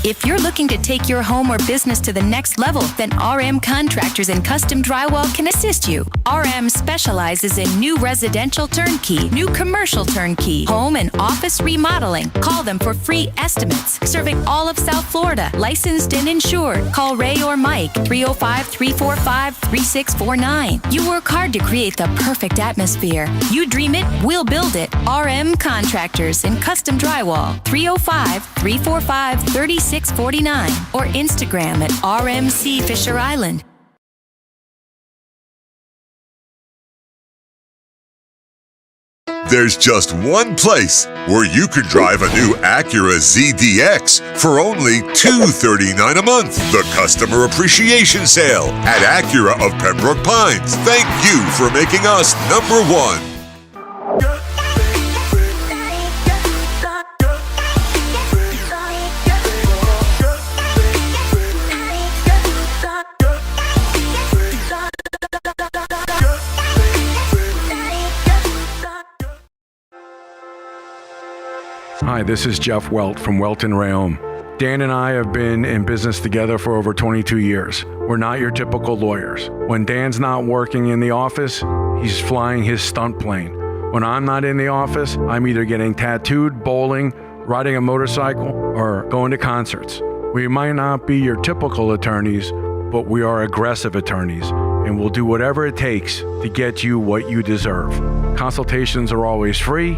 If you're looking to take your home or business to the next level, then RM Contractors and Custom Drywall can assist you. RM specializes in new residential turnkey, new commercial turnkey, home and office remodeling. Call them for free estimates. Serving all of South Florida, licensed and insured. Call Ray or Mike, 305-345-3649. You work hard to create the perfect atmosphere. You dream it, we'll build it. RM Contractors and Custom Drywall, 305-345-3649 or Instagram at RMC Fisher Island. There's just one place where you can drive a new Acura ZDX for only $239 a month. The Customer Appreciation Sale at Acura of Pembroke Pines. Thank you for making us number one. Hi, this is Jeff Welt from Welton Rayom. Dan and I have been in business together for over 22 years. We're not your typical lawyers. When Dan's not working in the office, he's flying his stunt plane. When I'm not in the office, I'm either getting tattooed, bowling, riding a motorcycle, or going to concerts. We might not be your typical attorneys, but we are aggressive attorneys, and we'll do whatever it takes to get you what you deserve. Consultations are always free.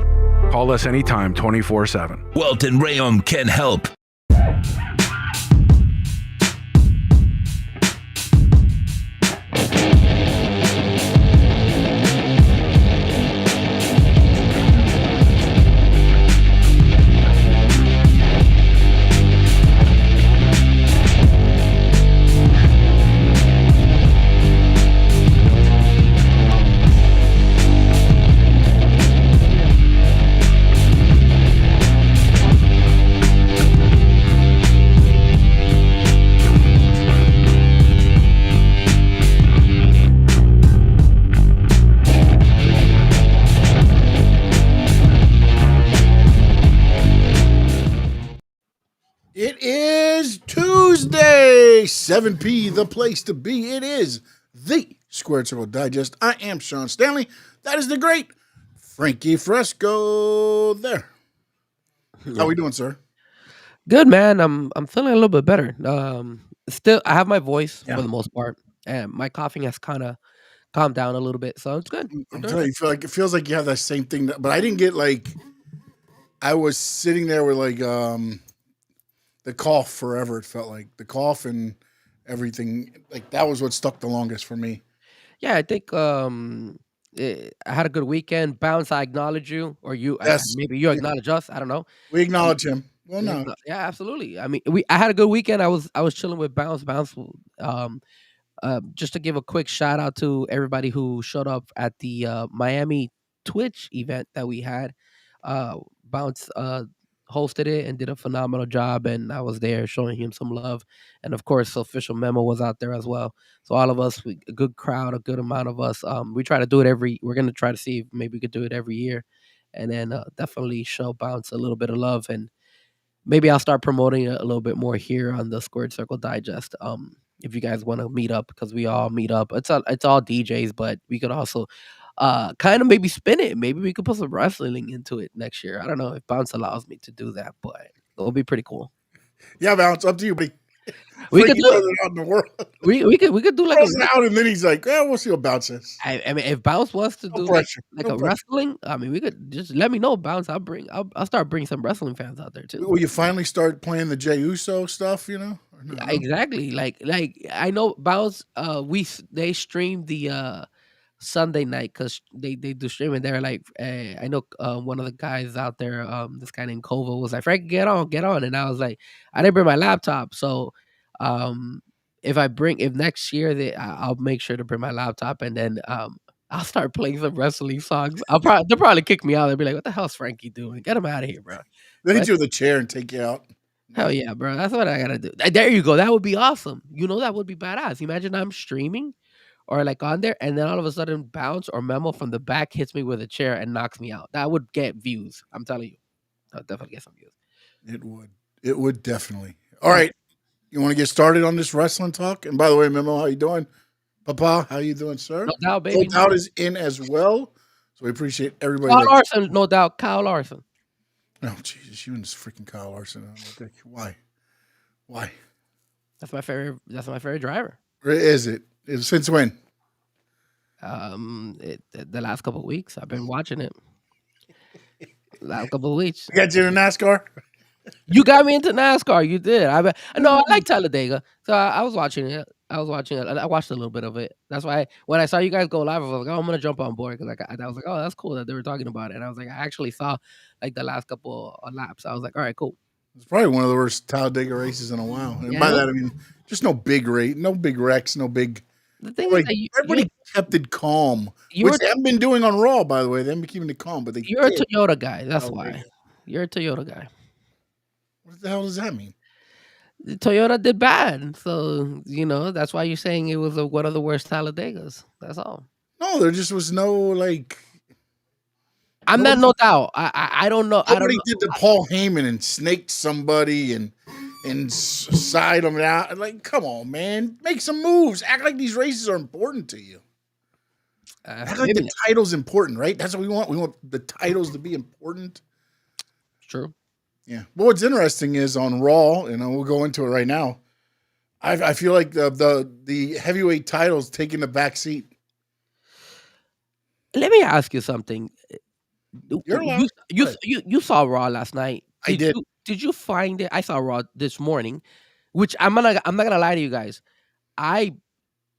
Call us anytime, 24/7. Welton Rayom can help. It is Tuesday, 7p, the place to be. It is the Squared Circle Digest. I am Sean Stanley. That is the great Frankie Fresco there. How we doing, sir? Good, man. I'm feeling a little bit better. Still, I have my voice for the most part, and my coughing has kind of calmed down a little bit, so it's good. I'm telling you, it feels like you have that same thing, but I didn't get like. I was sitting there with like the cough forever. It felt like the cough and everything. Like that was what stuck the longest for me. Yeah, I think I had a good weekend. Bounce, I acknowledge you, or you. Yes. Maybe you acknowledge us. I don't know. We acknowledge him. Well, no. Yeah, absolutely. I mean, I had a good weekend. I was chilling with Bounce. Bounce. Just to give a quick shout out to everybody who showed up at the Miami Twitch event that we had. Bounce hosted it and did a phenomenal job, and I was there showing him some love. And of course, Official Memo was out there as well. So all of us, a good crowd, a good amount of us. We try to do it we're going to try to see if maybe we could do it every year, and then definitely show Bounce a little bit of love, and maybe I'll start promoting it a little bit more here on the Squared Circle Digest. If you guys want to meet up, because we all meet up. It's all DJs, but we could also kind of maybe spin it. Maybe we could put some wrestling into it next year. I don't know if Bounce allows me to do that, but it'll be pretty cool. Yeah, Bounce, up to you, buddy. We could do it out in the world. We could do like out, and then he's like, "Well, we'll see what Bounce says." I mean, if Bounce wants to do like a wrestling, I mean, we could just let me know, Bounce. I'll start bringing some wrestling fans out there too. Will you finally start playing the Jey Uso stuff? You know, no? Exactly. Like I know Bounce. They streamed the Sunday night because they do streaming. They're like, I know one of the guys out there, this guy named Kova was like, Frank, get on, and I was like, I didn't bring my laptop, so if next year I'll make sure to bring my laptop, and then I'll start playing some wrestling songs. They'll probably kick me out. They'll be like, what the hell's Frankie doing? Get him out of here, bro. They hit you with a chair and take you out. Hell yeah, bro. That's what I gotta do. There you go. That would be awesome. You know, that would be badass. Imagine I'm streaming or like on there, and then all of a sudden Bounce or Memo from the back hits me with a chair and knocks me out. That would get views. I'm telling you. I'll definitely get some views. It would. It would definitely. All right. You want to get started on this wrestling talk? And by the way, Memo, how you doing? Papa, how you doing, sir? No doubt, No baby. Doubt is in as well. So we appreciate everybody. Kyle Larson, no doubt. Kyle Larson. Oh, Jesus, you and this freaking Kyle Larson. Why? That's my favorite driver. Where is it? Since when? The last couple of weeks, I've been watching it. Last couple of weeks. Got you in NASCAR? You got me into NASCAR. You did. I like Talladega. So I was watching it. I watched a little bit of it. That's why when I saw you guys go live, I was like, oh, I'm gonna jump on board because I was like, oh, that's cool that they were talking about it. And I was like, I actually saw like the last couple of laps. I was like, all right, cool. It's probably one of the worst Talladega races in a while. And by that I mean just no big rate, no big wrecks, no big. The thing like, is that everybody kept it calm, which they haven't been doing on Raw, by the way. They haven't been keeping it calm, but you're a Toyota guy. That's why. You're a Toyota guy. What the hell does that mean? Toyota did bad, so that's why you're saying it was one of the worst Talladegas. That's all. No, there just was no like. I'm not no doubt. I don't know. Nobody did the Paul Heyman and snaked somebody and side them out. Like, come on, man, make some moves. Act like these races are important to you. Act like the title's important, right? That's what we want. We want the titles to be important. True. Yeah. But what's interesting is on Raw, we'll go into it right now. I feel like the heavyweight title's taking the back seat. Let me ask you something. You saw Raw last night. I did. Did you find it? I saw Raw this morning, which I'm not gonna lie to you guys. Let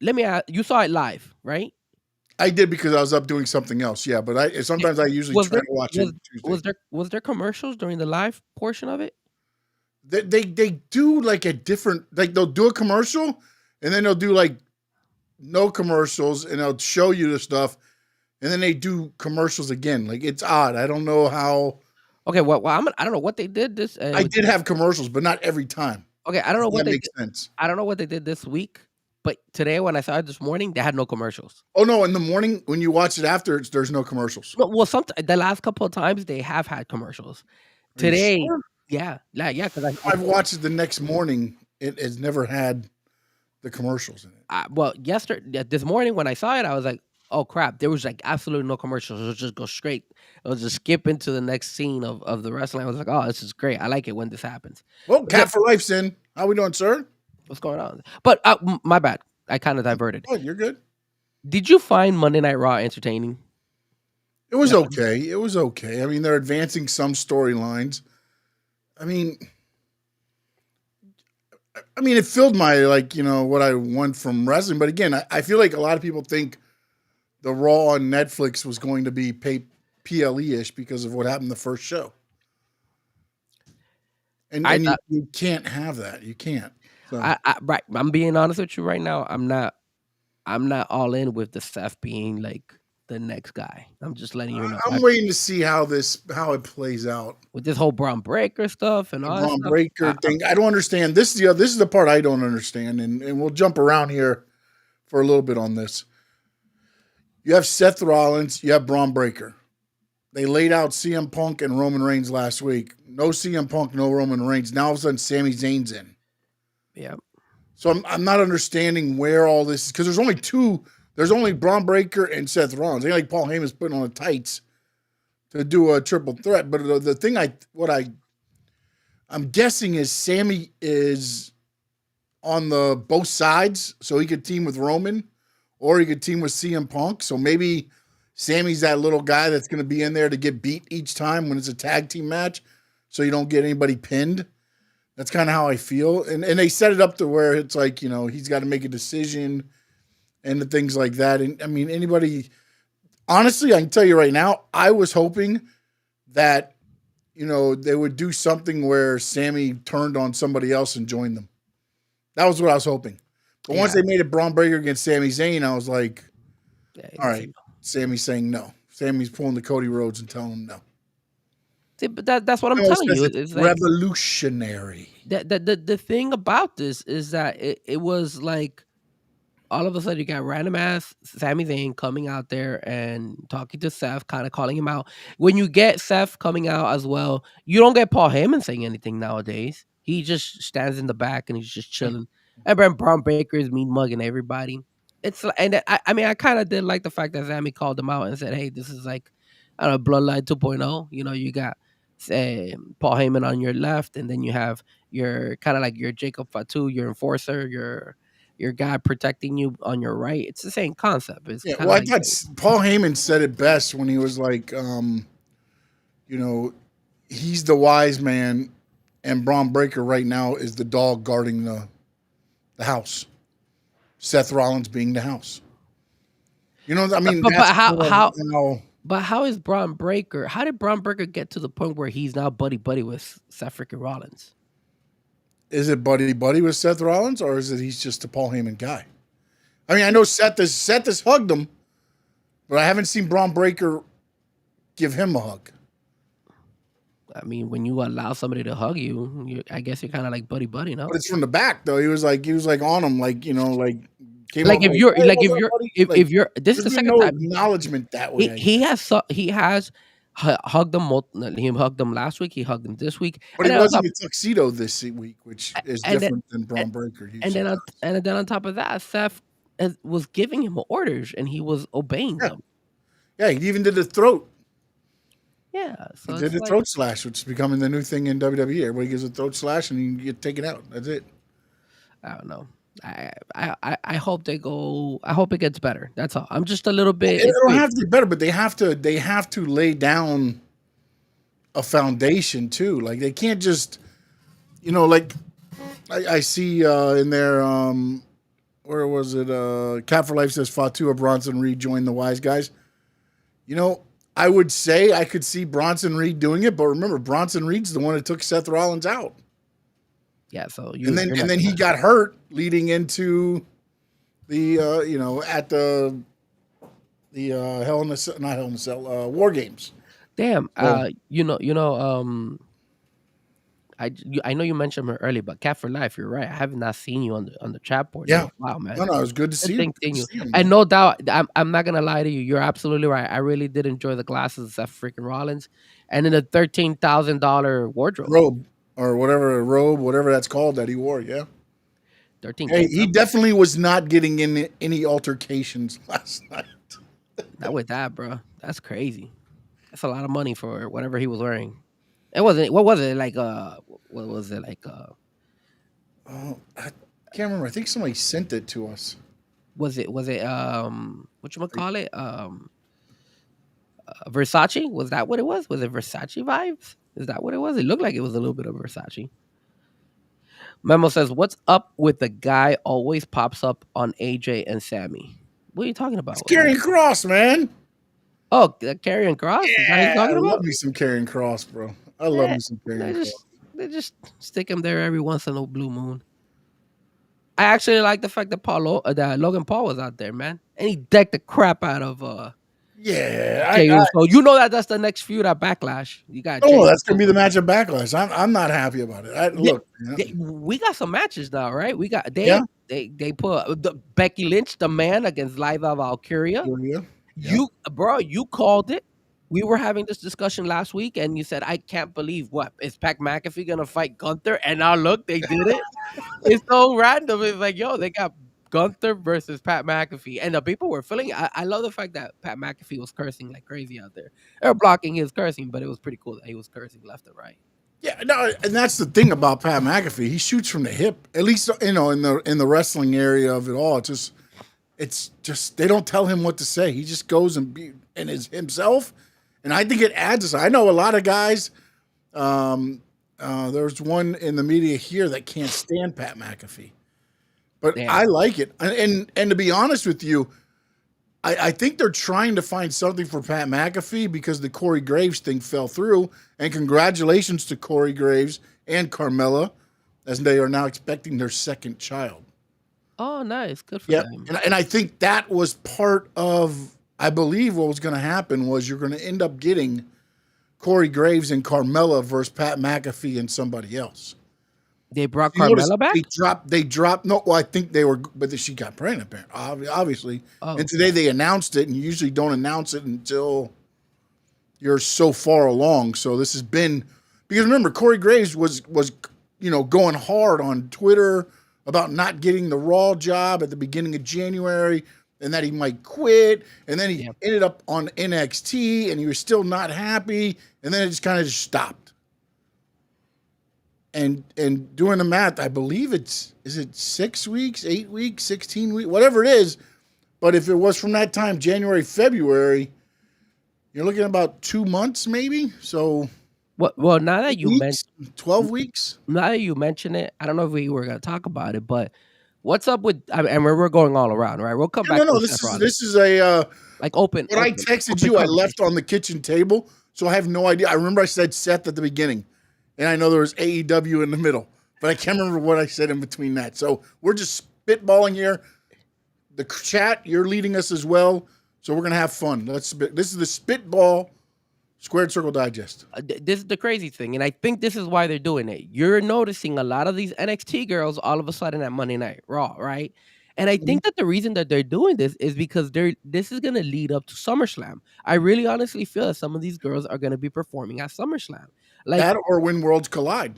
me ask, you saw it live, right? I did because I was up doing something else. Yeah, but I usually try to watch it. Was there commercials during the live portion of it? They do like a different, like they'll do a commercial and then they'll do like no commercials and they'll show you the stuff and then they do commercials again. Like it's odd. I don't know how. Okay, well I don't know what they did this. I did have commercials, but not every time. Okay, I don't know what that makes sense. I don't know what they did this week. But today, when I saw it this morning, they had no commercials. Oh no! In the morning, when you watch it after, there's no commercials. Well, the last couple of times they have had commercials. Today, sure? yeah, because I've watched it the next morning. It has never had the commercials in it. This morning when I saw it, I was like, "Oh crap!" There was like absolutely no commercials. It was just go straight. It was just skip into the next scene of the wrestling. I was like, "Oh, this is great. I like it when this happens." Well, Cat for Life's in. How we doing, sir? What's going on? But my bad. I kind of diverted. Oh, you're good. Did you find Monday Night Raw entertaining? It was okay. It was okay. I mean, they're advancing some storylines. I mean, it filled my, what I want from wrestling. But again, I feel like a lot of people think the Raw on Netflix was going to be PLE-ish because of what happened the first show. And you can't have that. You can't. So. Right. I'm being honest with you right now. I'm not all in with the Seth being like the next guy. I'm just letting you know. I'm waiting to see how it plays out with this whole Braun Breaker stuff and all that Braun Breaker thing. I don't understand. This is the part I don't understand, and we'll jump around here for a little bit on this. You have Seth Rollins. You have Braun Breaker. They laid out CM Punk and Roman Reigns last week. No CM Punk, no Roman Reigns. Now all of a sudden, Sami Zayn's in. Yeah. So I'm not understanding where all this is because there's only two. There's only Braun Breaker and Seth Rollins. Ain't like Paul Heyman's putting on the tights to do a triple threat. But the thing I'm guessing is Sami is on the both sides, so he could team with Roman, or he could team with CM Punk. So maybe Sami's that little guy that's going to be in there to get beat each time when it's a tag team match, so you don't get anybody pinned. That's kind of how I feel. And they set it up to where it's like, he's got to make a decision and the things like that. And I mean, honestly, I can tell you right now, I was hoping that, they would do something where Sami turned on somebody else and joined them. That was what I was hoping. But once they made it Braun Breaker against Sami Zayn, I was like, all right, Sami's saying no. Sami's pulling the Cody Rhodes and telling him no. See, but that's what I'm telling you. It's revolutionary. The thing about this is that it was like all of a sudden you got random ass Sami Zayn coming out there and talking to Seth, kind of calling him out. When you get Seth coming out as well, you don't get Paul Heyman saying anything nowadays. He just stands in the back and he's just chilling. And then Braun Breaker is mean mugging everybody. I mean, I kind of did like the fact that Sammy called him out and said, "Hey, this is like, I don't know, Bloodline 2.0. You know, you got Paul Heyman on your left, and then you have your kind of like your Jacob Fatu, your enforcer, your guy protecting you on your right. It's the same concept. It's Yeah, kind well, of I like thought Paul Heyman said it best when he was like, you know, he's the wise man, and Braun Breaker right now is the dog guarding the house. Seth Rollins being the house. You know, I mean, but that's how is Braun Breaker? How did Braun Breaker get to the point where he's now buddy with Seth freaking Rollins? Is it buddy with Seth Rollins, or is it he's just a Paul Heyman guy? I mean, I know Seth has hugged him, but I haven't seen Braun Breaker give him a hug. I mean, when you allow somebody to hug you, I guess you're kind of like buddy, no? But it's from the back though. He was like on him, like, you know, like came Like over if you're "Hey, like what's if up, you're buddy?" if you're this is the there's second no time acknowledgement that way. he has hugged them. He hugged them last week. He hugged them this week. But And he then on wasn't top, in a tuxedo this week, which is and then- different than Braun Breaker. and then on top of that, Seth was giving him orders and he was obeying them. Yeah, he even did the throat. Yeah, so He did the throat slash, which is becoming the new thing in WWE. Everybody gives a throat slash and you get taken out. That's it. I don't know. I hope they go. I hope it gets better. That's all. I'm just a little bit. It don't have to get better, but they have to lay down a foundation too. Like they can't just, you know, like I see in there. Where was it? Cat for Life says Fatu or Bronson Reed joined the Wise Guys. You know, I would say I could see Bronson Reed doing it, but remember, Bronson Reed's the one that took Seth Rollins out. Yeah, so And then he got hurt leading into the you know, at the Hell in a Cell, not Hell in a Cell, War Games. Damn. I know you mentioned her earlier, but Cat for Life, you're right. I have not seen you on the chat board. Yeah. Wow, man. No, it was good to see you. And no doubt, I'm not gonna lie to you. You're absolutely right. I really did enjoy the glasses of freaking Rollins, and then the $13,000 wardrobe, whatever that's called that he wore. Yeah. 13. Hey, he definitely was not getting in any altercations last night. Not with that, bro. That's crazy. That's a lot of money for whatever he was wearing. It wasn't. What was it like? What was it like? Oh, I can't remember. I think somebody sent it to us. Was it? What you call it? Versace? Was that what it was? Was it Versace vibes? Is that what it was? It looked like it was a little bit of Versace. Memo says, "What's up with the guy always pops up on AJ and Sammy? What are you talking about?" It's Karrion Kross, man. Oh, Karrion Kross? Yeah, I love me some Karrion Kross, bro. I love me some Karrion Kross. They just stick him there every once in a blue moon. I actually like the fact that Logan Paul was out there, man, and he decked the crap out of so you know that's the next feud at Backlash. You got that's gonna be the match at Backlash. I'm not happy about it. We got some matches now, right? We got they put Becky Lynch, the man, against Lyra Valkyria. You called it. We were having this discussion last week, and you said, "I can't believe is Pat McAfee gonna fight Gunther?" And now look, they did it. It's so random. It's like, yo, they got Gunther versus Pat McAfee, and the people were feeling. I love the fact that Pat McAfee was cursing like crazy out there. They were blocking his cursing, but it was pretty cool that he was cursing left and right. Yeah, no, and that's the thing about Pat McAfee. He shoots from the hip. At least in the wrestling area of it all. It's just they don't tell him what to say. He just goes and is himself. And I think it adds. I know a lot of guys. There's one in the media here that can't stand Pat McAfee, but damn. I like it. And to be honest with you, I think they're trying to find something for Pat McAfee because the Corey Graves thing fell through. And congratulations to Corey Graves and Carmella, as they are now expecting their second child. Oh, nice, good for them. And I think that was part of. I believe what was going to happen was you're going to end up getting Corey Graves and Carmella versus Pat McAfee and somebody else. They brought Carmella back? They dropped. No, well, I think they were, but she got pregnant, obviously. Oh. And today they announced it, and you usually don't announce it until you're so far along. So this has been, because remember, Corey Graves was going hard on Twitter about not getting the Raw job at the beginning of January and that he might quit. And then he ended up on NXT and he was still not happy. And then it just kind of stopped. And doing the math, I believe is it 6 weeks, 8 weeks, 16 weeks, whatever it is. But if it was from that time, January, February, you're looking at about 2 months maybe. So well, now that you mentioned 12 weeks. Now that you mention it, I don't know if we were going to talk about it, but what's up with? And we're going all around, right? We'll come back. No. This is a like open. When I texted you, I left on the kitchen table, so I have no idea. I remember I said Seth at the beginning, and I know there was AEW in the middle, but I can't remember what I said in between that. So we're just spitballing here. The chat, you're leading us as well, so we're gonna have fun. This is the Spitball Squared Circle Digest. This is the crazy thing, and I think this is why they're doing it. You're noticing a lot of these NXT girls all of a sudden at Monday Night Raw, right? And I think that the reason that they're doing this is because this is going to lead up to SummerSlam. I really honestly feel that some of these girls are going to be performing at SummerSlam. Like that or when Worlds Collide,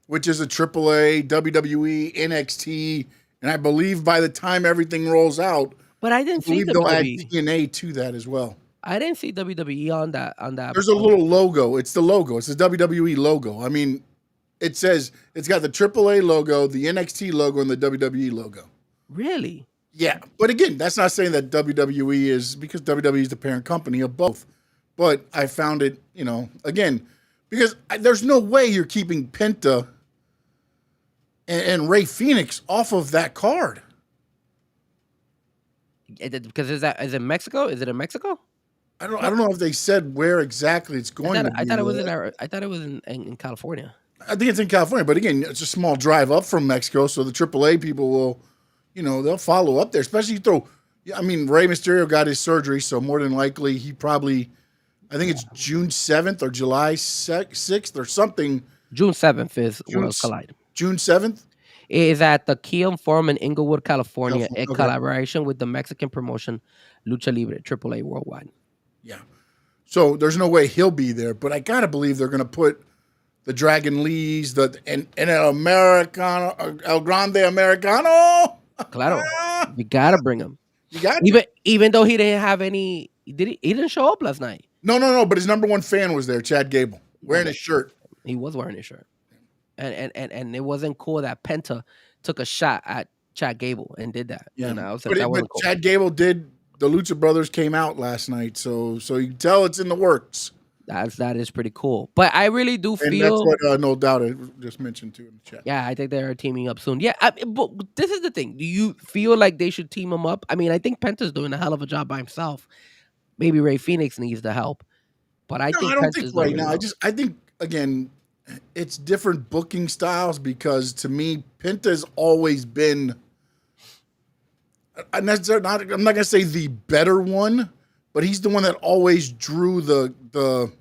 which is a AAA, WWE, NXT, and I believe by the time everything rolls out, but I didn't see they'll add TNA to that as well. I didn't see WWE on that. There's a little logo. It's the logo. It's the WWE logo. I mean, it says it's got the AAA logo, the NXT logo, and the WWE logo. Really? Yeah. But again, that's not saying that WWE is, because WWE is the parent company of both. But I found it, again, because there's no way you're keeping Penta and Rey Fenix off of that card. Because is it Mexico? Is it in Mexico? I don't know if they said where exactly it's going to be. I thought it was in California. I think it's in California, but again, it's a small drive up from Mexico, so the AAA people will, they'll follow up there. Especially Rey Mysterio got his surgery, so more than likely he probably, I think it's June 7th or July 6th or something. June 7th is Worlds Collide. June 7th? It is at the Kion Forum in Inglewood, California, in collaboration with the Mexican promotion Lucha Libre, AAA Worldwide. Yeah. So there's no way he'll be there, but I got to believe they're going to put the Dragon Lees, and El Americano, El Grande Americano. Claro. You got to bring him. You got to. Even though he didn't have any, he didn't show up last night. No, but his number one fan was there, Chad Gable, wearing his shirt. He was wearing his shirt. And it wasn't cool that Penta took a shot at Chad Gable and did that. Yeah. That wasn't cool. Chad Gable did. The Lucha Brothers came out last night, so you can tell it's in the works. That is pretty cool. But I really do feel, and that's what No Doubt I just mentioned too in the chat. Yeah, I think they are teaming up soon. Yeah, but this is the thing. Do you feel like they should team them up? I mean, I think Penta's doing a hell of a job by himself. Maybe Rey Fenix needs the help, but I don't think right now. I think again, it's different booking styles, because to me, Penta's always been. I'm not going to say the better one, but he's the one that always drew the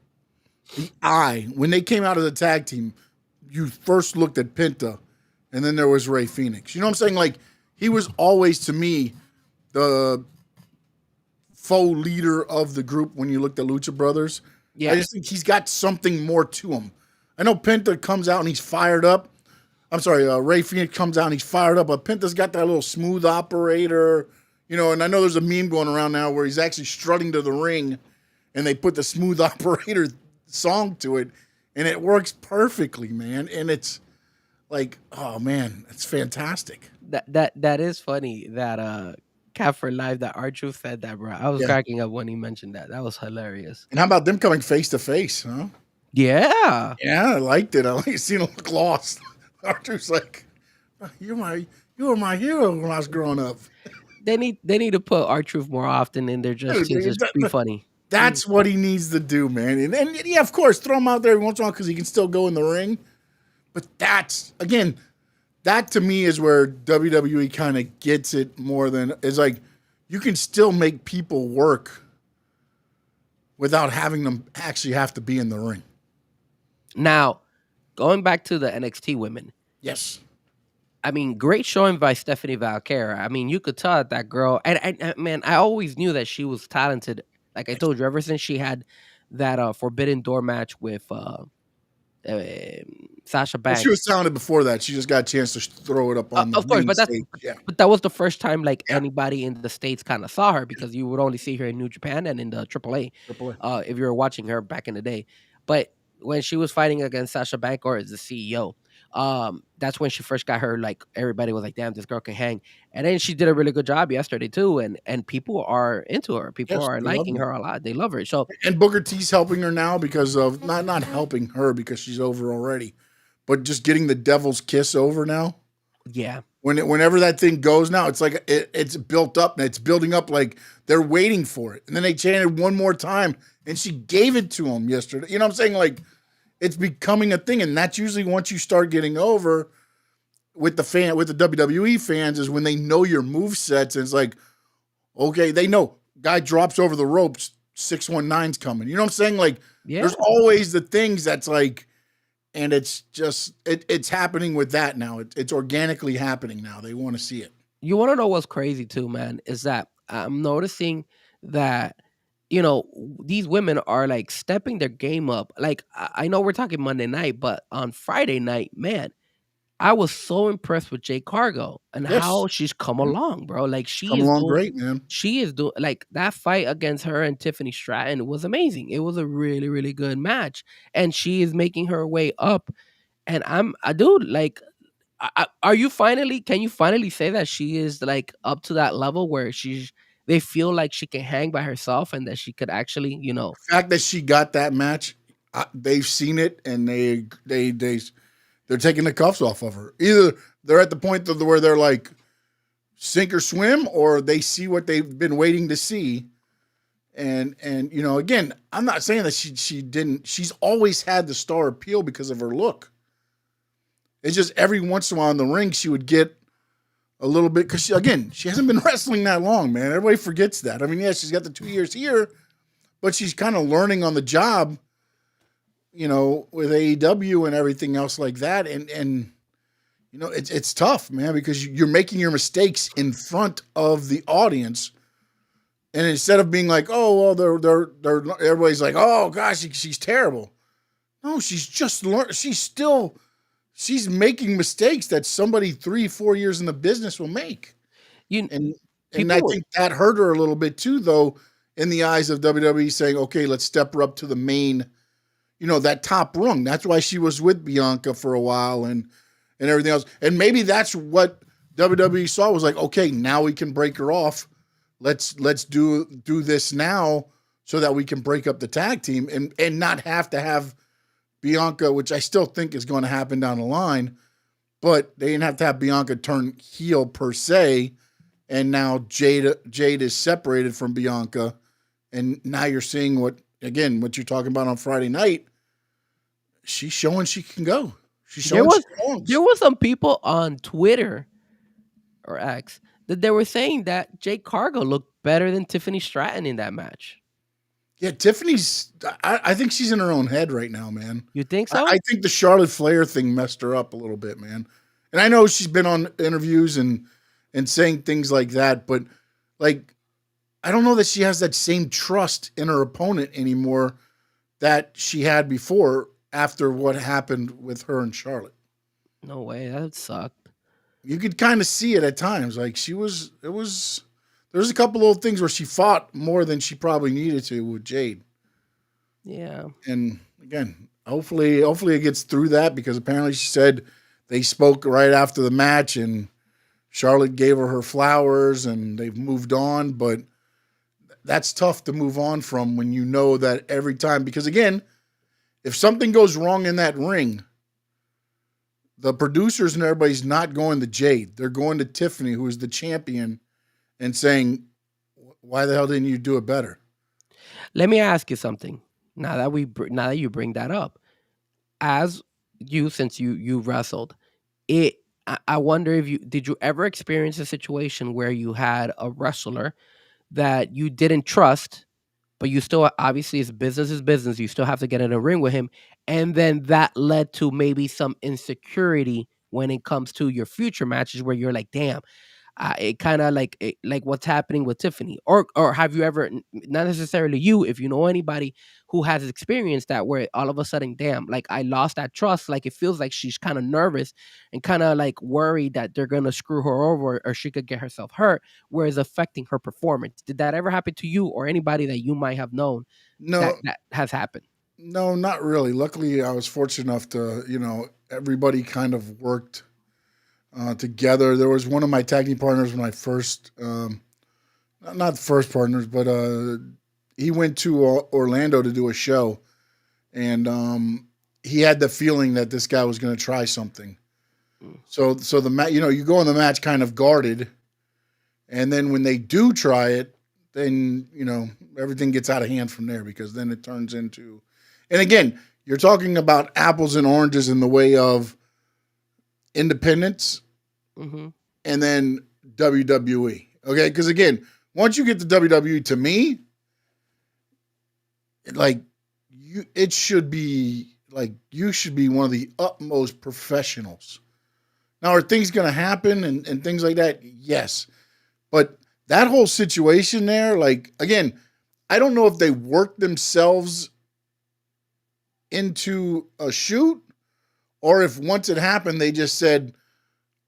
eye. When they came out of the tag team, you first looked at Penta, and then there was Rey Fenix. You know what I'm saying? Like, he was always, to me, the faux leader of the group when you looked at Lucha Brothers. Yeah. I just think he's got something more to him. I know Penta comes out and he's fired up. I'm sorry, Rey Fenix comes out and he's fired up, but Penta's got that little smooth operator, and I know there's a meme going around now where he's actually strutting to the ring and they put the smooth operator song to it, and it works perfectly, man. And it's like, oh man, it's fantastic. That is funny that Cat for Live, that R-Truth said that, bro. I was cracking up when he mentioned that. That was hilarious. And how about them coming face to face, huh? Yeah. Yeah, I liked it. I like seeing him look lost. Arthur's like, you were my hero when I was growing up. They need to put R-Truth more often in there just to be funny. That's what he needs to do, man. And yeah, of course, throw him out there every once in a while because he can still go in the ring. But that to me is where WWE kind of gets it more than, is like, you can still make people work without having them actually have to be in the ring. Now, going back to the NXT women. Yes. I mean, great showing by Stephanie Valkyra. I mean, you could tell that girl, and man, I always knew that she was talented. Like I told you, ever since she had that Forbidden Door match with Sasha Well, she Banks. was talented before that. She just got a chance to throw it up on the Of course, main stage. Yeah. but that was the first time like Yeah. anybody in the States kind of saw her because you would only see her in New Japan and in the AAA. Triple A. If you were watching her back in the day. But when she was fighting against Sasha Banks or as the CEO, that's when she first got her. Like everybody was like, "Damn, this girl can hang." And then she did a really good job yesterday too, and people are into her. People Yes, are they love liking her. her a lot. They love her. So And Booker T's helping her now because of not helping her because she's over already, but just getting the devil's kiss over now. yeah, Whenever that thing goes now, it's like it's built up and it's building up like they're waiting for it. And then they chanted one more time and she gave it to him yesterday. You know what I'm saying? Like it's becoming a thing. And that's usually once you start getting over with the WWE fans is when they know your move sets and it's like, okay, they know guy drops over the ropes, 619's coming. You know what I'm saying? Like yeah. there's always the things that's like, and it's just it's happening with that now. It's organically happening now. They want to see it. You want to know what's crazy too, man? Is that I'm noticing that these women are like stepping their game up. Like I know we're talking Monday night, but on Friday night, man, I was so impressed with Jay Cargo and Yes. how she's come along, bro. Like Come along great, man. she is doing like that fight against her and Tiffany Stratton was amazing. It was a really, really good match, and she is making her way up. And I do like. Are you finally? Can you finally say that she is like up to that level where they feel like she can hang by herself and that she could actually, The fact that she got that match, they've seen it and they're taking the cuffs off of her. Either they're at the point where they're like sink or swim, or they see what they've been waiting to see. And again, I'm not saying that she didn't. She's always had the star appeal because of her look. It's just every once in a while in the ring she would get a little bit because she hasn't been wrestling that long, man. Everybody forgets that. I mean, yeah, she's got the 2 years here, but she's kind of learning on the job, with AEW and everything else like that. And it's tough, man, because you're making your mistakes in front of the audience. And instead of being like, oh, well, they're everybody's like, oh gosh, she's terrible. No, she's just she's making mistakes that somebody 3-4 years in the business will make. And I think that hurt her a little bit too, though, in the eyes of WWE saying, okay, let's step her up to the main, that top rung. That's why she was with Bianca for a while and everything else. And maybe that's what WWE saw was like, okay, now we can break her off. Let's do this now so that we can break up the tag team and not have to have Bianca, which I still think is going to happen down the line, but they didn't have to have Bianca turn heel per se. And now Jade is separated from Bianca. And now you're seeing what you're talking about on Friday night. She's showing she can go. She's showing there was some people on Twitter or X that they were saying that Jade Cargo looked better than Tiffany Stratton in that match. Yeah, Tiffany's. I think she's in her own head right now, man. You think so? I think the Charlotte Flair thing messed her up a little bit, man. And I know she's been on interviews and saying things like that, but like, I don't know that she has that same trust in her opponent anymore that she had before after what happened with her and Charlotte. No way, that sucked. You could kind of see it at times. Like there's a couple little things where she fought more than she probably needed to with Jade. Yeah. And again, hopefully it gets through that because apparently she said they spoke right after the match and Charlotte gave her flowers and they've moved on. But that's tough to move on from when you know that every time, because again, if something goes wrong in that ring, the producers and everybody's not going to Jade. They're going to Tiffany, who is the champion, and saying, why the hell didn't you do it better? Let me ask you something. Now that you bring that up, since you wrestled, I wonder if did you ever experience a situation where you had a wrestler that you didn't trust, but you still obviously is business. You still have to get in a ring with him, and then that led to maybe some insecurity when it comes to your future matches where you're like, damn. it kind of like what's happening with Tiffany, or have you ever, not necessarily you, if you know anybody who has experienced that, where all of a sudden, damn, like I lost that trust, like it feels like she's kind of nervous and kind of like worried that they're gonna screw her over or she could get herself hurt, where it's affecting her performance. Did that ever happen to you or anybody that you might have known No, that has happened? no, not really. Luckily, I was fortunate enough to, everybody kind of worked together. There was one of my tag team partners when I first, not the first partners, but he went to Orlando to do a show, and he had the feeling that this guy was going to try something. So the match, you go in the match kind of guarded, and then when they do try it, then everything gets out of hand from there, because then it turns into, and again, you're talking about apples and oranges in the way of independence. Mm-hmm. And then WWE. Okay, because again, once you get to WWE, to me, it should be like you should be one of the utmost professionals. Now, are things going to happen and things like that? Yes, but that whole situation there, like, again, I don't know if they worked themselves into a shoot, or if once it happened, they just said,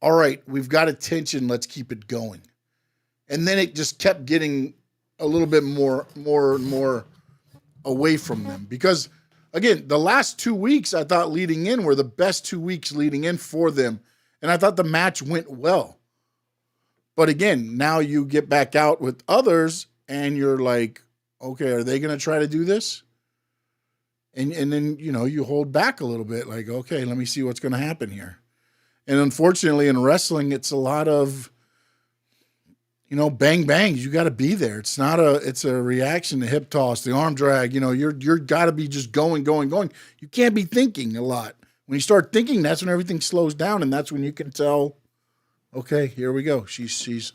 all right, we've got attention, let's keep it going. And then it just kept getting a little bit more and more away from them. Because, again, the last 2 weeks, I thought leading in were the best 2 weeks leading in for them. And I thought the match went well. But again, now you get back out with others and you're like, okay, are they going to try to do this? And then, you hold back a little bit, like, okay, let me see what's going to happen here. And unfortunately, in wrestling, it's a lot of, bang bangs. You got to be there. It's a reaction to hip toss, the arm drag. You're got to be just going. You can't be thinking a lot. When you start thinking, that's when everything slows down, and that's when you can tell, okay, here we go. She's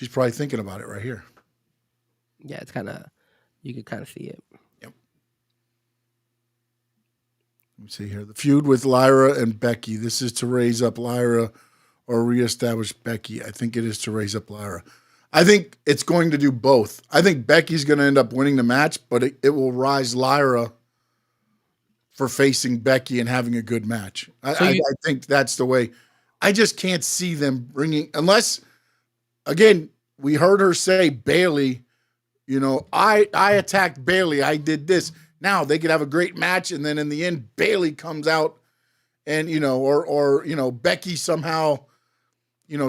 probably thinking about it right here. Yeah, it's you can kind of see it. Let me see here. The feud with Lyra and Becky. This is to raise up Lyra or reestablish Becky. I think it is to raise up Lyra. I think it's going to do both. I think Becky's going to end up winning the match, but it will rise Lyra for facing Becky and having a good match. I think that's the way. I just can't see them bringing, unless, again, we heard her say, Bayley, I attacked Bayley. I did this. Now they could have a great match, and then in the end, Bayley comes out, and or Becky somehow,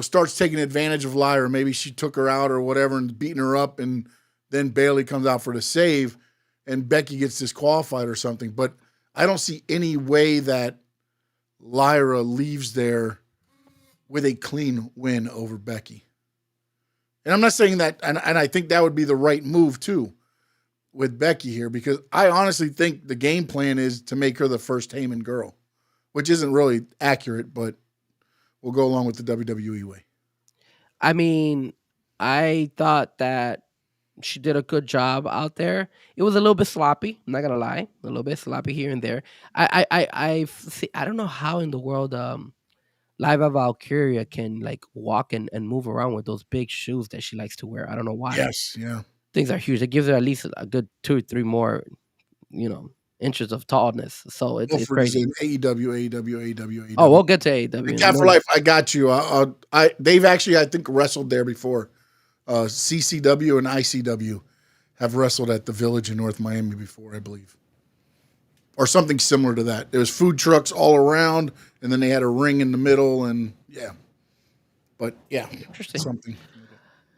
starts taking advantage of Lyra. Maybe she took her out or whatever and beating her up, and then Bayley comes out for the save, and Becky gets disqualified or something. But I don't see any way that Lyra leaves there with a clean win over Becky. And I'm not saying that, and I think that would be the right move too, with Becky here, because I honestly think the game plan is to make her the first Heyman girl, which isn't really accurate, but we'll go along with the WWE way. I mean, I thought that she did a good job out there. It was a little bit sloppy. I'm not gonna lie, a little bit sloppy here and there. I don't know how in the world Liva Valkyria can like walk and move around with those big shoes that she likes to wear. I don't know why. Yes, yeah. Things are huge. It gives her at least a good 2 or 3 more, inches of tallness. So it's crazy. AEW. Oh, we'll get to AEW. Cat for Life, I got you. They've actually, I think, wrestled there before. CCW and ICW have wrestled at the Village in North Miami before, I believe. Or something similar to that. There was food trucks all around, and then they had a ring in the middle, and yeah. But yeah, interesting. Something.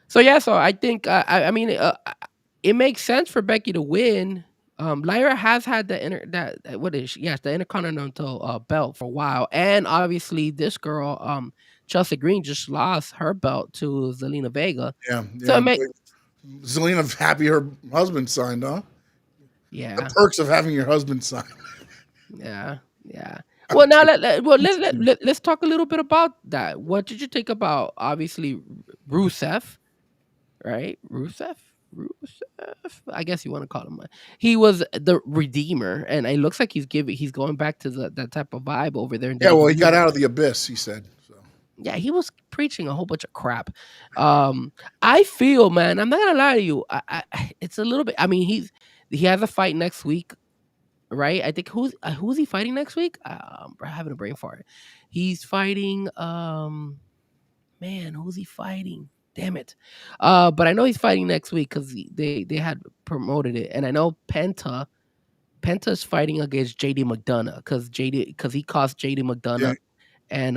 So I think it makes sense for Becky to win. Lyra has had the Intercontinental belt for a while, and obviously this girl, Chelsea Green, just lost her belt to Zelina Vega. Yeah. So Zelina happy her husband signed, huh? Yeah. The perks of having your husband sign. Yeah. Well, now let's talk a little bit about that. What did you think about obviously Rusev? Right, Rusev. I guess you want to call him. He was the Redeemer, and it looks like he's going back to that type of vibe over there. Yeah, well, he got out of the abyss. He said so. Yeah, he was preaching a whole bunch of crap. I feel, man, I'm not gonna lie to you. It's a little bit. I mean, he has a fight next week, right? I think who's he fighting next week? I'm having a brain fart. He's fighting. Man, who's he fighting? Damn it. But I know he's fighting next week because they had promoted it, and I know Penta's fighting against JD McDonough because he cost JD Yeah. McDonough and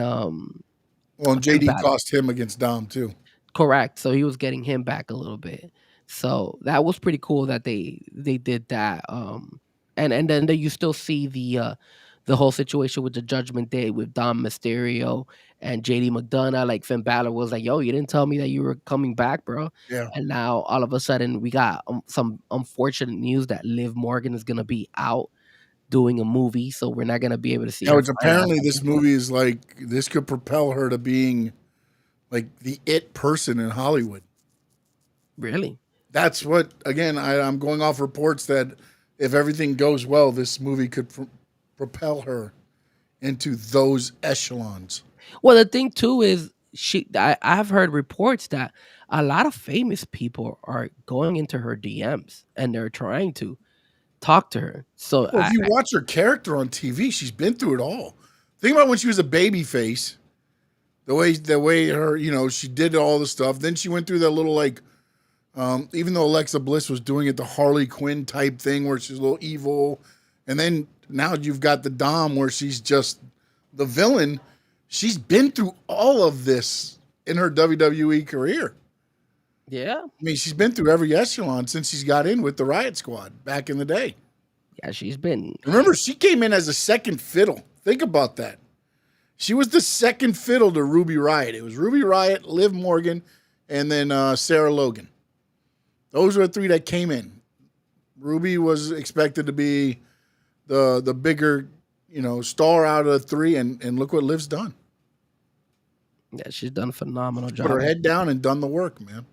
Well, and JD battle. cost him against Dom too. Correct. So he was getting him back a little bit. So that was pretty cool that they did that. And then you still see the whole situation with the Judgment Day with Dom Mysterio and JD McDonough. Like Finn Balor was like, "Yo, you didn't tell me that you were coming back, bro." Yeah. And now all of a sudden we got some unfortunate news that Liv Morgan is gonna be out doing a movie, so we're not gonna be able to see. Yeah, her which fight out. apparently this movie is like this could propel her to being like the it person in Hollywood. Really? That's what, again, I'm going off reports that if everything goes well, this movie could propel her into those echelons. Well, the thing too is I've heard reports that a lot of famous people are going into her DMs and they're trying to talk to her. So Well, if you watch her character on TV, she's been through it all. Think about when she was a baby face, the way her, she did all the stuff. Then she went through that little even though Alexa Bliss was doing it, the Harley Quinn type thing where she's a little evil. And then now you've got the Dom where she's just the villain. She's been through all of this in her WWE career. yeah, I mean, she's been through every echelon since she's got in with the Riot Squad back in the day. yeah, she's been. Remember, she came in as a second fiddle. Think about that. She was the second fiddle to Ruby Riott. It was Ruby Riott, Liv Morgan, and then Sarah Logan. Those were the three that came in. Ruby was expected to be the bigger, star out of the three, and look what Liv's done. Yeah, she's done a phenomenal job. Put her head down and done the work, man.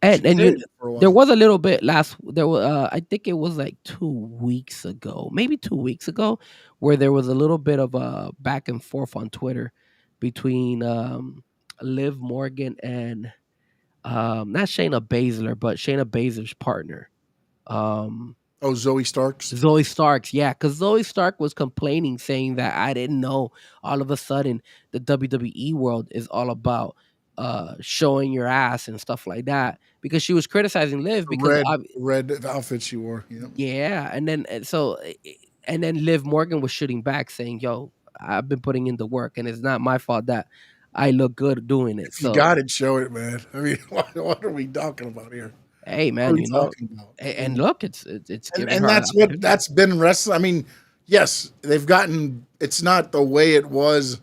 And She did you, it for a while. there was a little bit there was I think it was like 2 weeks ago, maybe 2 weeks ago, where there was a little bit of a back and forth on Twitter between Liv Morgan and not Shayna Baszler, but Shayna Baszler's partner. Zoe Starks. Zoe Starks, yeah, because Zoe Stark was complaining, saying that I didn't know all of a sudden the WWE world is all about showing your ass and stuff like that, because she was criticizing Liv because red outfit she wore. Yep. yeah, and then Liv Morgan was shooting back saying, "Yo, I've been putting in the work, and it's not my fault that I look good doing it." If you got it, show it, man. I mean, what are we talking about here? Hey, man, and look, it's and that's been wrestling. I mean, yes, they've gotten. It's not the way it was,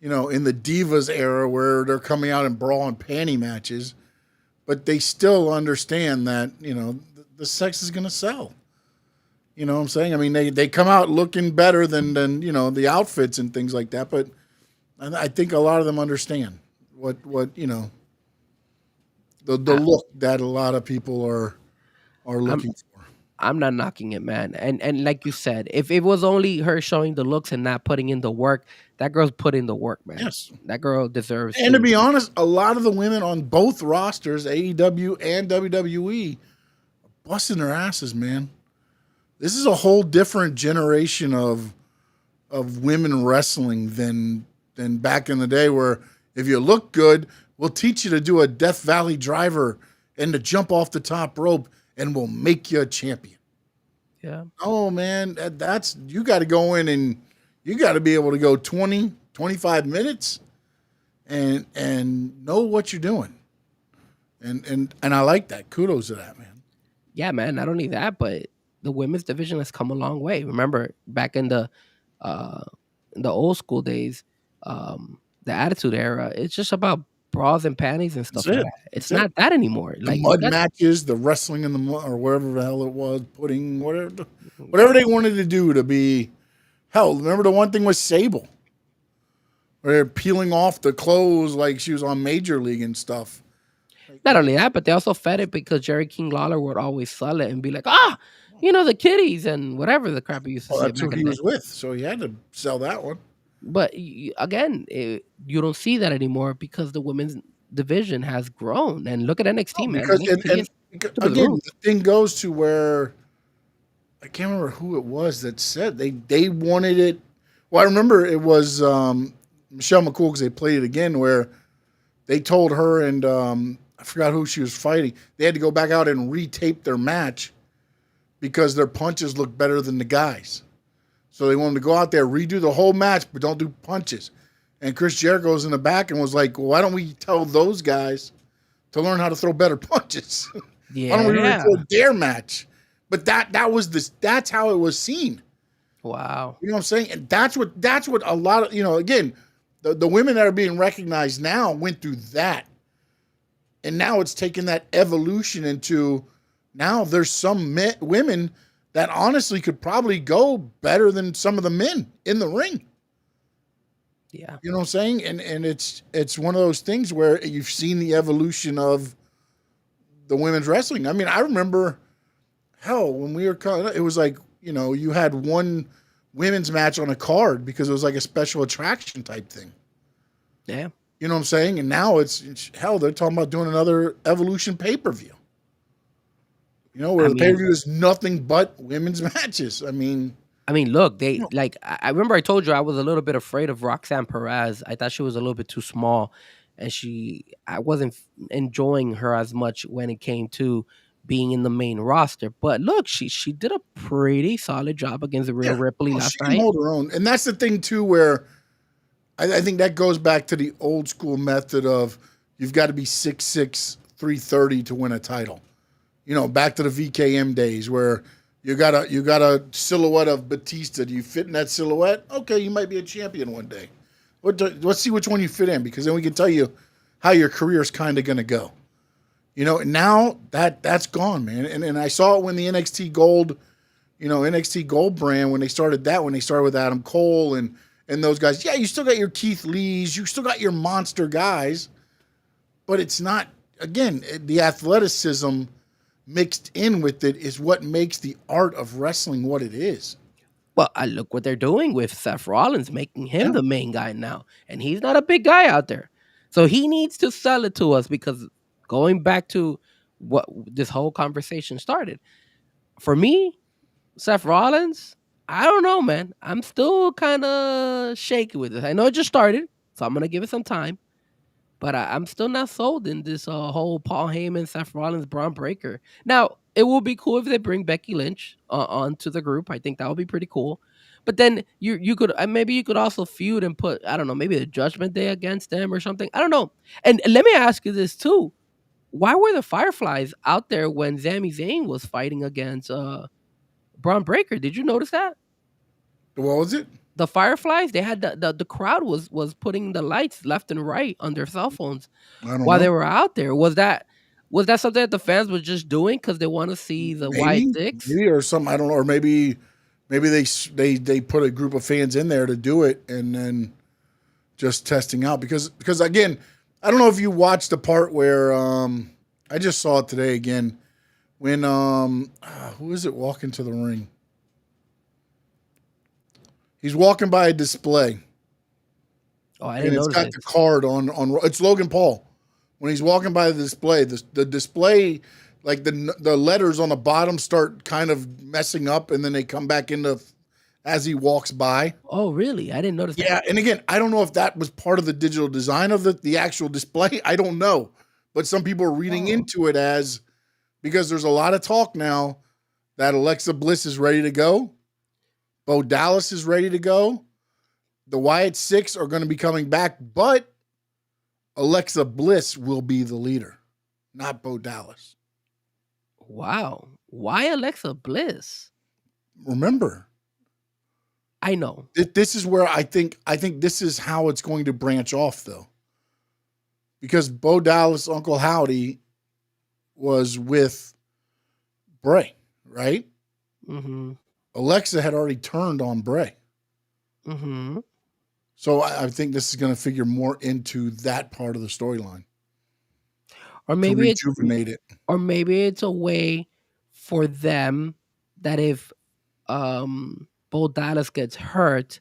in the Divas era where they're coming out and brawling panty matches, but they still understand that the sex is going to sell. You know what I'm saying? I mean, they come out looking better than the outfits and things like that, but I think a lot of them understand what the look that a lot of people are looking for. I'm not knocking it, man. And like you said, if it was only her showing the looks and not putting in the work, that girl's put in the work, man. Yes. That girl deserves. And to be honest, a lot of the women on both rosters, AEW and WWE, are busting their asses, man. This is a whole different generation of women wrestling than back in the day, where if you look good, we'll teach you to do a Death Valley driver and to jump off the top rope, and we'll make you a champion. Yeah. Oh, man, that's you got to go in and you got to be able to go 20, 25 minutes and know what you're doing. And I like that. Kudos to that, man. Yeah, man. Not only that, but the women's division has come a long way. Remember back in the old school days, the Attitude Era, it's just about bras and panties and stuff like that. It's not that anymore. The mud matches, the wrestling in the mud, or wherever the hell it was, pudding, whatever they wanted to do to be. Hell, remember the one thing with Sable, where they're peeling off the clothes like she was on Major League and stuff. Not only that, but they also fed it because Jerry King Lawler would always sell it and be like, the kitties and whatever the crap he used to say. That's who he was with, so he had to sell that one. But again, you don't see that anymore because the women's division has grown. And look at NXT, man. Because NXT is because, to the again, roof. the thing goes to where I can't remember who it was that said they wanted it. Well, I remember it was Michelle McCool because they played it again where they told her and I forgot who she was fighting. They had to go back out and retape their match because their punches looked better than the guys. So they wanted to go out there, redo the whole match, but don't do punches. And Chris Jericho was in the back and was like, well, why don't we tell those guys to learn how to throw better punches? Why don't we record their match? But that's how it was seen. Wow. You know what I'm saying? And that's what a lot of, again, the women that are being recognized now went through that. And now it's taken that evolution into now there's some women that honestly could probably go better than some of the men in the ring. Yeah. You know what I'm saying? And it's one of those things where you've seen the evolution of the women's wrestling. I mean, I remember, when we were it was like, you had one women's match on a card because it was like a special attraction type thing. Yeah. You know what I'm saying? And now it's they're talking about doing another Evolution pay-per-view. Where the pay-per-view is nothing but women's matches. I mean, look, I remember I told you I was a little bit afraid of Roxanne Perez. I thought she was a little bit too small, and I wasn't enjoying her as much when it came to being in the main roster. But look, she did a pretty solid job against the Rhea Ripley last night. She can hold her own. And that's the thing, too, where I think that goes back to the old school method of you've got to be 6'6", 330 to win a title. Back to the VKM days where you got a silhouette of Batista. Do you fit in that silhouette? Okay, you might be a champion one day. Let's see which one you fit in, because then we can tell you how your career is kind of going to go. Now that's gone, man. And I saw it when the NXT Gold, NXT Gold brand, when they started with Adam Cole and those guys. Yeah, you still got your Keith Lees, you still got your monster guys, but it's not, again, the athleticism mixed in with it is what makes the art of wrestling what it is. Well, I look what they're doing with Seth Rollins, making him the main guy now. And he's not a big guy out there. So he needs to sell it to us, because going back to what this whole conversation started, for me, Seth Rollins, I don't know, man. I'm still kind of shaky with this. I know it just started, so I'm going to give it some time. But I'm still not sold in this whole Paul Heyman, Seth Rollins, Braun Breaker. Now, it will be cool if they bring Becky Lynch onto the group. I think that would be pretty cool. But then you could maybe you could also feud and put, I don't know, maybe the Judgment Day against them or something. I don't know. And let me ask you this too: why were the Fireflies out there when Sami Zayn was fighting against Braun Breaker? Did you notice that? What was it? The Fireflies, they had the crowd was putting the lights left and right on their cell phones while they were out there. Was that something that the fans were just doing because they want to see the White Six? Maybe, or something, I don't know. Or maybe they put a group of fans in there to do it and then just testing out. Because again, I don't know if you watched the part where I just saw it today again when who is it walking to the ring? He's walking by a display. Oh, I didn't notice it's got the card on. It's Logan Paul. When he's walking by the display, the display, like the letters on the bottom start kind of messing up, and then they come back into as he walks by. Oh, really? I didn't notice that. Yeah, and again, I don't know if that was part of the digital design of the actual display. I don't know. But some people are reading into it as, because there's a lot of talk now that Alexa Bliss is ready to go. Bo Dallas is ready to go. The Wyatt Six are going to be coming back, but Alexa Bliss will be the leader, not Bo Dallas. Wow. Why Alexa Bliss? Remember. I know. This is where I think this is how it's going to branch off, though. Because Bo Dallas, Uncle Howdy, was with Bray, right? Mm-hmm. Alexa had already turned on Bray. Mm-hmm. So I think this is going to figure more into that part of the storyline. Or maybe rejuvenate it. Or maybe it's a way for them that if Bo Dallas gets hurt,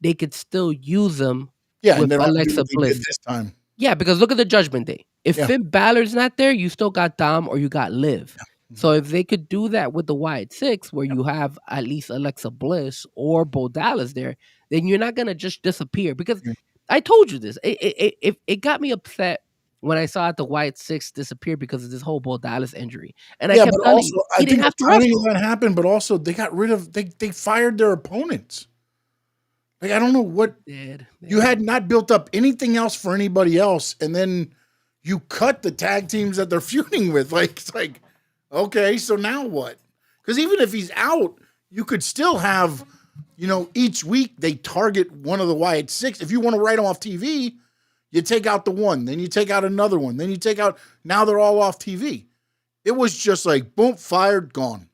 they could still use them Yeah, and with they don't have to do Alexa what they did Bliss. this time. Yeah, because look at the Judgment Day. If Yeah. Finn Balor's not there, you still got Dom or you got Liv. So Mhm. if they could do that with the Wyatt Six, where you have at least Alexa Bliss or Bo Dallas there, then you're not gonna just disappear. Because Yeah. I told you this. It got me upset when I saw the Wyatt Six disappear because of this whole Bo Dallas injury. And I Yeah, kept but telling also, you, I he didn't think the have to timing of wrestle. that happened, but also they got rid of they fired their opponents. Like, I don't know what you had not built up anything else for anybody else, and then you cut the tag teams that they're feuding with. Like, it's like, okay, so now what? Because even if he's out, you could still have, each week they target one of the Wyatt Six. If you want to write them off TV, you take out the one, then you take out another one, then you take out. Now they're all off TV. It was just like boom, fired, gone.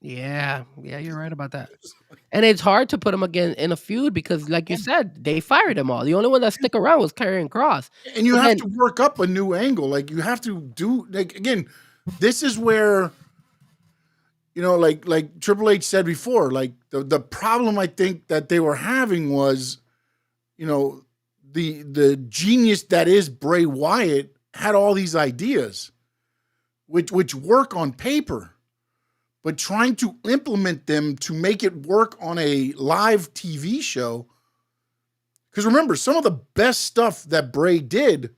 Yeah, you're right about that. And it's hard to put them again in a feud because, like you said, they fired them all. The only one that stick around was Karrion Kross. And you So have then, to work up a new angle. Like, you have to do, like, again, this is where, like Triple H said before, like the problem I think that they were having was, the genius that is Bray Wyatt had all these ideas, which work on paper, but trying to implement them to make it work on a live TV show. Because remember, some of the best stuff that Bray did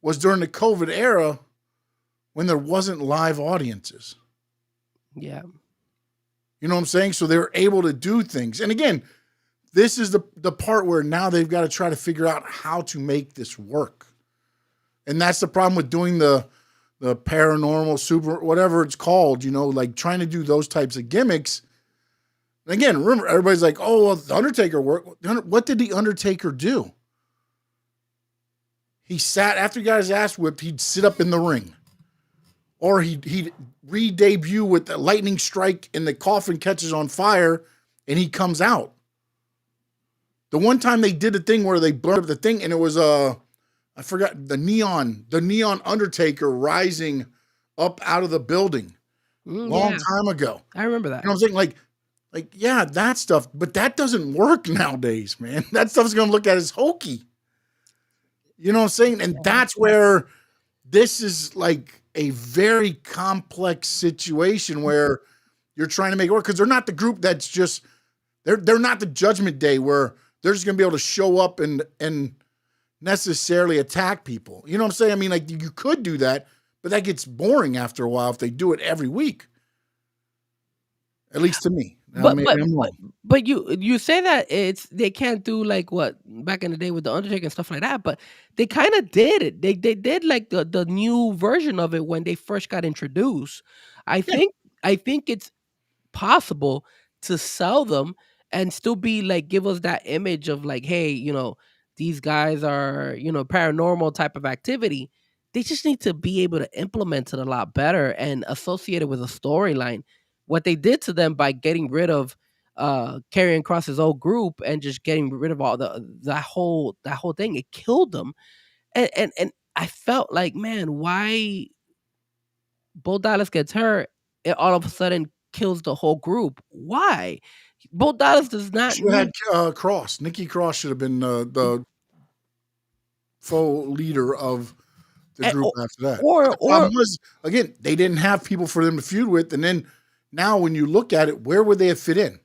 was during the COVID era when there wasn't live audiences. yeah, You know what I'm saying? So they were able to do things. And again, this is the part where now they've got to try to figure out how to make this work. And that's the problem with doing the paranormal, super, whatever it's called, like trying to do those types of gimmicks. And again, remember, everybody's like, oh, well, the Undertaker worked. What did the Undertaker do? He sat, after he got his ass whipped, he'd sit up in the ring. Or he'd re-debut with the lightning strike and the coffin catches on fire and he comes out. The one time they did a thing where they burned up the thing and it was I forgot, the neon Undertaker rising up out of the building long time ago. I remember that. You know what I'm saying? Like, yeah, that stuff, but that doesn't work nowadays, man. That stuff's going to look at as hokey. You know what I'm saying? And that's where this is like a very complex situation where you're trying to make it work, because they're not the group that's just, they're not the Judgment Day where they're just going to be able to show up and necessarily attack people. You know what I'm saying? I mean, like, you could do that, but that gets boring after a while if they do it every week. At least to me. But you say that they can't do like what back in the day with the Undertaker and stuff like that, but they kind of did it. They did like the new version of it when they first got introduced. I think it's possible to sell them and still be like, give us that image of like, hey, these guys are, paranormal type of activity. They just need to be able to implement it a lot better and associate it with a storyline. What they did to them by getting rid of Karrion Kross's old group and just getting rid of all that whole thing, it killed them. And I felt like, man, why Bo Dallas gets hurt, it all of a sudden kills the whole group. Why? Bo Dallas does not should have had Cross. Nikki Cross should have been the faux leader of the group after that. The problem was, again, they didn't have people for them to feud with, and then now when you look at it, where would they have fit in?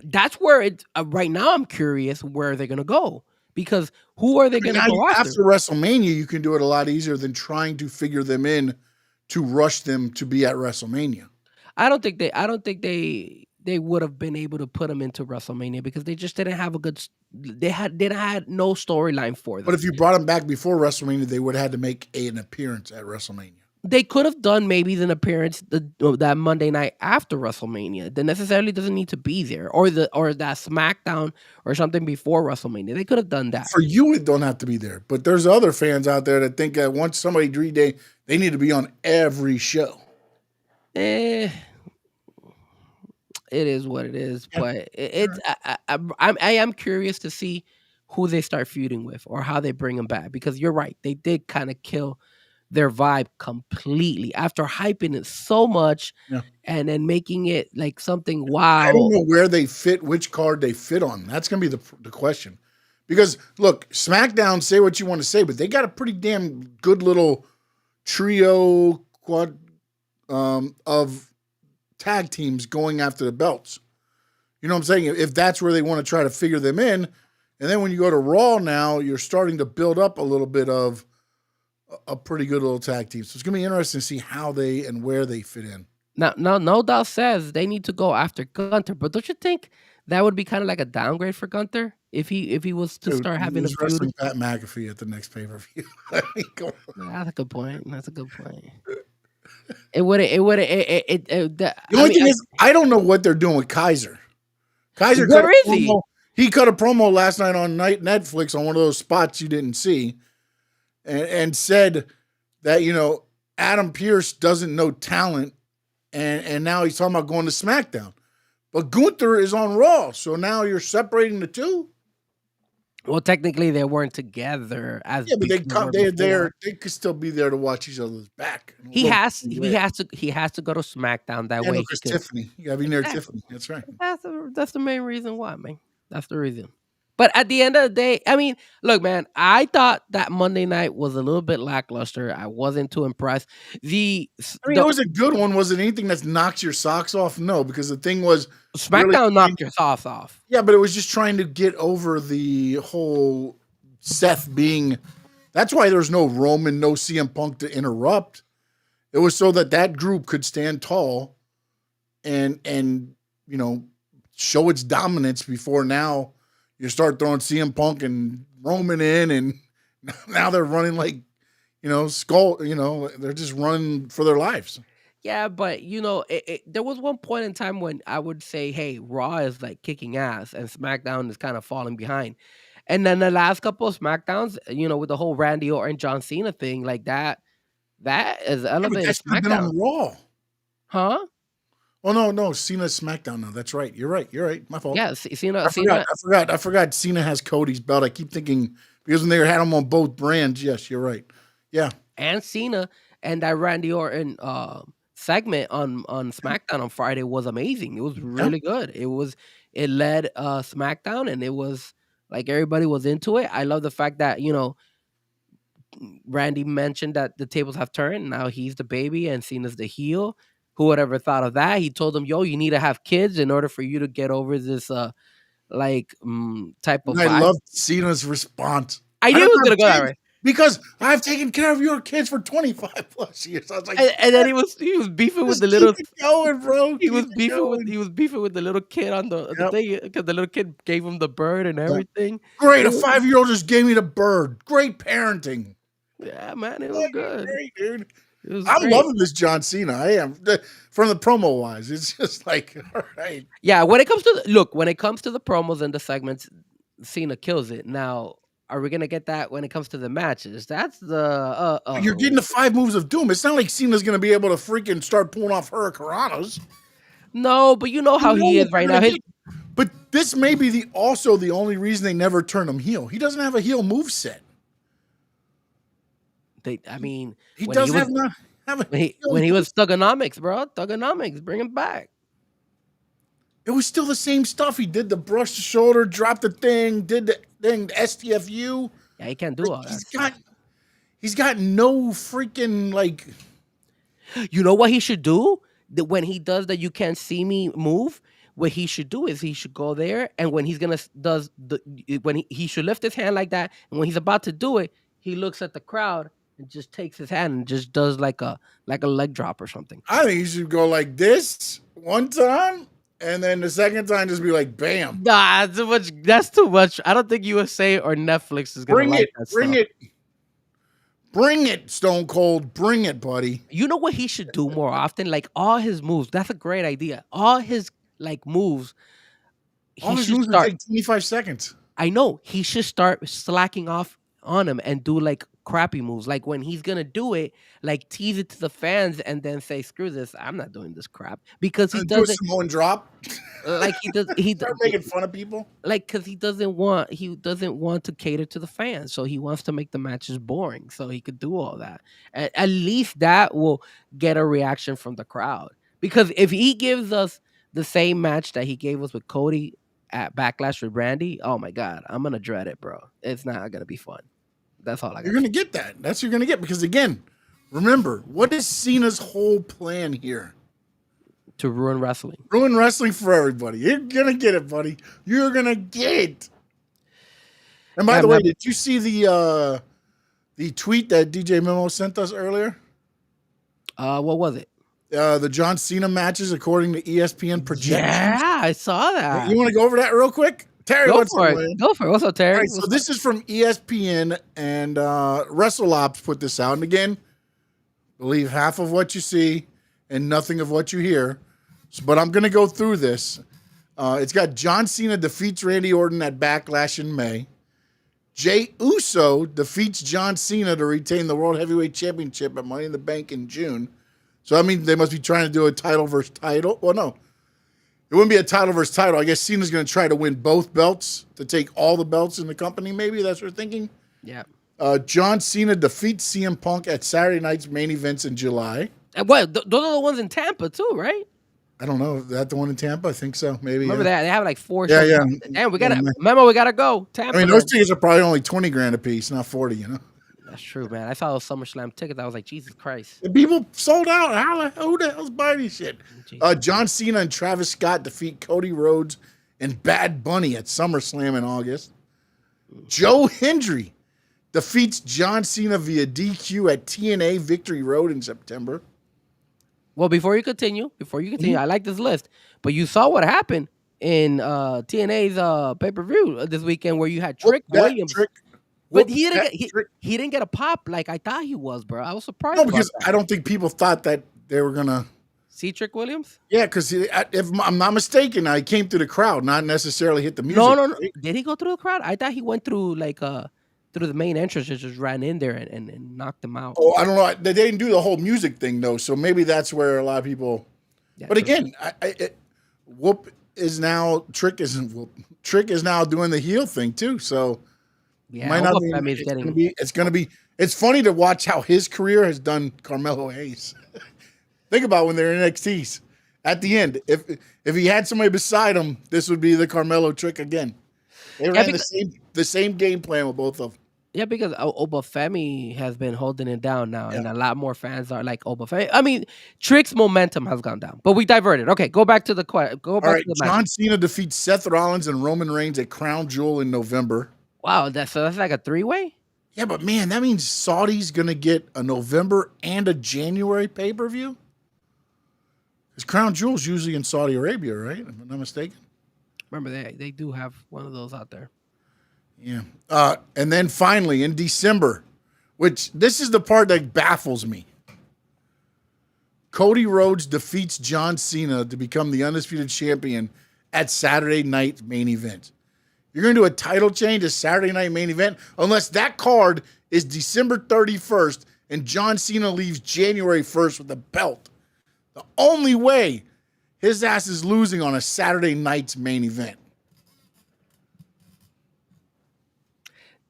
That's where it. Right now, I'm curious where they're gonna go, because who are they gonna go after? After WrestleMania, you can do it a lot easier than trying to figure them in to rush them to be at WrestleMania. I don't think they would have been able to put them into WrestleMania because they just didn't have a good. They had no storyline for them. But if you brought them back before WrestleMania, they would have had to make an appearance at WrestleMania. They could have done maybe an appearance that Monday night after WrestleMania. That necessarily doesn't need to be there, or that SmackDown or something before WrestleMania. They could have done that. For you, it don't have to be there. But there's other fans out there that think that once somebody they need to be on every show. It is what it is, but I am curious to see who they start feuding with or how they bring them back, because you're right, they did kind of kill their vibe completely after hyping it so much Yeah. and then making it like something I don't wow. know where they fit, which card they fit on. That's going to be the question. Because, look, SmackDown, say what you want to say, but they got a pretty damn good little trio quad of tag teams going after the belts. You know what I'm saying? If that's where they want to try to figure them in. And then when you go to Raw now, you're starting to build up a little bit of a pretty good little tag team. So it's going to be interesting to see how they and where they fit in. Now, No Doubt says they need to go after Gunther, but don't you think that would be kind of like a downgrade for Gunther if he was to Dude, start having a he's feud? wrestling Pat McAfee at the next pay-per-view. That's a good point. That's a good point. It would. The only thing is, I don't know what they're doing with Kaiser. Kaiser, where is he? He cut a promo last night on Netflix on one of those spots you didn't see, and said that Adam Pearce doesn't know talent, and now he's talking about going to SmackDown, but Gunther is on Raw, so now you're separating the two. Well, technically they weren't together as but they they could still be there to watch each other's back. He has to go to SmackDown that way. Because Tiffany, you gotta be near Tiffany. That's right. That's the main reason why, man. That's the reason. But at the end of the day, I mean, look, man, I thought that Monday night was a little bit lackluster. I wasn't too impressed. It was a good one. Was it anything that knocks your socks off? No, because the thing was SmackDown knocked your socks off. Yeah, but it was just trying to get over the whole Seth being. That's why there's no Roman, no CM Punk to interrupt. It was so that group could stand tall and show its dominance before now you start throwing CM Punk and Roman in, and now they're running like, they're just running for their lives. Yeah, but there was one point in time when I would say, hey, Raw is like kicking ass and SmackDown is kind of falling behind. And then the last couple of SmackDowns, with the whole Randy Orton, John Cena thing, like that is elevated SmackDown. Been on Raw. Huh? Oh no, Cena's SmackDown now. That's right. You're right. My fault. Yeah, Cena. I forgot. Cena has Cody's belt. I keep thinking because when they had him on both brands. Yes, you're right. Yeah, and Cena and that Randy Orton segment on SmackDown on Friday was amazing. It was really good. It led SmackDown, and it was like everybody was into it. I love the fact that Randy mentioned that the tables have turned. Now he's the baby and Cena's the heel. Who would ever thought of that? He told him, "Yo, you need to have kids in order for you to get over this type of." I love Cena's response. I knew it was gonna go that way because I've taken care of your kids for 25 plus years. I was like, and then he was beefing with the little. Keep it going, bro. He was beefing with the little kid on the thing because the little kid gave him the bird and everything. Great, a 5-year-old just gave me the bird. Great parenting. Yeah, man, it was good. Great, dude. I'm loving this John Cena. I am from the promo wise. It's just like, all right. Yeah, when it comes to the promos and the segments, Cena kills it. Now, are we gonna get that when it comes to the matches? That's the you're getting the 5 moves of doom. It's not like Cena's gonna be able to freaking start pulling off hurricanranas. No, but you know how he is right now. But this may be also the only reason they never turn him heel. He doesn't have a heel move set. He when he was Thugonomics, bro. Thugonomics, bring him back. It was still the same stuff. He did the brush the shoulder, dropped the thing, did the thing, the STFU. Yeah, he can't do all that. He's got no freaking like. You know what he should do? When he does the "you can't see me" move, what he should do is he should go there, and when he should lift his hand like that, and when he's about to do it, he looks at the crowd and just takes his hand and just does like a leg drop or something. I think you should go like this one time, and then the second time just be like, bam. Nah, too much. That's too much. I don't think USA or Netflix is gonna like that stuff. Bring it, Stone Cold. Bring it, buddy. You know what he should do more often? Like all his moves. That's a great idea. All his moves. All his moves would take 25 seconds. I know. He should start slacking off on him and do like crappy moves. Like when he's gonna do it, like tease it to the fans and then say, "Screw this, I'm not doing this crap," because he Do a doesn't Samoan drop. like Start making fun of people. like because he doesn't want to cater to the fans, so he wants to make the matches boring, so he could do all that. At least that will get a reaction from the crowd. Because if he gives us the same match that he gave us with Cody at Backlash with Randy, oh my god, I'm gonna dread it, bro. It's not gonna be fun. That's all I got. You're gonna get that. That's what you're gonna get because again, remember what is Cena's whole plan here? To ruin wrestling. Ruin wrestling for everybody. You're gonna get it, buddy. You're gonna get it. And by the way, did you see the tweet that DJ Memo sent us earlier? What was it? The John Cena matches according to ESPN projections. Yeah, I saw that. You want to go over that real quick? Terry, Go for it. Go for it. What's up, Terry? All right, so this is from ESPN and WrestleOps put this out. And again, believe half of what you see and nothing of what you hear. But I'm going to go through this. It's got John Cena defeats Randy Orton at Backlash in May. Jey Uso defeats John Cena to retain the World Heavyweight Championship at Money in the Bank in June. So, I mean, they must be trying to do a title versus title. Well, no. It wouldn't be a title versus title. I guess Cena's going to try to win both belts to take all the belts in the company, maybe. That's what we're thinking. Yeah. John Cena defeats CM Punk at Saturday night's main events in July. What? Those are the ones in Tampa, too, right? I don't know. Is that the one in Tampa? I think so. Maybe. Remember that? They have like 4 Yeah, shows. yeah. Damn, we got to, Memo, we got to go. Tampa. I mean, those tickets are probably only $20,000 a piece, not 40, you know? That's true, man. I saw those SummerSlam tickets. I was like, Jesus Christ. And people sold out. Who the hell's buying these shit? John Cena and Travis Scott defeat Cody Rhodes and Bad Bunny at SummerSlam in August. Joe Hendry defeats John Cena via DQ at TNA Victory Road in September. Well, before you continue, I like this list. But you saw what happened in TNA's pay-per-view this weekend where you had Trick Williams. But he didn't get a pop like I thought he was, bro. I was surprised. No, because I don't think people thought that they were gonna see Trick Williams. Yeah, because if I'm not mistaken, he came through the crowd, not necessarily hit the music. No. Right? Did he go through the crowd? I thought he went through through the main entrance, just ran in there and knocked them out. Oh, I don't know. They didn't do the whole music thing though, so maybe that's where a lot of people. Yeah, but again, Trick is now doing the heel thing too, so. Yeah, it's funny to watch how his career has done Carmelo Hayes. Think about when they're in NXTs. At the end, if he had somebody beside him, this would be the Carmelo Trick again. They ran the same game plan with both of them. Yeah, because Obafemi has been holding it down now, and a lot more fans are like Obafemi. I mean, Trick's momentum has gone down, but we diverted. Okay, go back to the question. All right, to the John Cena defeats Seth Rollins and Roman Reigns at Crown Jewel in November. Wow, that's like a 3-way? Yeah, but man, that means Saudi's going to get a November and a January pay-per-view? Because Crown Jewel's usually in Saudi Arabia, right? If I'm not mistaken. Remember, they do have one of those out there. Yeah. And then finally, in December, which this is the part that baffles me. Cody Rhodes defeats John Cena to become the undisputed champion at Saturday night main event. You're going to do a title change, a Saturday night main event, unless that card is December 31st and John Cena leaves January 1st with the belt. The only way his ass is losing on a Saturday night's main event.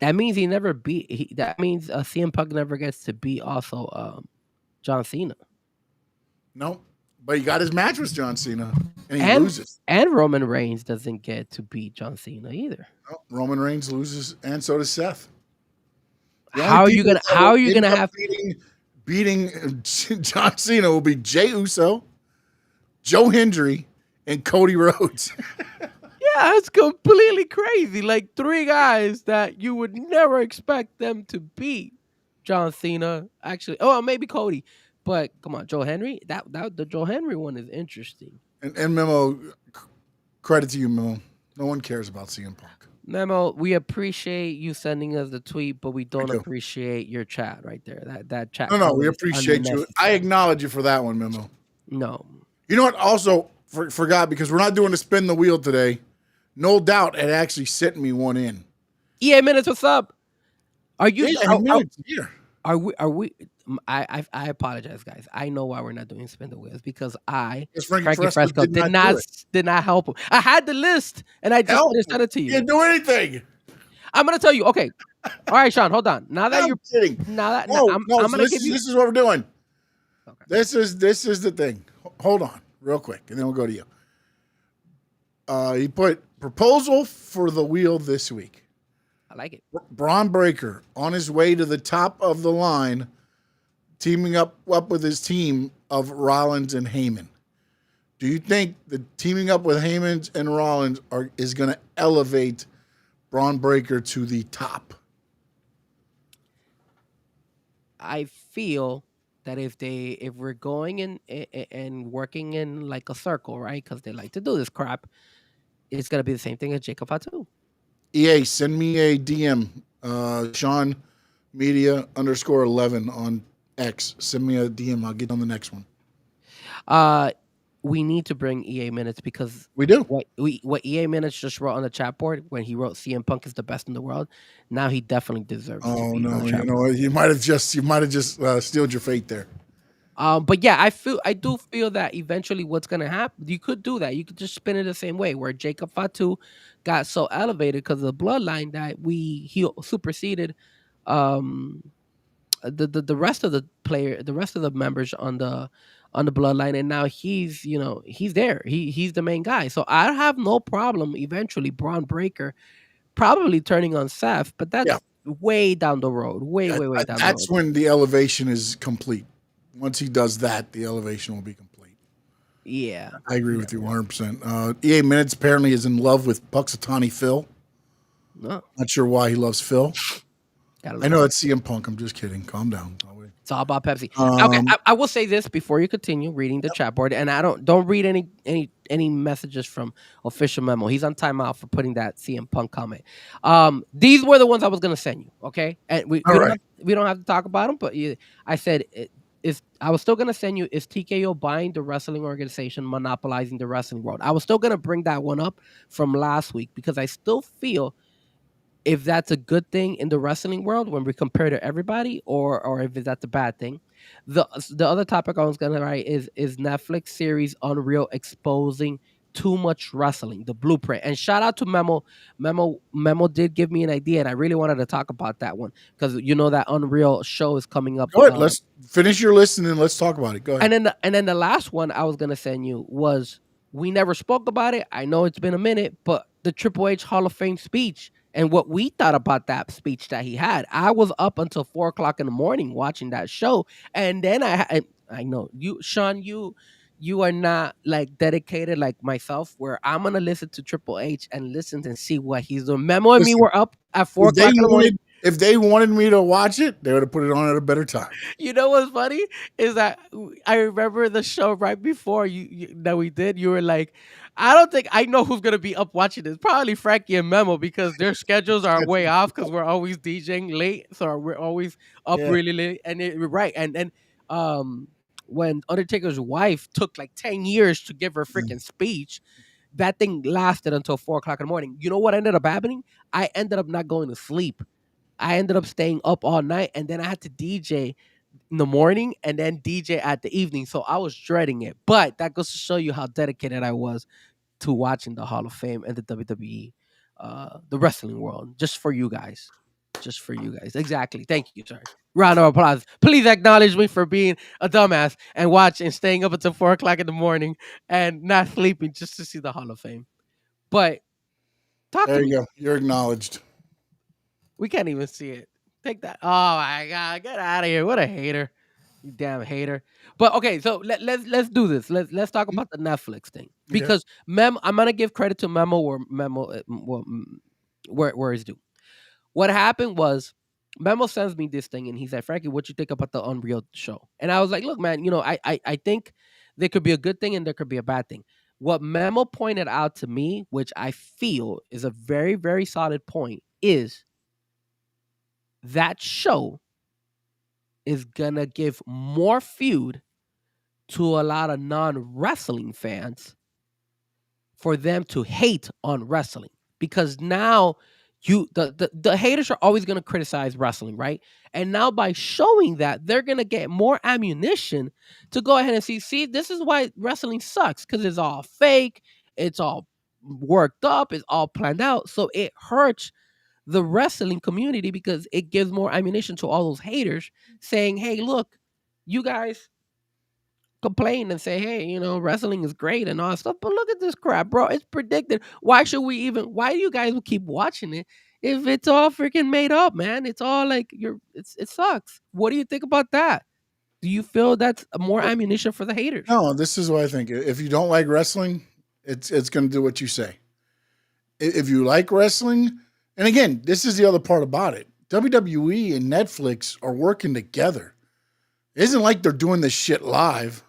That means that means CM Punk never gets to beat also John Cena. No, but he got his match with John Cena, and he loses. And Roman Reigns doesn't get to beat John Cena either. No, Roman Reigns loses, and so does Seth. How are you gonna have beating John Cena will be Jey Uso, Joe Hendry, and Cody Rhodes. Yeah, that's completely crazy. Like 3 guys that you would never expect them to beat John Cena. Actually, maybe Cody. But come on, Joe Henry. That the Joe Henry one is interesting. And Memo, credit to you, Memo. No one cares about CM Punk. Memo, we appreciate you sending us the tweet, but we don't appreciate your chat right there. That chat. No, we appreciate you. I acknowledge you for that one, Memo. No. You know what? Also, forgot because we're not doing the spin the wheel today. No doubt had actually sent me one in. EA Minutes, what's up? Are you? Yeah, any minute here. Are we? Are we? I apologize, guys. I know why we're not doing spin the wheels because Because Frankie Frankie Fresco Fresco did not do it. did not help him. I had the list and I just Help! didn't send it to He you. didn't do anything. I'm gonna tell you. Okay, all right, Sean. Hold on. Now that I'm you're kidding. now that No, I'm so gonna give you. this is what we're doing. Okay. This is the thing. Hold on, real quick, and then we'll go to you. He put proposal for the wheel this week. I like it. Braun Breaker on his way to the top of the line, teaming up with his team of Rollins and Heyman. Do you think the teaming up with Heyman and Rollins is going to elevate Braun Breaker to the top? I feel that if we're going in and working in like a circle, right? Because they like to do this crap, it's gonna be the same thing as Jacob Fatu. EA, send me a DM, Sean Media _11 on X. Send me a DM. I'll get on the next one. We need to bring EA Minutes because We do. what EA Minutes just wrote on the chat board when he wrote CM Punk is the best in the world. Now he definitely deserves. Oh to be on no! the chat You know board. what? You might have just stealed your fate there. But yeah, I do feel that eventually what's gonna happen, you could do that. You could just spin it the same way where Jacob Fatu got so elevated because of the bloodline that he superseded the rest of the rest of the members on the bloodline, and now he's there. He's the main guy. So I have no problem eventually Braun Breaker probably turning on Seth, but that's Yeah. way down the road. Way down the road. That's when the elevation is complete. Once he does that, the elevation will be complete. Yeah. I agree with you 100%. EA Minutes apparently is in love with Puxatani Phil. No. Not sure why he loves Phil. Gotta I know it's CM Punk. I'm just kidding. Calm down. It's all about Pepsi. Okay, I will say this before you continue reading the chat board, and I don't read any messages from Official Memo. He's on timeout for putting that CM Punk comment. These were the ones I was gonna send you. Okay, and we don't have to talk about them, but I said I was still gonna send you. Is TKO buying the wrestling organization, monopolizing the wrestling world? I was still gonna bring that one up from last week because I still feel if that's a good thing in the wrestling world when we compare to everybody, or if that's a bad thing. The other topic I was gonna write is Netflix series Unreal exposing too much wrestling, the blueprint. And shout out to Memo. Memo did give me an idea, and I really wanted to talk about that one because that Unreal show is coming up. Go ahead. Let's finish your list and then let's talk about it. Go ahead. And then the last one I was gonna send you was we never spoke about it. I know it's been a minute, but the Triple H Hall of Fame speech. And what we thought about that speech that he had. I was up until 4:00 in the morning watching that show, and then I know you, Sean, you are not like dedicated like myself, where I'm gonna listen to Triple H and listen and see what he's doing. Memo and me were up at 4:00 in the morning. If they wanted me to watch it, they would have put it on at a better time. You know what's funny is that I remember the show right before you that we did. You were like, I don't think I know who's gonna be up watching this. Probably Frankie and Memo because their schedules are way off because we're always DJing late, so we're always up really late. And right, and then when Undertaker's wife took like 10 years to give her freaking speech, that thing lasted until 4:00 in the morning. You know what ended up happening? I ended up not going to sleep. I ended up staying up all night, and then I had to DJ in the morning and then DJ at the evening. So I was dreading it. But that goes to show you how dedicated I was to watching the Hall of Fame and the WWE, the wrestling world, just for you guys. Just for you guys. Exactly. Thank you, sir. Round of applause. Please acknowledge me for being a dumbass and staying up until 4:00 in the morning and not sleeping just to see the Hall of Fame. But there you go. You're acknowledged. We can't even see it. Take that. Oh my god, get out of here. What a hater. You damn hater. But okay, so let's do this. Let's talk about the Netflix thing. Because I'm gonna give credit to Memo where it's due. What happened was Memo sends me this thing and he said, Frankie, what you think about the Unreal show? And I was like, look, man, I think there could be a good thing and there could be a bad thing. What Memo pointed out to me, which I feel is a very, very solid point, is that show is gonna give more feud to a lot of non-wrestling fans for them to hate on wrestling, because now The haters are always going to criticize wrestling, right? And now by showing that, they're going to get more ammunition to go ahead and see, this is why wrestling sucks, because it's all fake, it's all worked up, it's all planned out. So it hurts the wrestling community because it gives more ammunition to all those haters saying, hey, look, you guys complain and say, hey, wrestling is great and all that stuff, but look at this crap, bro. It's predicted. Why do you guys keep watching it if it's all freaking made up, man? It's all like it sucks. What do you think about that? Do you feel that's more ammunition for the haters? No, this is what I think. If you don't like wrestling, it's going to do what you say. If you like wrestling, and again, this is the other part about it. WWE and Netflix are working together. It isn't like they're doing this shit live.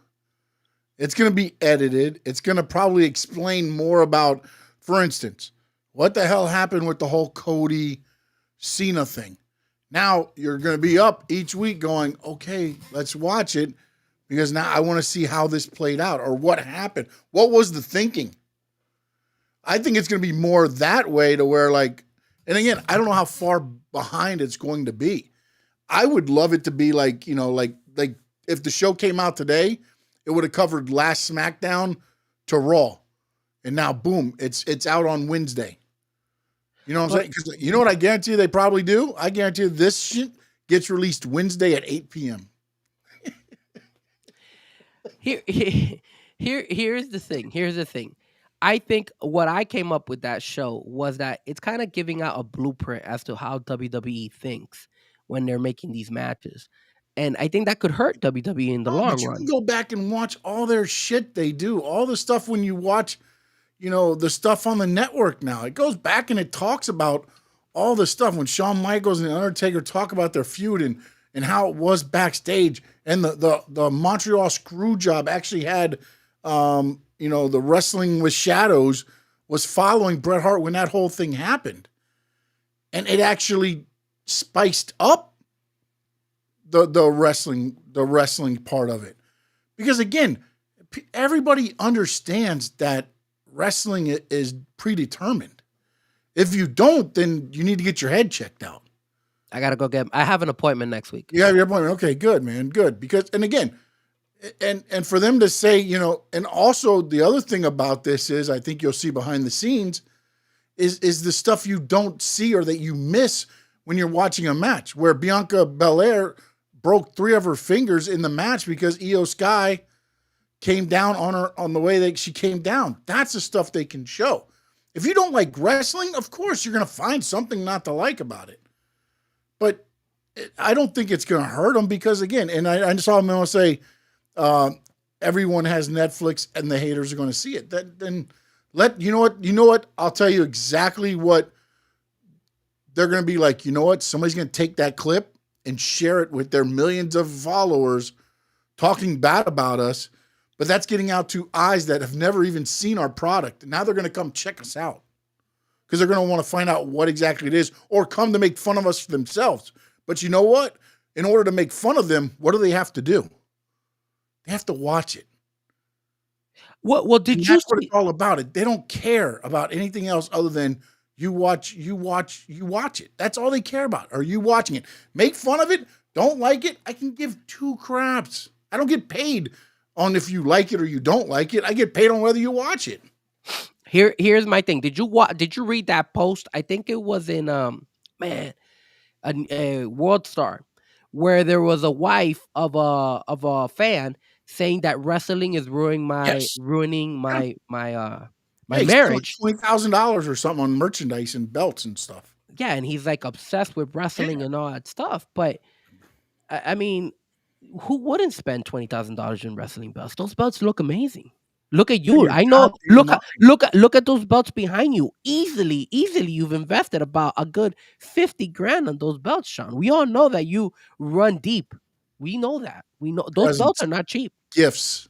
It's going to be edited. It's going to probably explain more about, for instance, what the hell happened with the whole Cody Cena thing. Now you're going to be up each week going, okay, let's watch it because now I want to see how this played out or what happened. What was the thinking? I think it's going to be more that way to where like, and again, I don't know how far behind it's going to be. I would love it to be like, like if the show came out today, it would have covered last SmackDown to Raw. And now, boom, it's out on Wednesday. You know what I'm saying? Because you know what I guarantee they probably do? I guarantee this shit gets released Wednesday at 8 p.m. Here's the thing. I think what I came up with that show was that it's kind of giving out a blueprint as to how WWE thinks when they're making these matches. And I think that could hurt WWE in the long run. You can go back and watch all their shit they do. All the stuff when you watch, the stuff on the network now. It goes back and it talks about all the stuff when Shawn Michaels and The Undertaker talk about their feud and how it was backstage. And the Montreal Screwjob actually had, the Wrestling with Shadows was following Bret Hart when that whole thing happened. And it actually spiced up the wrestling part of it. Because again, everybody understands that wrestling is predetermined. If you don't, then you need to get your head checked out. I got to go I have an appointment next week. You have your appointment. Okay, good, man. Good. Because, and again, and for them to say, and also the other thing about this is, I think you'll see behind the scenes is the stuff you don't see or that you miss when you're watching a match where Bianca Belair broke 3 of her fingers in the match because Io Sky came down on her on the way that she came down. That's the stuff they can show. If you don't like wrestling, of course you're going to find something not to like about it. But I don't think it's going to hurt them because again, and I saw them say, everyone has Netflix and the haters are going to see it. Then you know what? I'll tell you exactly what they're going to be like. You know what? Somebody's going to take that clip and share it with their millions of followers talking bad about us, but that's getting out to eyes that have never even seen our product. And now they're going to come check us out because they're going to want to find out what exactly it is or come to make fun of us themselves. But you know what? In order to make fun of them, what do they have to do? They have to watch it. Well, did you? That's what it's all about. It. They don't care about anything else other than you watch it. That's all they care about. Are you watching it? Make fun of it. Don't like it. I can give 2 craps. I don't get paid on if you like it or you don't like it. I get paid on whether you watch it. Here's my thing. Did you read that post? I think it was in a World Star where there was a wife of a fan saying that wrestling is ruining my marriage. $20,000 or something on merchandise and belts and stuff. Yeah, and he's like obsessed with wrestling and all that stuff. But I mean, who wouldn't spend $20,000 in wrestling belts? Those belts look amazing. Look at you. I know. Look at those belts behind you. Easily, you've invested about a good $50,000 on those belts, Sean. We all know that you run deep. We know that. We know those belts are not cheap. Gifts.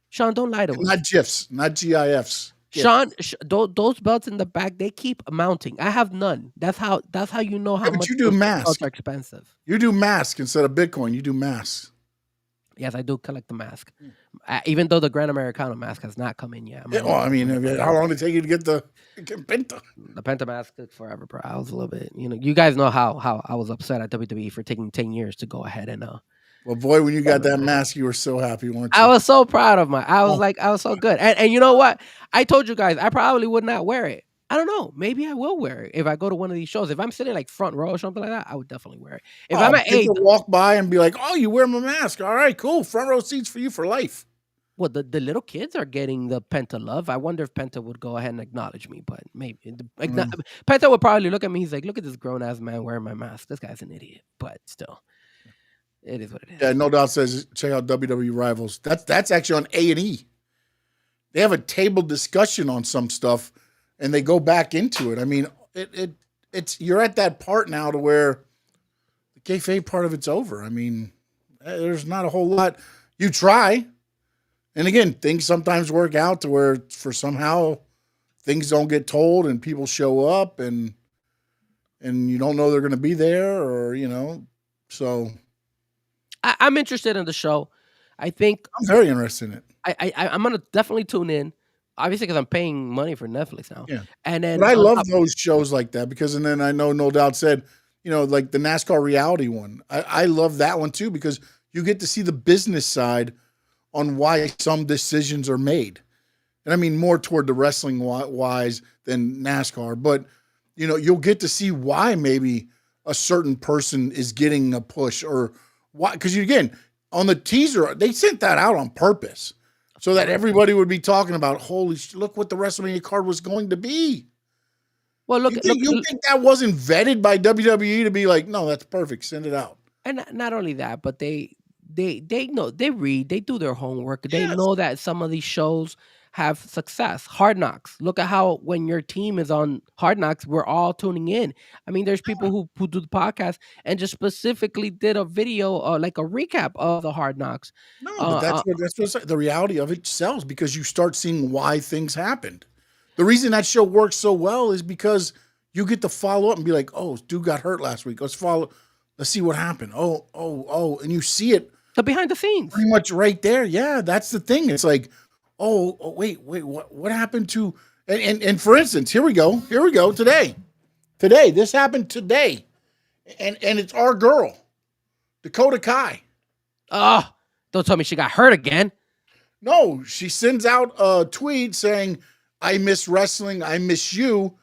Sean, don't lie to us. Not GIFs, not GIFs. Sean, those belts in the back, they keep mounting. I have none. That's how you know how much you do mask. Belts are expensive. You do mask instead of Bitcoin. You do mask. Yes, I do collect the mask. Even though the Grand Americano mask has not come in yet. Yeah, well, I mean, how long did it take you to get the Penta? The Penta mask took forever, bro. I was a little bit, you guys know how I was upset at WWE for taking 10 years to go ahead and Well, boy, when you got that mask, you were so happy, weren't you? I was so proud of I was Oh. like, I was so good. And you know what? I told you guys, I probably would not wear it. I don't know. Maybe I will wear it if I go to one of these shows. If I'm sitting like front row or something like that, I would definitely wear it. If I'm at kids will walk by and be like, "Oh, you wear my mask? All right, cool. Front row seats for you for life." well, the little kids are getting the Penta love. I wonder if Penta would go ahead and acknowledge me, but maybe Penta would probably look at me. He's like, "Look at this grown ass man wearing my mask. This guy's an idiot." But still, it is what it is. Yeah, No Doubt says check out WWE Rivals. That's actually on A&E. They have a table discussion on some stuff, and they go back into it. I mean, it's you're at that part now to where the kayfabe part of it's over. I mean, there's not a whole lot. You try, and again, things sometimes work out to where for somehow things don't get told, and people show up, and you don't know they're going to be there, or so. I'm interested in the show. I think I'm very interested in it. I'm gonna definitely tune in, obviously because I'm paying money for Netflix now. Yeah, and then but I love those shows like that because, and then I know No Doubt said, like the NASCAR reality one. I love that one too because you get to see the business side on why some decisions are made, and I mean more toward the wrestling wise than NASCAR, but you'll get to see why maybe a certain person is getting a push or why, because again on the teaser they sent that out on purpose. So that everybody would be talking about, holy shit, look what the WrestleMania card was going to be. Well, look, you think that wasn't vetted by WWE to be like, no, that's perfect, send it out. And not only that, but they know, they read, they do their homework. They Yes. know that some of these shows have success. Hard Knocks. Look at how when your team is on Hard Knocks, we're all tuning in. I mean, there's people who do the podcast and just specifically did a video or like a recap of the Hard Knocks. No, but that's what the reality of it sells because you start seeing why things happened. The reason that show works so well is because you get to follow up and be like, oh, dude got hurt last week. Let's see what happened. Oh, and you see it. The behind the scenes. Pretty much right there. Yeah, that's the thing. It's like, oh wait, what happened to and for instance, here we go today. This happened today. And it's our girl, Dakota Kai. Don't tell me she got hurt again. No, she sends out a tweet saying, I miss wrestling, I miss you.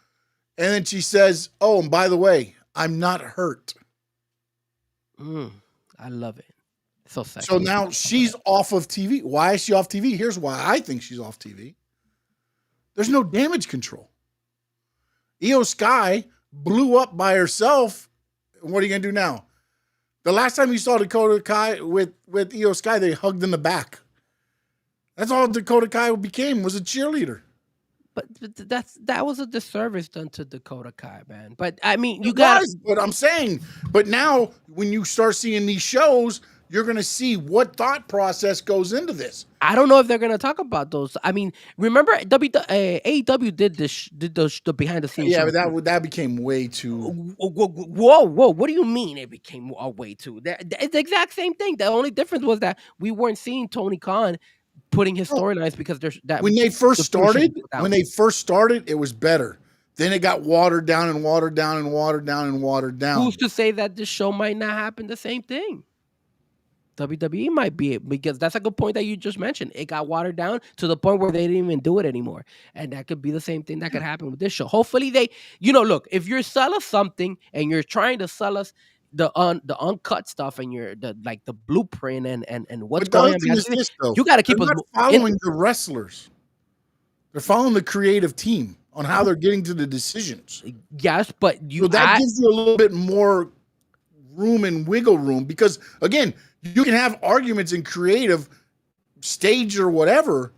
And then she says, oh, and by the way, I'm not hurt. I love it. So sexy. So now she's off of TV. Why is she off TV? Here's why I think she's off TV. There's no damage control. Io Sky blew up by herself. What are you going to do now? The last time you saw Dakota Kai with Io Sky, they hugged in the back. That's all Dakota Kai became, was a cheerleader. But that was a disservice done to Dakota Kai, man. But I mean, But I'm saying, but now when you start seeing these shows, you're going to see what thought process goes into this. I don't know if they're going to talk about those. I mean, remember AEW did the behind the scenes. Yeah, but that became way too. Whoa! What do you mean it became way too? It's the exact same thing. The only difference was that we weren't seeing Tony Khan putting his storylines because there's that. When they first started, it was better. Then it got watered down and watered down and watered down and watered down. Who's to say that this show might not happen the same thing? WWE might be it, because that's a good point that you just mentioned. It got watered down to the point where they didn't even do it anymore. And that could be the same thing that could happen with this show. Hopefully they, look, if you're selling something and you're trying to sell us the uncut stuff and the blueprint and what's going on, you got to keep us following the wrestlers. They're following the creative team on how they're getting to the decisions. Yes, but that gives you a little bit more room and wiggle room because, again, you can have arguments in creative stage or whatever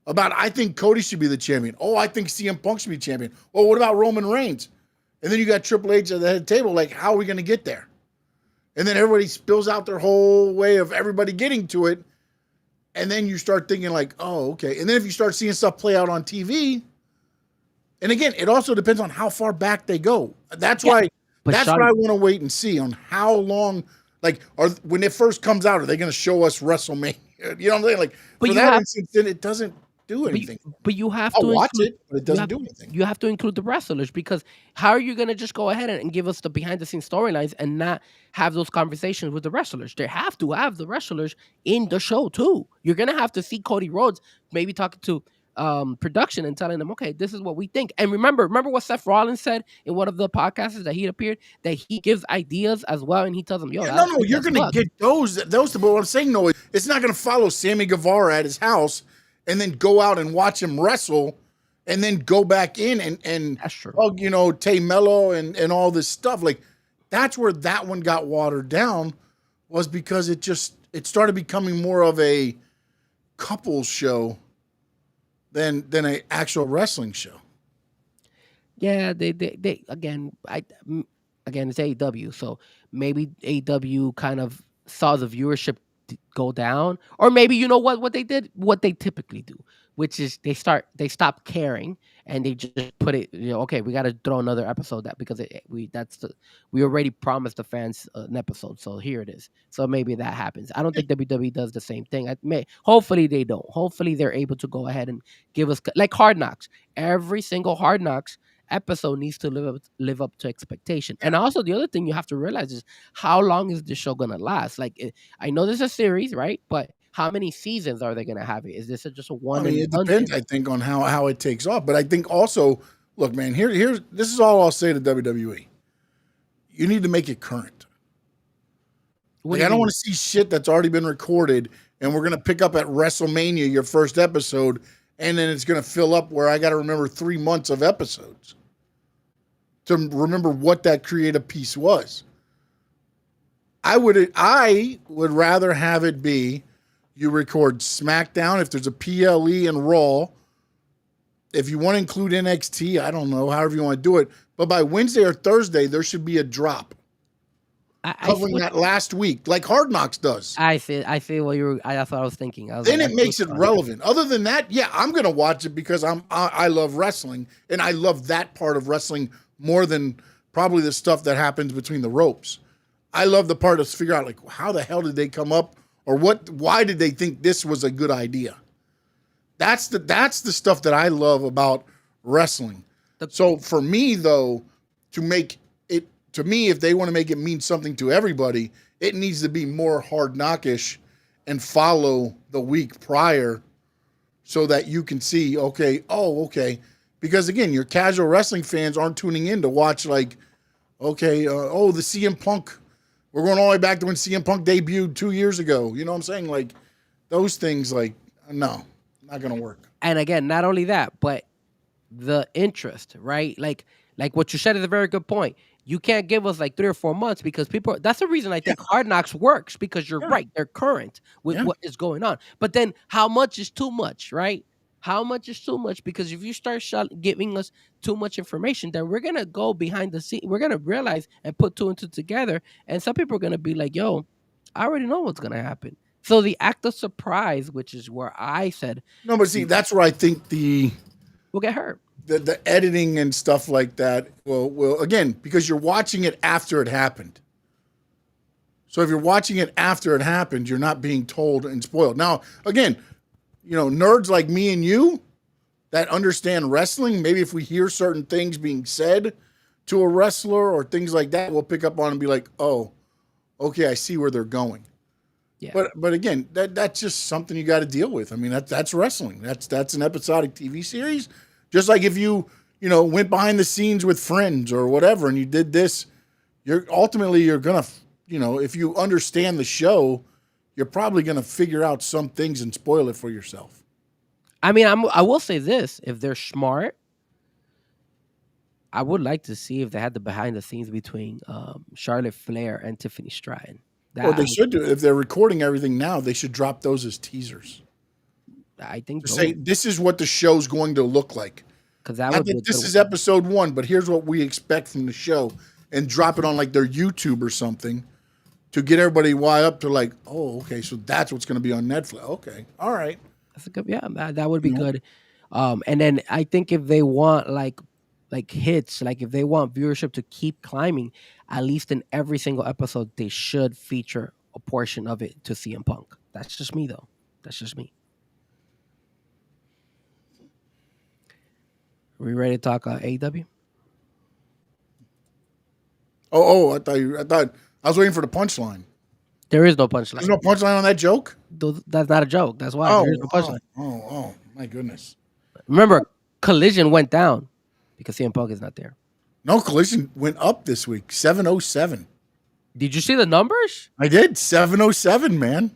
about, I think Cody should be the champion. Oh, I think CM Punk should be champion. Well, what about Roman Reigns? And then you got Triple H at the head table. Like, how are we going to get there? And then everybody spills out their whole way of everybody getting to it. And then you start thinking like, oh, okay. And then if you start seeing stuff play out on TV, and again, it also depends on how far back they go. That's why I want to wait and see on how long. Like, when it first comes out, are they going to show us WrestleMania? You know what I'm saying? Like, But for you that have, instance, then it doesn't do anything. but you have I'll to watch include, it, but it doesn't do anything. you have to include the wrestlers, because how are you going to just go ahead and give us the behind the scenes storylines and not have those conversations with the wrestlers? They have to have the wrestlers in the show too. You're going to have to see Cody Rhodes maybe talking to production and telling them, okay, this is what we think. And remember what Seth Rollins said in one of the podcasts that he appeared, that he gives ideas as well, and he tells them, yo, Yeah, that's no, you're going to get those. But what I'm saying, no, it's not going to follow Sammy Guevara at his house and then go out and watch him wrestle and then go back in and That's true. hug, Tay Mello and all this stuff. Like, that's where that one got watered down, was because it started becoming more of a couples show than an actual wrestling show. Yeah, they again, it's AEW, so maybe AEW kind of saw the viewership go down, or maybe what they did, what they typically do, which is they stop caring and they just put it, okay, we got to throw another episode because we already promised the fans an episode, so here it is. So maybe that happens. I don't think WWE does the same thing. Hopefully they don't. Hopefully they're able to go ahead and give us, like Hard Knocks. Every single Hard Knocks episode needs to live up to expectation. And also the other thing you have to realize is, how long is this show gonna last? Like, I know there's a series, right? But how many seasons are they gonna have it? Is this just a one? I mean, it depends, I think, on how it takes off. But I think also, look, man, here's this is all I'll say to WWE. You need to make it current. Like, I don't want to see shit that's already been recorded and we're gonna pick up at WrestleMania, your first episode, and then it's going to fill up where I got to remember 3 months of episodes to remember what that creative piece was. I would rather have it be, you record SmackDown, if there's a PLE and Raw. If you want to include NXT, I don't know, however you want to do it. But by Wednesday or Thursday, there should be a drop covering that last week, like Hard Knocks does. I see what that's what I was thinking. Then it makes it relevant. Other than that, yeah, I'm gonna watch it because I love wrestling, and I love that part of wrestling more than probably the stuff that happens between the ropes. I love the part of figure out, like, how the hell did they come up, or why did they think this was a good idea? That's the stuff that I love about wrestling. So for me, though, to me, if they want to make it mean something to everybody, it needs to be more Hard Knockish and follow the week prior so that you can see, okay. Because again, your casual wrestling fans aren't tuning in to watch, like, okay, the CM Punk. We're going all the way back to when CM Punk debuted 2 years ago. You know what I'm saying? Like, those things, like, no, not going to work. And again, not only that, but the interest, right? Like what you said is a very good point. You can't give us like 3 or 4 months because people. That's the reason I think Hard Knocks works, because you're right. They're current with what is going on. But then how much is too much, right? How much is too much? Because if you start giving us too much information, then we're going to go behind the scene. We're going to realize and put 2 and 2 together. And some people are going to be like, yo, I already know what's going to happen. So the act of surprise, which is where I said. No, but see, that's where I think we'll get hurt. The editing and stuff like that will again, because you're watching it after it happened. So if you're watching it after it happened, you're not being told and spoiled. Now, again, nerds like me and you that understand wrestling, maybe if we hear certain things being said to a wrestler or things like that, we'll pick up on and be like, oh, okay, I see where they're going. Yeah. But again, that's just something you got to deal with. I mean, that's wrestling. That's an episodic TV series. Just like if you went behind the scenes with Friends or whatever, and you did this, you're gonna, if you understand the show, you're probably gonna figure out some things and spoil it for yourself. I mean, I will say this: if they're smart, I would like to see if they had the behind the scenes between Charlotte Flair and Tiffany Stratton. They should do. If they're recording everything now, they should drop those as teasers. I think to say this is what the show's going to look like. Because that would be this is episode 1, but here's what we expect from the show, and drop it on like their YouTube or something to get everybody wired up to like, oh, okay, so that's what's going to be on Netflix. Okay, all right. That's a good, that would be good. And then I think if they want like like hits, like if they want viewership to keep climbing, at least in every single episode, they should feature a portion of it to CM Punk. That's just me, though. That's just me. Are we ready to talk AEW? I thought I was waiting for the punchline. There is no punchline. There's no punchline on that joke? That's not a joke. That's why there is no punchline. Oh, my goodness. Remember, Collision went down because CM Punk is not there. No, Collision went up this week, 707. Did you see the numbers? I did, 707, man.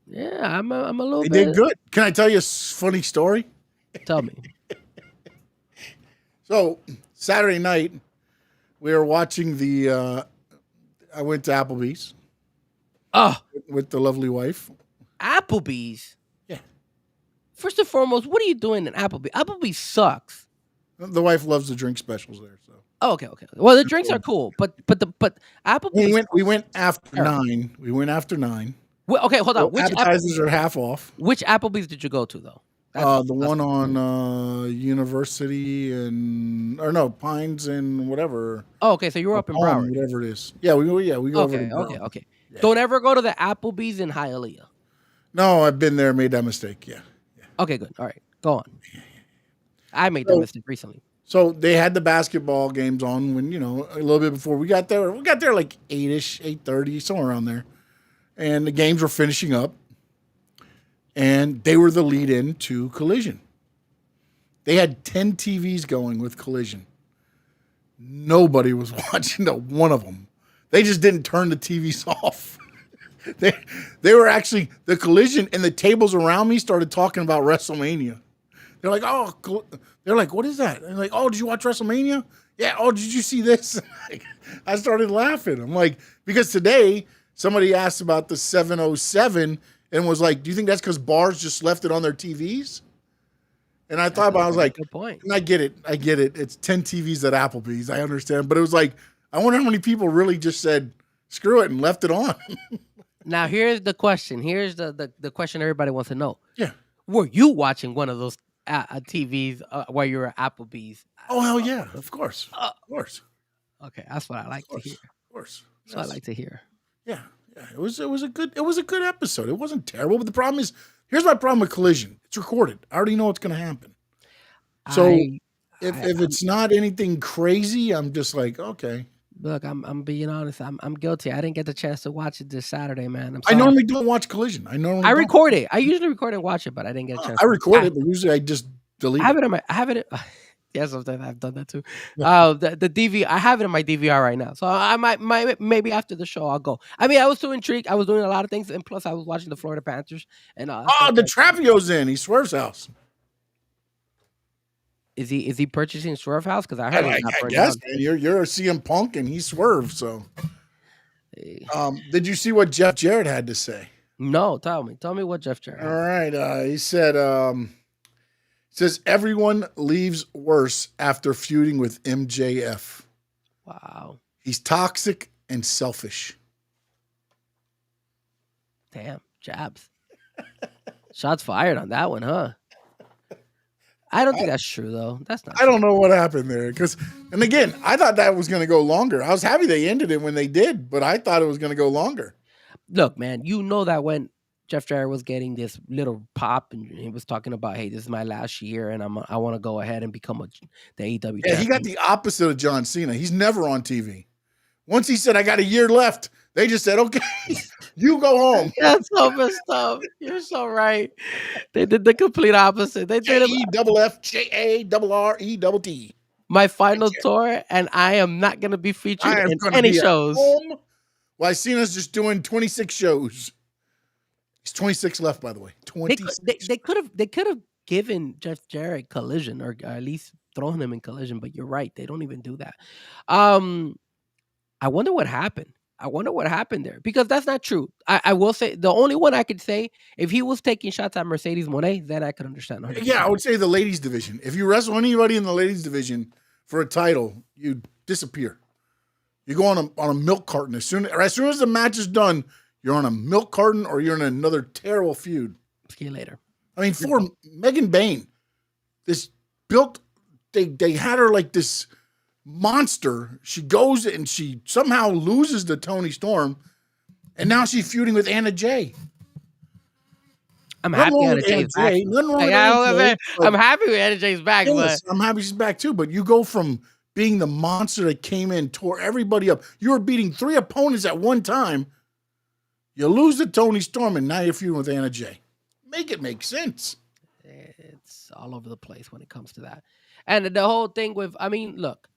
Yeah, I'm a little bit. They did good. Can I tell you a funny story? Tell me. So, Saturday night, we were watching I went to Applebee's. Oh, With the lovely wife. Applebee's? Yeah. First and foremost, what are you doing in Applebee's? Applebee's sucks. The wife loves the drink specials there. So. Oh, okay. Well, the drinks are cool, but Applebee's. We went after 9. We went after 9. Well, okay, hold on. So appetizers are half off. Which Applebee's did you go to though? The one on University Pines and whatever. Oh, okay. So you were up in Broward, whatever it is. Yeah, we go over to Broward. Okay. Yeah. Don't ever go to the Applebee's in Hialeah. No, I've been there, made that mistake. Yeah. Okay, good. All right, go on. I made that mistake recently. So they had the basketball games on when, a little bit before we got there. We got there like 8-ish, 8:30, somewhere around there. And the games were finishing up. And they were the lead-in to Collision. They had 10 TVs going with Collision. Nobody was watching one of them. They just didn't turn the TVs off. They were actually, the Collision and the tables around me started talking about WrestleMania. They're like, what is that? And they're like, oh, did you watch WrestleMania? Yeah. Oh, did you see this? I started laughing. I'm like, because today somebody asked about the 707 and was like, do you think that's because bars just left it on their TVs? And I thought about it, I was like, good point. And I get it. It's 10 TVs at Applebee's. I understand. But it was like, I wonder how many people really just said, screw it and left it on. Now, here's the question. Here's the question everybody wants to know. Yeah. Were you watching one of those TVs while you were at Applebee's? Oh, hell yeah. Of course. Of course. Okay. That's what I like to hear. Of course. That's what I like to hear. Yeah. It was a good episode. It wasn't terrible, but the problem is, here's my problem with Collision. It's recorded. I already know what's going to happen. So if it's not anything crazy, I'm just like, okay. Look, I'm being honest. I'm guilty. I didn't get the chance to watch it this Saturday, man. I normally don't watch Collision. I record it. I usually record and watch it, but I didn't get a chance. I record it, but usually I just delete it. I have it. Yeah, sometimes I've done that too. The DV, I have it in my DVR right now, so I might maybe after the show I'll go. I mean, I was too intrigued. I was doing a lot of things, and plus I was watching the Florida Panthers. And the Trapio's in. He Swerve's house. Is he purchasing Swerve House? Because I heard I guess man, you're a CM Punk and he's Swerve. So, did you see what Jeff Jarrett had to say? No, tell me what Jeff Jarrett. All right, he said. Says everyone leaves worse after feuding with MJF. Wow. He's toxic and selfish. Damn, jabs. Shots fired on that one, huh? I don't think that's true, though. That's not true. I don't know what happened there. And again, I thought that was going to go longer. I was happy they ended it when they did, but I thought it was going to go longer. Look, man, you know that when Jeff Jarrett was getting this little pop, and he was talking about, "Hey, this is my last year, and I want to go ahead and become the AEW." Yeah, champion. He got the opposite of John Cena. He's never on TV. Once he said, "I got a year left," they just said, "Okay, you go home." That's so messed up. You're so right. They did the complete opposite. They did JEFFJARRET. My final tour, and I am not going to be featured in any shows. Well, Cena's just doing 26 shows. He's 26 left, by the way. 26. They could have given Jeff Jarrett Collision, or at least thrown him in Collision. But you're right; they don't even do that. I wonder what happened. I wonder what happened there, because that's not true. I will say the only one I could say, if he was taking shots at Mercedes Moné, then I could understand. 100%. Yeah, I would say the ladies division. If you wrestle anybody in the ladies division for a title, you disappear. You go on a milk carton as soon as the match is done. You're on a milk carton, or you're in another terrible feud. See you later. I mean, for Megan Bain, this built they had her like this monster. She goes and she somehow loses to Toni Storm, and now she's feuding with Anna Jay. I'm happy Anna Jay's back. Nothing wrong with Anna Jay. I'm happy with Anna Jay's back, Yes, but I'm happy she's back too. But you go from being the monster that came in, tore everybody up. You were beating 3 opponents at one time. You lose to Toni Storm, and now you're feuding with Anna Jay. Make it make sense. it's all over the place when it comes to that. And the whole thing with, I mean, look,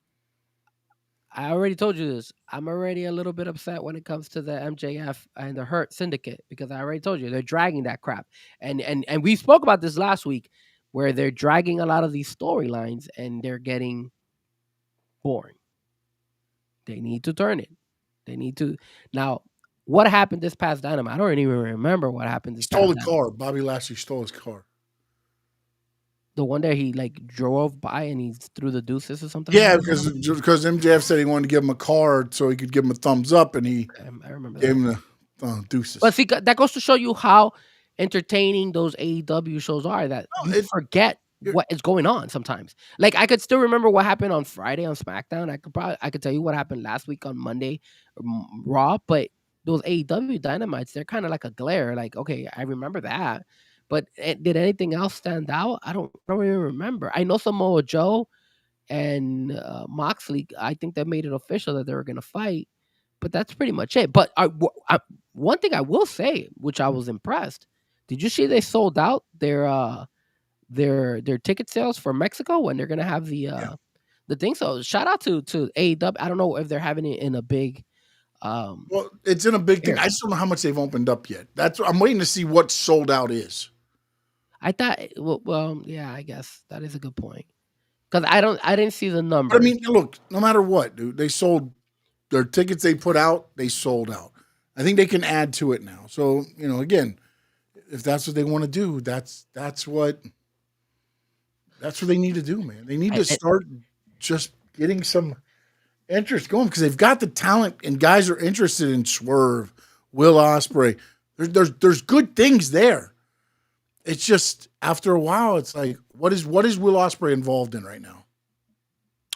I already told you this. I'm already a little bit upset when it comes to the MJF and the Hurt Syndicate because I already told you they're dragging that crap. And we spoke about this last week where they're dragging a lot of these storylines and they're getting boring. They need to turn it. They need to. Now, what happened this past Dynamite? I don't even remember what happened this Stole past the Dynamite. car. Bobby Lashley stole his car. The one that he like drove by and he threw the deuces or something. Yeah, because MJF said he wanted to give him a card so he could give him a thumbs up, and he I remember gave that. him the deuces. But see, that goes to show you how entertaining those AEW shows are. That you forget what is going on sometimes. Like I could still remember what happened on Friday on SmackDown. I could tell you what happened last week on Monday Raw. But those AEW Dynamites, they're kind of like a glare. Like okay, I remember that. But did anything else stand out? I don't even remember. I know Samoa Joe and Moxley. I think that made it official that they were going to fight. But that's pretty much it. But one thing I will say, which I was impressed, did you see they sold out their ticket sales for Mexico when they're gonna have the thing? So shout out to AEW. I don't know if they're having it in a big. Well, it's in a big thing. I just don't know how much they've opened up yet. I'm waiting to see what sold out is. I thought, well, yeah, I guess that is a good point because I didn't see the number. But I mean, look, no matter what, dude, they sold their tickets they put out. They sold out. I think they can add to it now. So again, if that's what they want to do, that's what they need to do, man. They need to start just getting some interest going because they've got the talent and guys are interested in Swerve, Will Ospreay. There's good things there. It's just after a while, it's like, what is Will Ospreay involved in right now?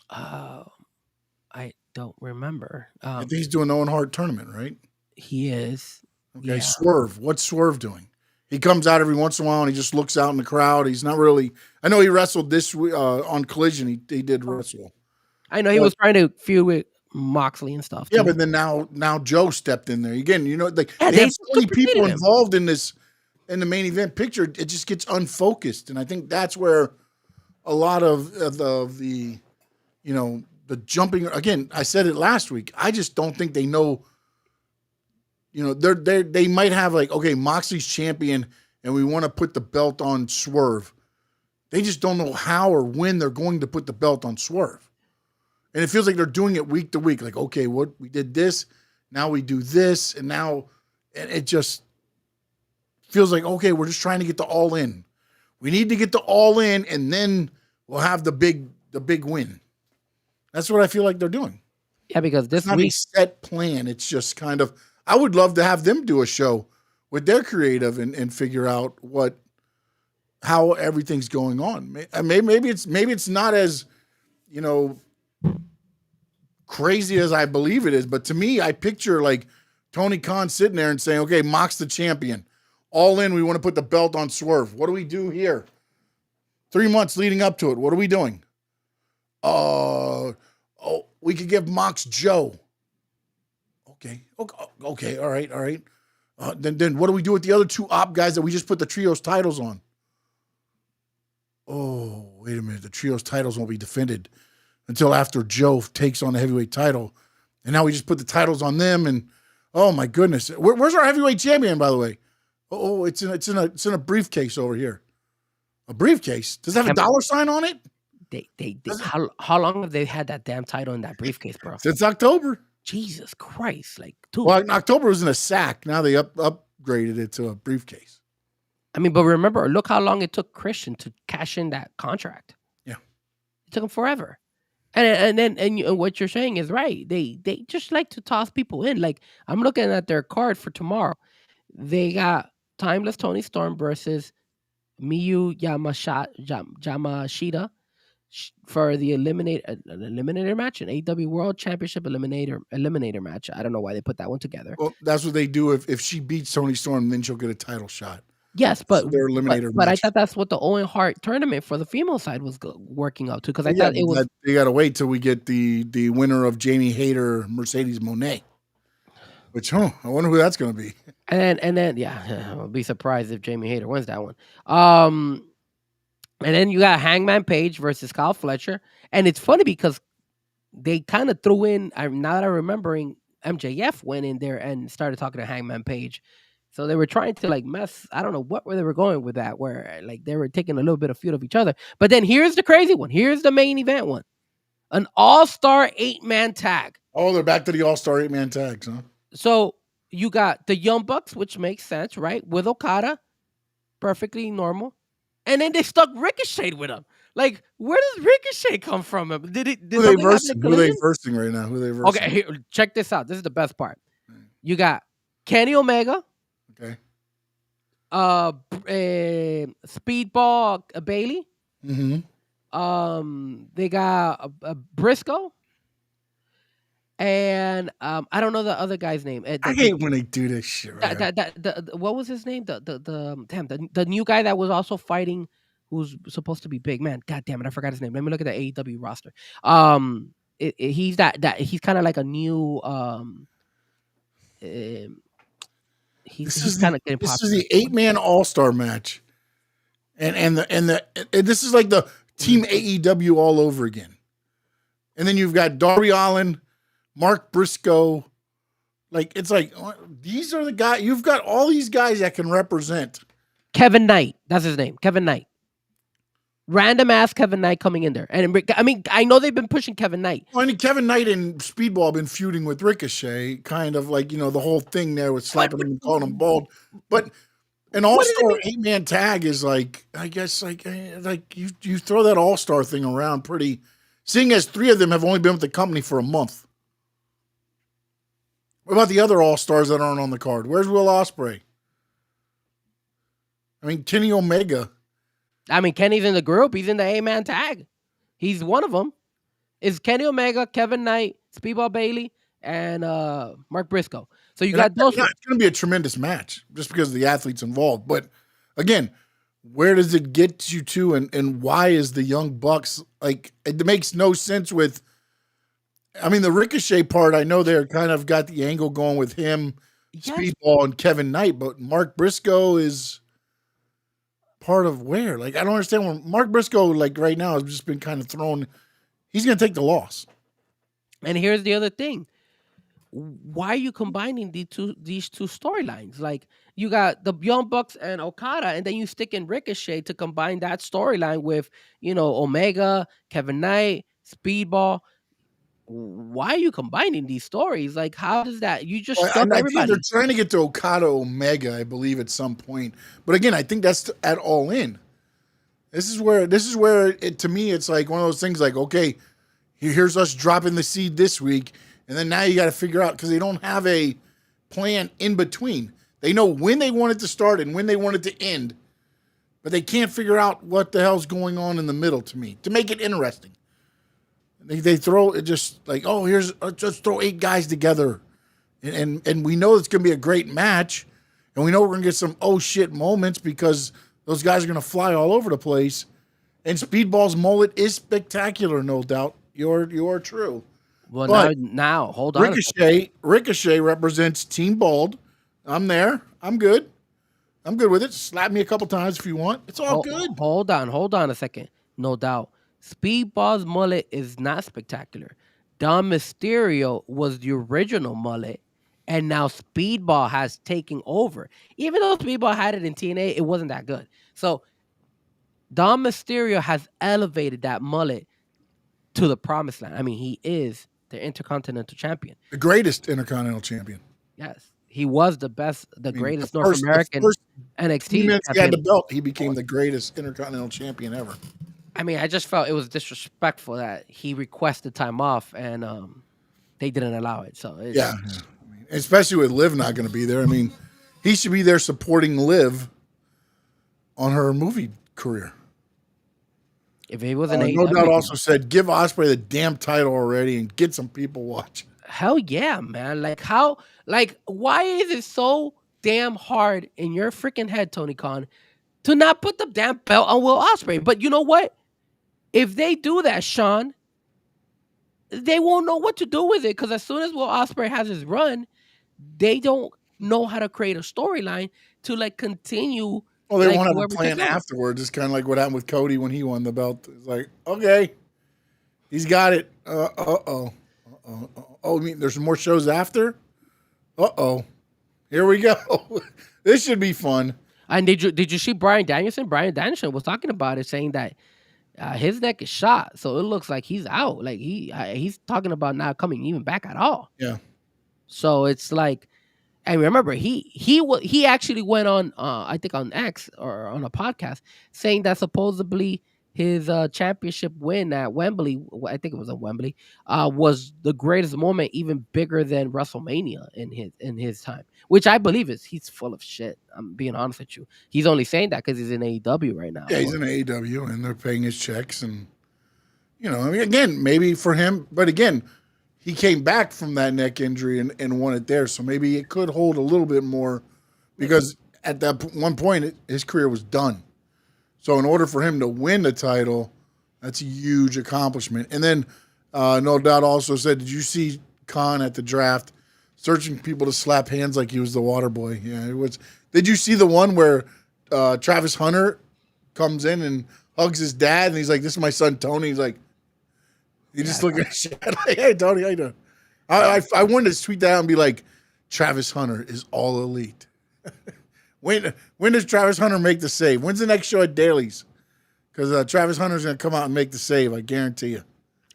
I don't remember. I think he's doing the Owen Hart tournament, right? He is. Okay, Yeah. Swerve. What's Swerve doing? He comes out every once in a while and he just looks out in the crowd. He's not really. I know he wrestled this on Collision. He did wrestle. I know he was trying to feud with Moxley and stuff. Yeah, too. but then now Joe stepped in there again. Like Yeah, they have so many people superseded him. involved in the main event picture. It just gets unfocused, and I think that's where a lot of the jumping. Again, I said it last week. I just don't think they know. They might have like, okay, Moxley's champion, and we want to put the belt on Swerve. They just don't know how or when they're going to put the belt on Swerve. And it feels like they're doing it week to week. Like, okay, what we did this, now we do this, and it just feels like, okay, we're just trying to get the all in. We need to get the all in, and then we'll have the big win. That's what I feel like they're doing. Yeah, because this It's not week a set plan. It's just kind of. I would love to have them do a show with their creative and figure out how everything's going on. Maybe it's not as crazy as I believe it is, but to me, I picture like Tony Khan sitting there and saying, "Okay, Mox the champion, all in. We want to put the belt on Swerve. What do we do here? 3 months leading up to it. What are we doing? We could give Mox Joe." Okay, all right. Then what do we do with the other 2 op guys that we just put the trios titles on? Oh, wait a minute. The trios titles won't be defended until after Joe takes on the heavyweight title. And now we just put the titles on them. And oh my goodness. Where's our heavyweight champion, by the way? Oh, it's in a briefcase over here. A briefcase? Does it have a dollar sign on it? How long have they had that damn title in that briefcase, bro? Since October. Jesus Christ. Like, dude. Well, in October it was in a sack. Now they upgraded it to a briefcase. I mean, but remember, look how long it took Christian to cash in that contract. Yeah. It took him forever. And what you're saying is right. They just like to toss people in. Like, I'm looking at their card for tomorrow. They got Timeless Tony Storm versus Miyu Yamashita. for the eliminator match, an AEW World Championship eliminator match. I don't know why they put that one together. Well, that's what they do. If she beats Toni Storm, then she'll get a title shot. Yes, but their eliminator but I match. thought that's what the Owen Hart tournament for the female side was working up to, because I Yeah, thought it was. you got to wait till we get the winner of Jamie Hayter Mercedes Moné. Which, I wonder who that's going to be. And then yeah, I'll be surprised if Jamie Hayter wins that one. And then you got Hangman Page versus Kyle Fletcher, and it's funny because they kind of threw in. Now that I'm remembering, MJF went in there and started talking to Hangman Page. So they were trying to like mess. I don't know where they were going with that, where like they were taking a little bit of feud of each other. But then here's the crazy one. Here's the main event one. An all-star 8-man tag. Oh, they're back to the all-star 8-man tags, huh? So you got the Young Bucks, which makes sense, right? With Okada. Perfectly normal. And then they stuck Ricochet with him. Like, where does Ricochet come from? Did who are they versing right now? Who are they versing? Okay, here, check this out. This is the best part. You got Kenny Omega. Okay. Speedball Bailey. Mm-hmm. They got Briscoe. And I don't know the other guy's name. I hate when they do this shit. Right? What was his name? The new guy that was also fighting, who's supposed to be big, man. God damn it, I forgot his name. Let me look at the AEW roster. He's he's kind of like a new. He's kind of getting popular. This is the 8-man all-star match, and this is like the Team AEW all over again. And then you've got Darby Allin, Mark Briscoe. Like, it's like, these are the guys. You've got all these guys that can represent. Kevin Knight. That's his name. Kevin Knight. Random ass Kevin Knight coming in there. And I mean, I know they've been pushing Kevin Knight. Well, I mean, Kevin Knight and Speedball have been feuding with Ricochet, kind of like, the whole thing there with slapping him and calling him bald. But an all-star 8-man tag is like, I guess, like you throw that all-star thing around pretty, seeing as 3 of them have only been with the company for a month. What about the other all-stars that aren't on the card? Where's Will Ospreay? I mean, Kenny Omega. I mean, Kenny's in the group. He's in the 8-man tag. He's one of them. It's Kenny Omega, Kevin Knight, Speedball Bailey, and Mark Briscoe. So you got those. It's going to be a tremendous match just because of the athletes involved. But again, where does it get you to, and why is the Young Bucks like? It makes no sense with. I mean, the Ricochet part, I know they're kind of got the angle going with him, Speedball, and Kevin Knight, but Mark Briscoe is part of where? Like, I don't understand when Mark Briscoe, like right now, has just been kind of thrown. He's going to take the loss. And here's the other thing. Why are you combining these two storylines? Like, you got the Young Bucks and Okada, and then you stick in Ricochet to combine that storyline with, Omega, Kevin Knight, Speedball. Why are you combining these stories? Like, how does that? You just stuck everybody. They're trying to get to Okada Omega, I believe, at some point. But again, I think that's at All In. This is where it, to me, it's like one of those things. Like, okay, here's us dropping the seed this week, and then now you got to figure out, because they don't have a plan in between. They know when they want it to start and when they want it to end, but they can't figure out what the hell's going on in the middle. To me, to make it interesting. They throw it just like, oh, let's throw 8 guys together. And we know it's going to be a great match. And we know we're going to get some oh shit moments because those guys are going to fly all over the place. And Speedball's mullet is spectacular, no doubt. You're true. Well, now hold on. Ricochet represents Team Bald. I'm there. I'm good. I'm good with it. Slap me a couple times if you want. It's all good. Hold on a second. No doubt. Speedball's mullet is not spectacular. Dom Mysterio was the original mullet, and now Speedball has taken over. Even though Speedball had it in TNA, it wasn't that good. So Dom Mysterio has elevated that mullet to the promised land. I mean, he is the Intercontinental Champion. The greatest Intercontinental Champion. Yes. He was the best, greatest North American NXT champion. He had the belt. He became the greatest Intercontinental Champion ever. I mean, I just felt it was disrespectful that he requested time off and they didn't allow it. So yeah. I mean, especially with Liv not going to be there. I mean, he should be there supporting Liv on her movie career. If it was an No AEW, Doubt also said, give Ospreay the damn title already and get some people watching. hell yeah, man. Like why is it so damn hard in your freaking head, Tony Khan, to not put the damn belt on Will Ospreay? But you know what? If they do that, Sean, they won't know what to do with it, because as soon as Will Ospreay has his run, they don't know how to create a storyline to like continue. Well, they Like won't have a whoever plan takes over. afterwards. It's kind of like what happened with Cody when he won the belt. It's like, okay, he's got it. Oh, I mean, there's more shows after? Here we go. This should be fun. And did you see Bryan Danielson? Bryan Danielson was talking about it, saying that his neck is shot, so it looks like he's out. Like he's talking about not coming even back at all. Yeah. So it's like, and remember, he actually went on, I think on X or on a podcast, saying that supposedly his championship win at Wembley, I think it was at Wembley, was the greatest moment, even bigger than WrestleMania in his time. Which I believe he's full of shit. I'm being honest with you. He's only saying that because he's in AEW right now. Yeah, he's in AEW and they're paying his checks. And, I mean, again, maybe for him, but again, he came back from that neck injury and won it there. So maybe it could hold a little bit more, because at that one point, his career was done. So in order for him to win the title, that's a huge accomplishment. And then No Doubt also said, did you see Khan at the draft searching people to slap hands like he was the water boy? Yeah, it was. Did you see the one where Travis Hunter comes in and hugs his dad and he's like, this is my son, Tony. He's like, you just look at shit like, hey, Tony, how you doing? I wanted to tweet that out and be like, Travis Hunter is all elite. When does Travis Hunter make the save? When's the next show at Daly's? Because Travis Hunter's going to come out and make the save, I guarantee you.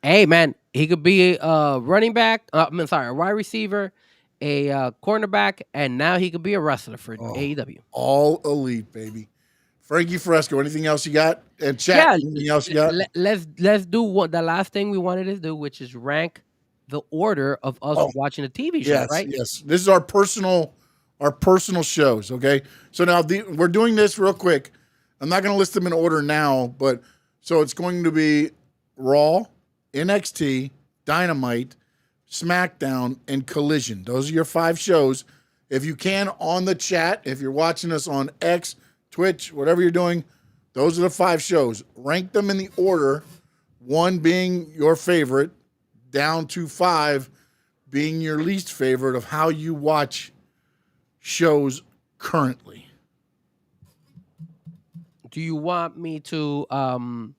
Hey, man, he could be a running back. A wide receiver, a cornerback, and now he could be a wrestler for AEW. All elite, baby. Frankie Fresco, anything else you got? And chat, anything else you got? Let's do the last thing we wanted to do, which is rank the order of us watching the TV show, right? Yes. This is our personal shows, okay? So now we're doing this real quick. I'm not going to list them in order now, but so it's going to be Raw, NXT, Dynamite, SmackDown, and Collision. Those are your 5 shows. If you can, on the chat, if you're watching us on X, Twitch, whatever you're doing, those are the 5 shows. Rank them in the order, 1 being your favorite, down to 5 being your least favorite of how you watch shows currently. Do you want me to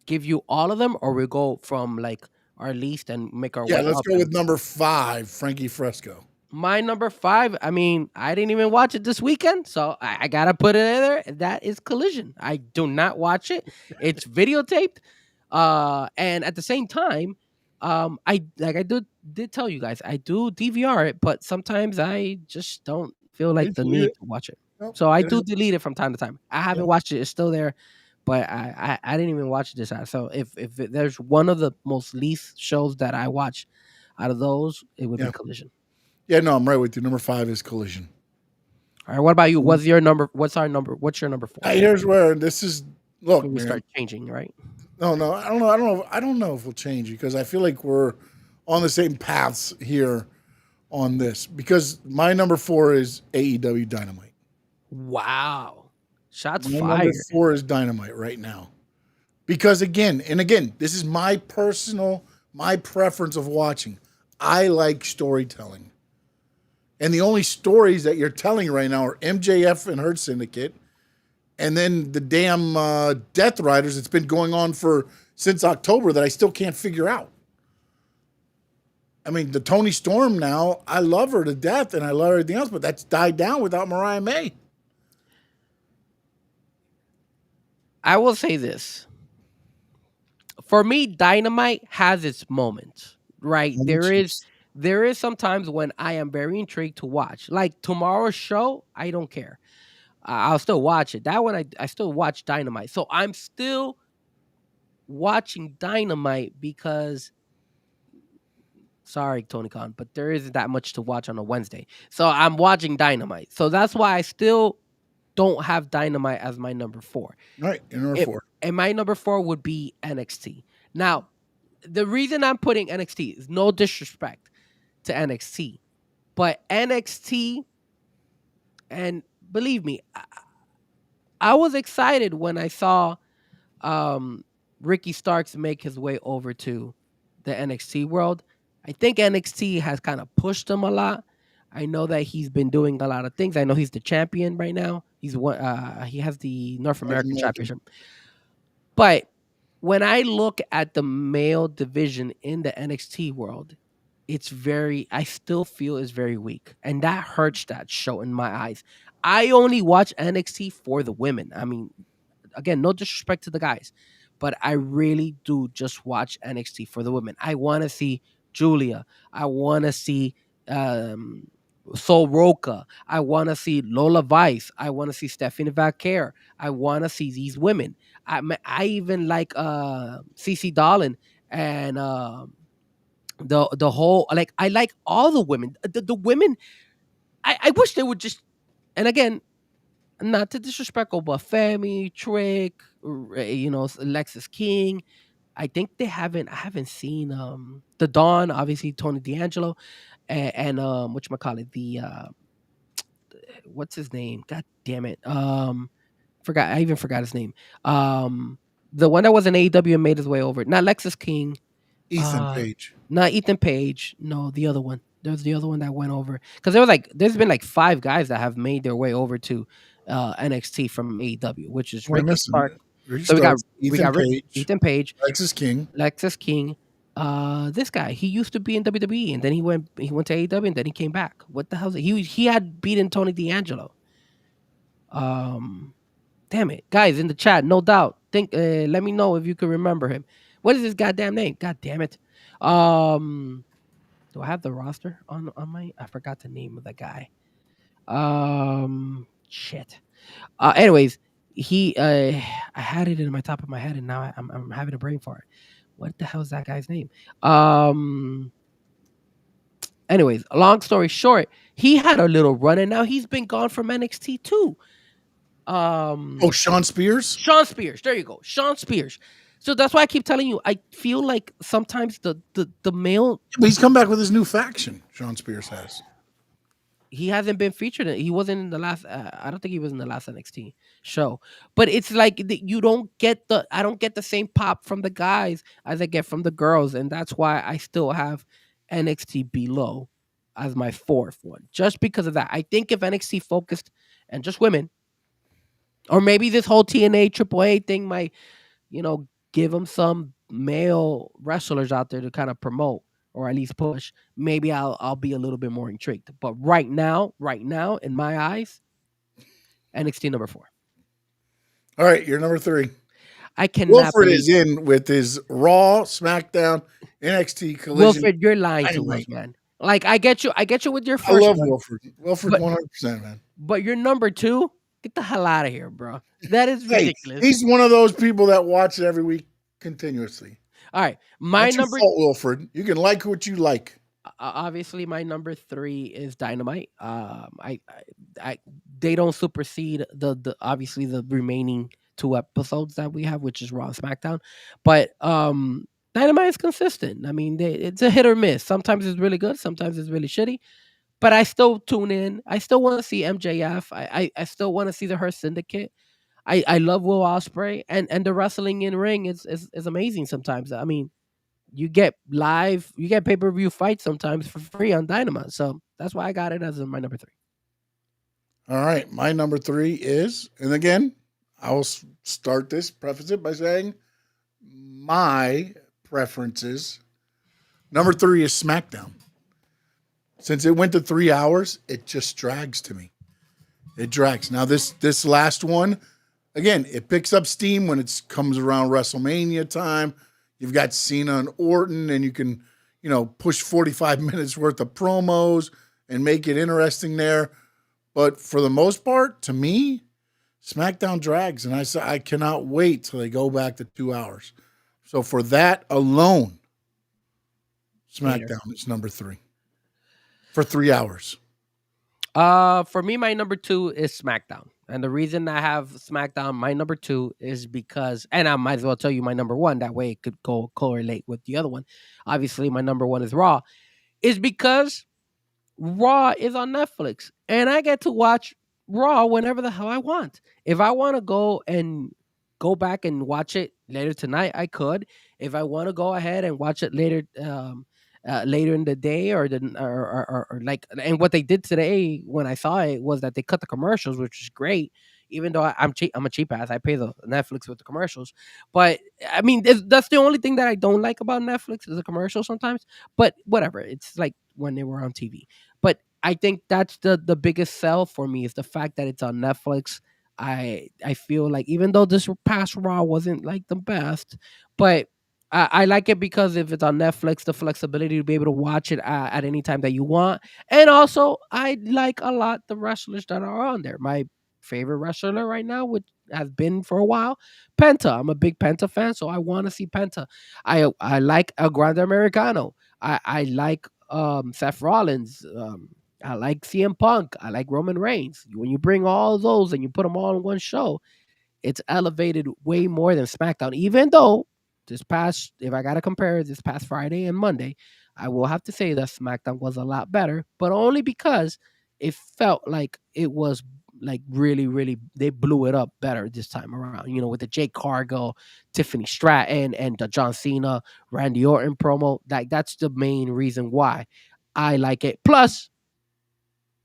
give you all of them, or we go from like our least and make our way up? Yeah, let's go with number 5, Frankie Fresco. My number 5, I mean, I didn't even watch it this weekend, so I gotta put it in there. That is Collision. I do not watch it. It's videotaped. And at the same time, I did tell you guys, I do DVR it, but sometimes I just don't feel like the need to watch it. Nope. So I do delete it from time to time. I haven't watched it. It's still there, but I didn't even watch it this time. So if there's one of the most least shows that I watch out of those, it would be Collision. Yeah, no, I'm right with you. Number 5 is Collision. All right, what about you? What's your number? What's our number? What's your number 4? Here's where this is. Look, we start changing, right? No, I don't know if we'll change, because I feel like we're on the same paths here on this, because my number 4 is AEW Dynamite. Wow. Shots my fired. Number 4 is Dynamite right now. Because again, this is my preference of watching. I like storytelling. And the only stories that you're telling right now are MJF and Hurt Syndicate, and then the damn Death Riders. It's been going on since October that I still can't figure out. I mean, the Toni Storm now, I love her to death and I love everything else, but that's died down without Mariah May. I will say this. For me, Dynamite has its moments, right? There is sometimes when I am very intrigued to watch. Like tomorrow's show, I don't care. I'll still watch it. That one, I still watch Dynamite. So I'm still watching Dynamite because, sorry, Tony Khan, but there isn't that much to watch on a Wednesday. So I'm watching Dynamite. So that's why I still don't have Dynamite as my number 4. All right, you're number 4. And my number 4 would be NXT. Now, the reason I'm putting NXT is no disrespect to NXT, but NXT, and believe me, I was excited when I saw um, Ricky Starks make his way over to the NXT world. I think NXT has kind of pushed him a lot. I know that he's been doing a lot of things. I know he's the champion right now. He has the North North American American. Championship. But when I look at the male division in the NXT world, I still feel it's very weak. And that hurts that show in my eyes. I only watch NXT for the women. I mean, again, no disrespect to the guys, but I really do just watch NXT for the women. I want to see Julia. I want to see um, Sol Roca. I want to see Lola Vice. I want to see Stephanie Valquer. I want to see these women. I even like CC Dolan and the whole, like, I like all the women. The women. I wish they would just, and again, not to disrespect but Femi, Trick, Lexus King. I haven't seen the Dawn, obviously Tony D'Angelo, and whatchamacallit, the what's his name? God damn it. I even forgot his name. The one that was in AEW and made his way over. Not Lexus King. Ethan Uh, Page. Not Ethan Page. No, the other one. There's the other one that went over, because there's been like 5 guys that have made their way over to NXT from AEW, which is What am I Ricky missing? Stark. Ricky So Starks, we Ethan got Page, Ethan Page, Lexus King. Lexus King. This guy, he used to be in WWE, and then he went to AEW, and then he came back. What the hell? He had beaten Tony D'Angelo. Um, Damn it, guys in the chat, no doubt. Let me know if you can remember him. What is his goddamn name? God damn it. Um, do I have the roster on my? I forgot the name of the guy. Shit. Anyways, I had it in my top of my head, and now I'm having a brain fart. What the hell is that guy's name? Um. Anyways, long story short, he had a little run, and now he's been gone from NXT too. Oh, Sean Spears. Sean Spears. There you go. Sean Spears. So that's why I keep telling you, I feel like sometimes the male, But he's come back with his new faction. Sean Spears has. he hasn't been featured in, he wasn't in the last I don't think he was in the last NXT show. But it's like you don't get I don't get the same pop from the guys as I get from the girls, and that's why I still have NXT below as my 4th one. Just because of that. I think if NXT focused and just women, or maybe this whole TNA AAA thing might, give them some male wrestlers out there to kind of promote or at least push, maybe I'll be a little bit more intrigued. But right now, in my eyes, NXT number 4. All right, you're number 3. I cannot Wilfred believe is in with his Raw, SmackDown, NXT Collision. Wilfred, you're lying to Dynamite. us, man. Like, I get you with your I first love one, Wilfred. Wilfred, but 100%, man. but your number 2, get the hell out of here, bro. That is Hey, ridiculous. he's one of those people that watch it every week continuously. All right, my That's your number fault, Wilfred. You can like what you like. obviously my number 3 is Dynamite. I they don't supersede the obviously the remaining 2 episodes that we have, which is Raw and SmackDown. But Dynamite is consistent. I mean, it's a hit or miss. Sometimes it's really good, sometimes it's really shitty. But I still tune in. I still want to see MJF. I still want to see the Her Syndicate. I love Will Ospreay, and the wrestling in ring is amazing sometimes. I mean, you get pay-per-view fights sometimes for free on Dynamite. So that's why I got it as my number 3. All right, my number 3 is, and again, I will preface it by saying my preferences. Number 3 is SmackDown. Since it went to 3 hours, it just drags to me. It drags. Now this last one, again, it picks up steam when it comes around WrestleMania time. You've got Cena and Orton, and you can, push 45 minutes worth of promos and make it interesting there. But for the most part, to me, SmackDown drags, and I cannot wait till they go back to 2 hours. So for that alone, SmackDown is number 3 for 3 hours. For me, my number 2 is SmackDown. And the reason I have SmackDown my number 2 is because, and I might as well tell you my number 1. That way it could go correlate with the other one. Obviously, my number 1 is Raw. Is because Raw is on Netflix, and I get to watch Raw whenever the hell I want. If I want to go back and watch it later tonight, I could. If I want to go ahead and watch it later, later in the day, or like, and what they did today when I saw it was that they cut the commercials, which is great. Even though I'm cheap, I'm a cheap ass. I pay the Netflix with the commercials, but I mean that's the only thing that I don't like about Netflix is the commercials sometimes. But whatever, it's like when they were on TV. But I think that's the biggest sell for me is the fact that it's on Netflix. I feel like even though this past Raw wasn't like the best, but I like it because if it's on Netflix, the flexibility to be able to watch it at any time that you want, and also I like a lot the wrestlers that are on there. My favorite wrestler right now, which has been for a while, Penta. I'm a big Penta fan, so I want to see Penta. I like El Grande Americano. I like Seth Rollins. I like CM Punk. I like Roman Reigns. When you bring all those and you put them all in one show, it's elevated way more than SmackDown. Even though if I gotta compare this past Friday and Monday, I will have to say that SmackDown was a lot better, but only because it felt like it was like really, really they blew it up better this time around. With the Jake Cargill, Tiffany Stratton, and the John Cena, Randy Orton promo. That's the main reason why I like it. Plus,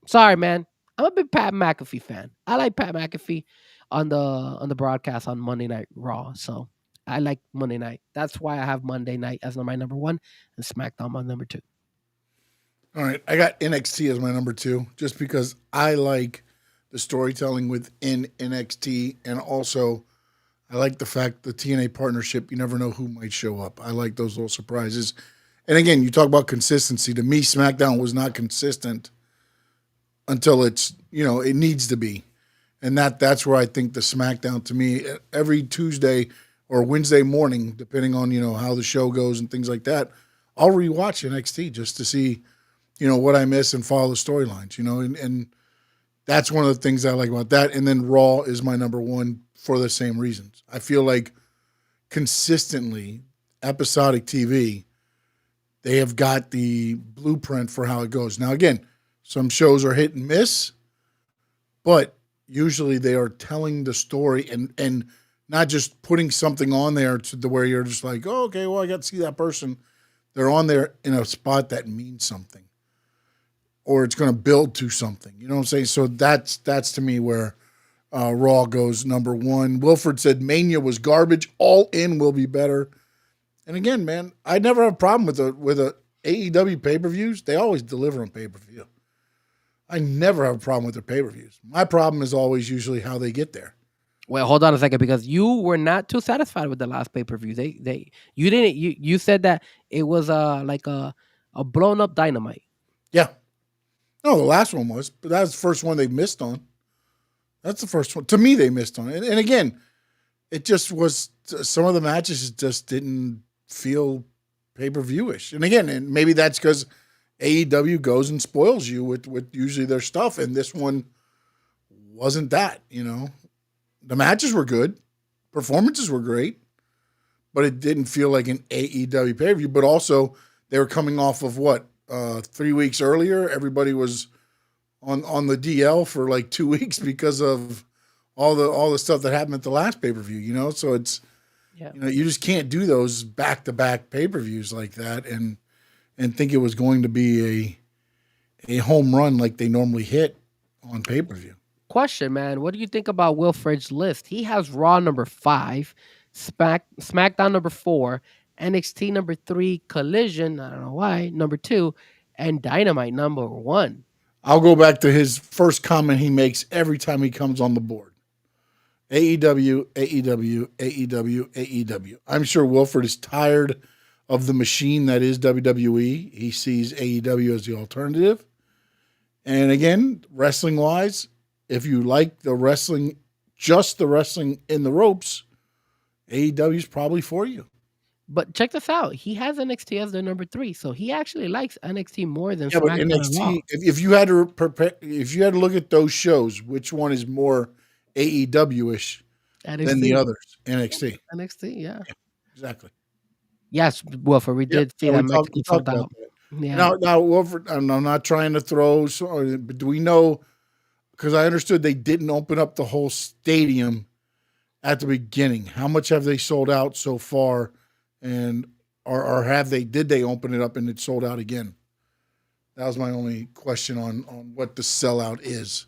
sorry, man. I'm a big Pat McAfee fan. I like Pat McAfee on the broadcast on Monday Night Raw. So I like Monday night. That's why I have Monday night as my number 1 and SmackDown my number 2. All right, I got NXT as my number 2 just because I like the storytelling within NXT, and also I like the fact the TNA partnership. You never know who might show up. I like those little surprises. And again, you talk about consistency. To me, SmackDown was not consistent until it needs to be. And that's where I think the SmackDown, to me, every Tuesday or Wednesday morning, depending on, how the show goes and things like that, I'll rewatch NXT just to see, what I miss and follow the storylines, and that's one of the things I like about that. And then Raw is my number 1 for the same reasons. I feel like consistently, episodic TV, they have got the blueprint for how it goes. Now, again, some shows are hit and miss, but usually they are telling the story and not just putting something on there to the where you're just like, oh, okay, well, I got to see that person. They're on there in a spot that means something, or it's going to build to something. You know what I'm saying? So that's to me where Raw goes number 1. Wilford said Mania was garbage. All In will be better. And again, man, I never have a problem with the AEW pay-per-views. They always deliver on pay-per-view. I never have a problem with their pay-per-views. My problem is always usually how they get there. Well, hold on a second, because you were not too satisfied with the last pay-per-view. You said that it was like a blown up Dynamite. Yeah. No, the last one was, but that was the first one they missed on. That's the first one. To me, they missed on it. And again, it just was, some of the matches just didn't feel pay-per-view-ish. And again, and maybe that's because AEW goes and spoils you with usually their stuff, and this one wasn't that, The matches were good. Performances were great. But it didn't feel like an AEW pay-per-view. But also, they were coming off of 3 weeks earlier? Everybody was on the DL for like 2 weeks because of all the stuff that happened at the last pay-per-view, So it's, you just can't do those back-to-back pay-per-views like that and think it was going to be a home run like they normally hit on pay-per-view. Question, man. What do you think about Wilfred's list? He has Raw number 5, SmackDown number 4, NXT number 3, Collision, I don't know why, number 2, and Dynamite number 1. I'll go back to his first comment he makes every time he comes on the board. AEW, AEW, AEW, AEW. I'm sure Wilfred is tired of the machine that is WWE. He sees AEW as the alternative. And again, wrestling-wise, if you like the wrestling, just the wrestling in the ropes, AEW is probably for you. But check this out. He has NXT as their number 3, so he actually likes NXT more than SmackDown. But NXT, if you had to look at those shows, which one is more AEW-ish than the others. NXT. NXT, yeah. Exactly. Yes, Wilford, we did see that Mexico sold out. Yeah. Now, Wilford, I'm not trying to throw, but do we know? Because I understood they didn't open up the whole stadium at the beginning. How much have they sold out so far, and or have they? Did they open it up and it sold out again? That was my only question on what the sellout is.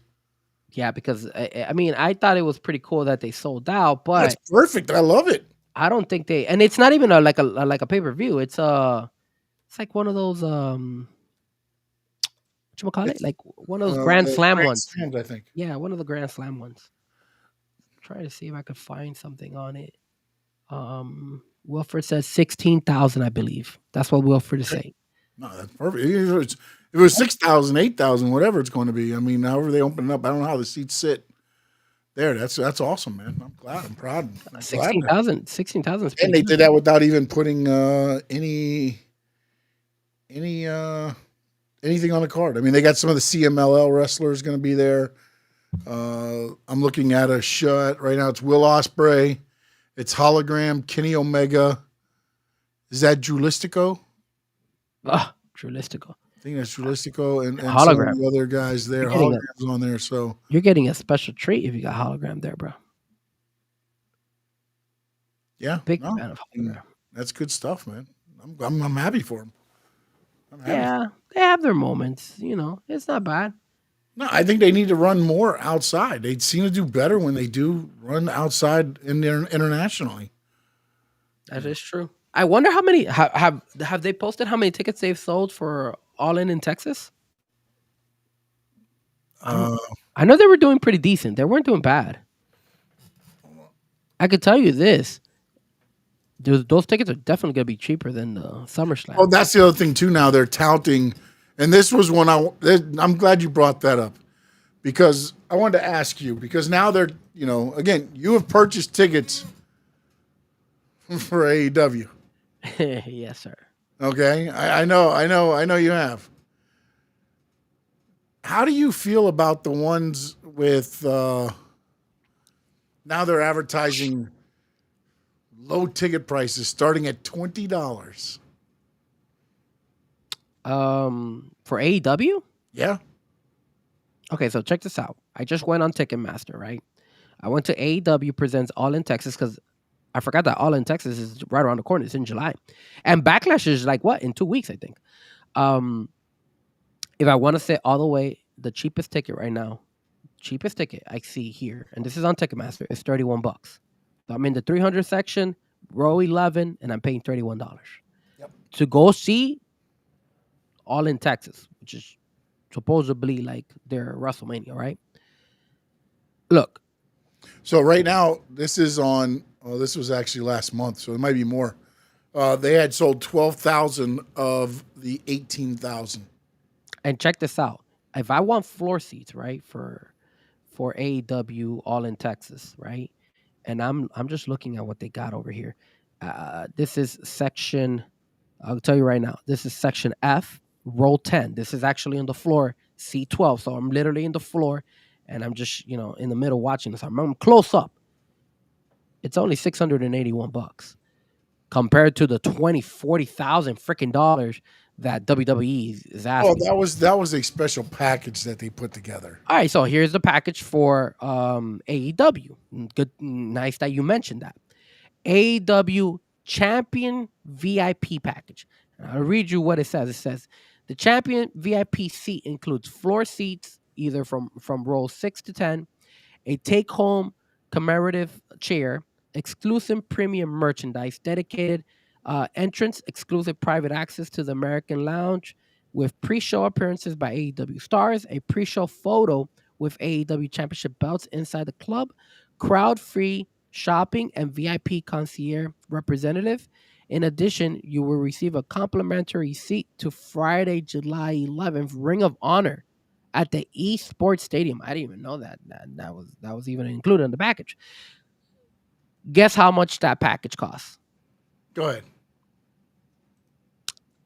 Yeah, because I mean, I thought it was pretty cool that they sold out, but That's perfect. I love it. I don't think they, and it's not even like a pay-per-view. It's like one of those whatchamacallit? Like one of those Grand Slam ones. Slams, I think. Yeah, one of the Grand Slam ones. Try to see if I could find something on it. Wilford says 16,000, I believe. That's what Wilford is saying. No, that's perfect. If it was 6,000, 8,000, whatever it's going to be. I mean, however they open it up, I don't know how the seats sit. There, that's awesome, man. I'm glad. I'm proud. 16,000. And they did that without even putting anything on the card. I mean, they got some of the CMLL wrestlers going to be there. I'm looking at a shot right now. It's Will Ospreay. It's Hologram, Kenny Omega. Is that Drew Listico? Drew Listico. I think that's Drew Listico and Hologram. some of the other guys there. Hologram's on there, so you're getting a special treat if you got Hologram there, bro. Yeah, big fan of Hologram. That's good stuff, man. I'm happy for him. Yeah, they have their moments. You know, it's not bad. No, I think they need to run more outside. They seem to do better when they do run outside internationally. That is true. I wonder how many have they posted how many tickets they've sold for All In Texas? I know they were doing pretty decent. They weren't doing bad. I could tell you this. Those tickets are definitely going to be cheaper than the SummerSlam. Oh, that's the other thing, too, now. They're touting. And this was one I'm glad you brought that up. Because I wanted to ask you. Because now they're, again, you have purchased tickets for AEW. Yes, sir. Okay, I know you have. How do you feel about the ones with now they're advertising low ticket prices starting at $20? For AEW? Yeah. Okay, so check this out. I just went on Ticketmaster, right? I went to AEW Presents All In Texas because I forgot that All In Texas is right around the corner. It's in July. And Backlash is like, what? In 2 weeks, I think. If I want to say all the way, the cheapest ticket right now, cheapest ticket I see here, and this is on Ticketmaster, is $31. So I'm in the 300 section, row 11, and I'm paying $31. Yep. To go see All In Texas, which is supposedly like their WrestleMania, right? Look. So right now, this is on, this was actually last month, so it might be more. They had sold 12,000 of the 18,000. And check this out. If I want floor seats, right, for AEW All In Texas, right, and I'm just looking at what they got over here. This is section, I'll tell you right now, this is section F, row 10. This is actually on the floor, C12. So I'm literally in the floor, and I'm just, in the middle watching this. I'm close up. It's only $681 compared to the $40,000 freaking dollars that WWE is asking. Oh, that was a special package that they put together. All right, so here's the package for AEW. Good, nice that you mentioned that. AEW Champion VIP package. And I'll read you what it says. It says the Champion VIP seat includes floor seats either from row 6 to 10, a take-home commemorative chair, exclusive premium merchandise, dedicated entrance, exclusive private access to the American Lounge with pre-show appearances by AEW stars, a pre-show photo with AEW championship belts inside the club, crowd-free shopping, and VIP concierge representative. In addition, you will receive a complimentary seat to Friday, July 11th, Ring of Honor at the Esports Stadium. I didn't even know that was even included in the package. Guess how much that package costs? Go ahead.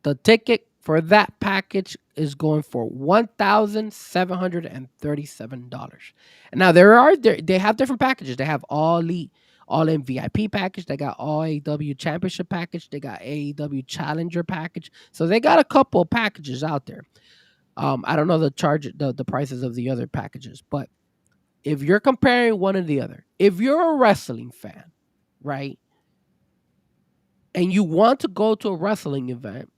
The ticket for that package is going for $1,737. And now they have different packages. They have all elite, all in VIP package. They got all AEW championship package. They got AEW challenger package. So they got a couple of packages out there. I don't know the prices of the other packages, but if you're comparing one and the other, if you're a wrestling fan, right, and you want to go to a wrestling event,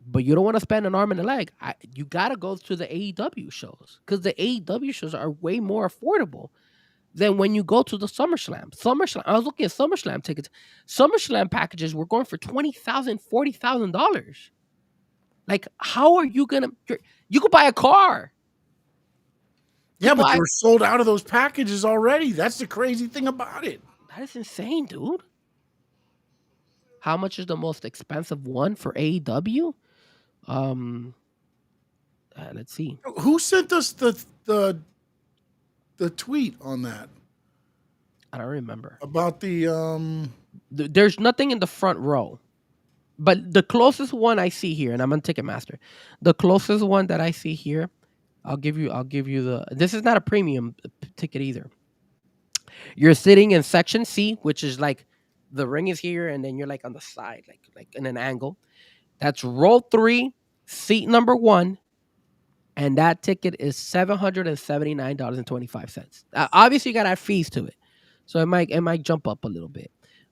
but you don't want to spend an arm and a leg, you got to go to the AEW shows because the AEW shows are way more affordable than when you go to the SummerSlam. I was looking at SummerSlam tickets. SummerSlam packages were going for $20,000, $40,000. Like, how are you gonna? You could buy a car. Yeah, but they were sold out of those packages already. That's the crazy thing about it. That is insane, dude. How much is the most expensive one for AEW? Let's see. Who sent us the tweet on that? I don't remember. About There's nothing in the front row. But the closest one I see here, and I'm on Ticketmaster, the closest one that I see here, I'll give you the. This is not a premium ticket either. You're sitting in section C, which is like the ring is here, and then you're like on the side, like in an angle. That's row 3, seat number 1, and that ticket is $779.25. Obviously, you got to add fees to it, so it might jump up a little bit,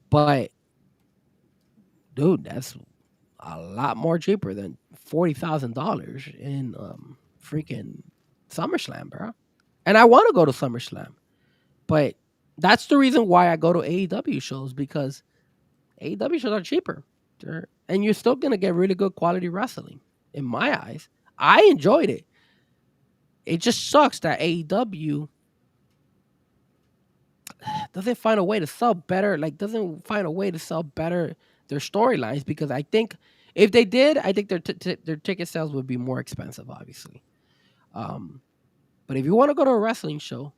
but. Dude, that's a lot more cheaper than $40,000 in freaking SummerSlam, bro. And I want to go to SummerSlam, but that's the reason why I go to AEW shows, because AEW shows are cheaper, and you're still gonna get really good quality wrestling. In my eyes, I enjoyed it. It just sucks that AEW doesn't find a way to sell better. Doesn't find a way to sell better their storylines, because I think if they did, I think their ticket sales would be more expensive, obviously. But if you want to go to a wrestling show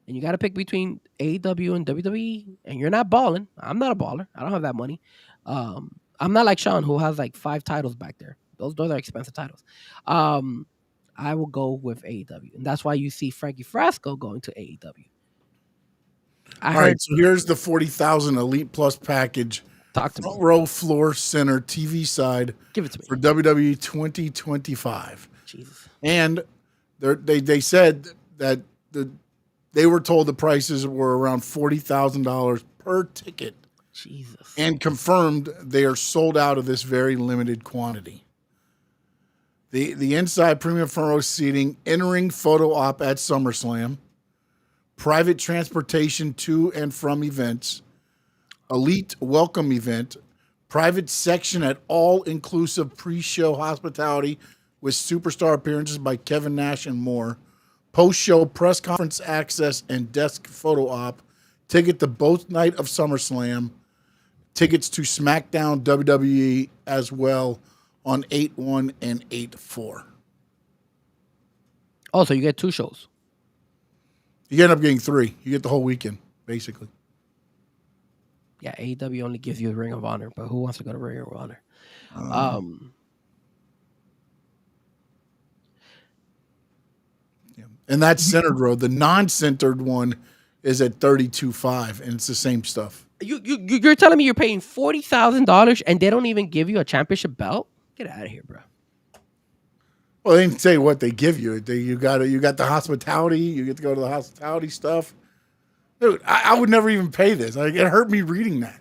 and you got to pick between AEW and WWE, and you're not balling, I'm not a baller. I don't have that money. I'm not like Sean, who has like 5 titles back there. Those are expensive titles. I will go with AEW, and that's why you see Frankie Frasco going to AEW. All right, so here's the 40,000 Elite Plus package. Talk to me. Front row, floor, center, TV side. Give it to me. For WWE 2025. Jesus. And they said that they were told the prices were around $40,000 per ticket. Jesus. And confirmed they are sold out of this very limited quantity. The inside premium front row seating, in-ring photo op at SummerSlam, private transportation to and from events, elite welcome event, private section at all-inclusive pre-show hospitality with superstar appearances by Kevin Nash and more, post-show press conference access and desk photo op, ticket to both night of SummerSlam, tickets to SmackDown WWE as well on 8/1 and 8/4. Oh, so you get 2 shows. You end up getting 3. You get the whole weekend, basically. Yeah, AEW only gives you a Ring of Honor, but who wants to go to Ring of Honor? Yeah. And that's centered row. The non-centered one is at 32.5, and it's the same stuff. You're telling me you're paying $40,000 and they don't even give you a championship belt? Get out of here, bro. Well, they didn't say what they give you. You got the hospitality. You get to go to the hospitality stuff. Dude, I would never even pay this. Like, it hurt me reading that.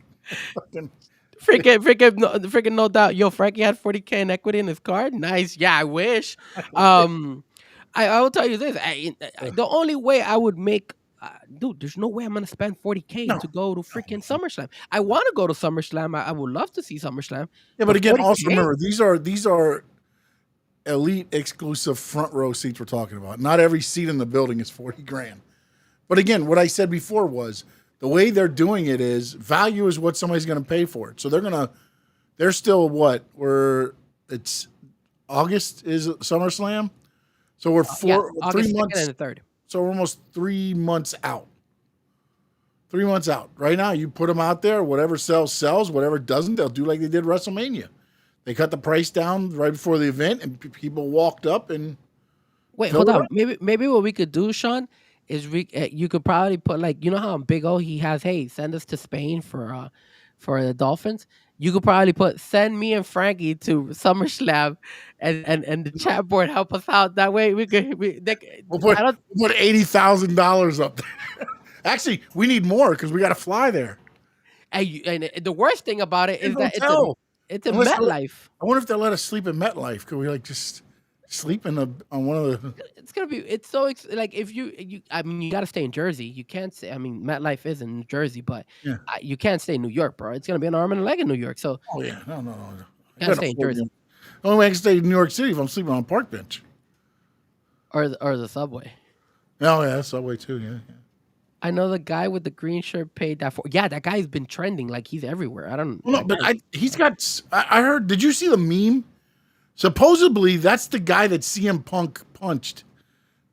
freaking no doubt. Yo, Frankie had $40K in equity in his card. Nice. Yeah, I wish. I will tell you this. The only way I would make, dude, there's no way I'm gonna spend $40K to go to freaking SummerSlam. I want to go to SummerSlam. I would love to see SummerSlam. Yeah, but again, 40K? Also remember these are elite exclusive front row seats we're talking about. Not every seat in the building is $40,000. But again, what I said before was the way they're doing it is value is what somebody's going to pay for it. So they're still it's August is SummerSlam. So we're 3 months. And the 3rd. So we're almost 3 months out. 3 months out. Right now, you put them out there, whatever sells, whatever doesn't, they'll do like they did WrestleMania. They cut the price down right before the event, and people walked up and Wait, filled hold it on. up. Maybe what we could do, Sean, is you could probably put like how on Big O he has, hey, send us to Spain for the Dolphins. You could probably put send me and Frankie to SummerSlam, and the chat board help us out. That way we could We'll I put don't $80,000 up there. Actually, we need more because we got to fly there. and the worst thing about it is And that hotel. it's a Unless they'll- MetLife. I wonder if they'll let us sleep in MetLife. Could we like just sleep on one of the? It's gonna be it's so like if you I mean you got to stay in Jersey. You can't say I mean MetLife is in New Jersey, but Yeah. you can't stay in New York, bro. It's gonna be an arm and a leg in New York. So Oh yeah, no. you I gotta couldn't stay in afford Jersey it. The only way I can stay in New York City if I'm sleeping on a park bench. or the subway. Oh yeah, subway too. Yeah. I know the guy with the green shirt paid that for. Yeah, that guy's been trending like he's everywhere. I don't. Well, no, but he's got. I heard. Did you see the meme? Supposedly, that's the guy that CM Punk punched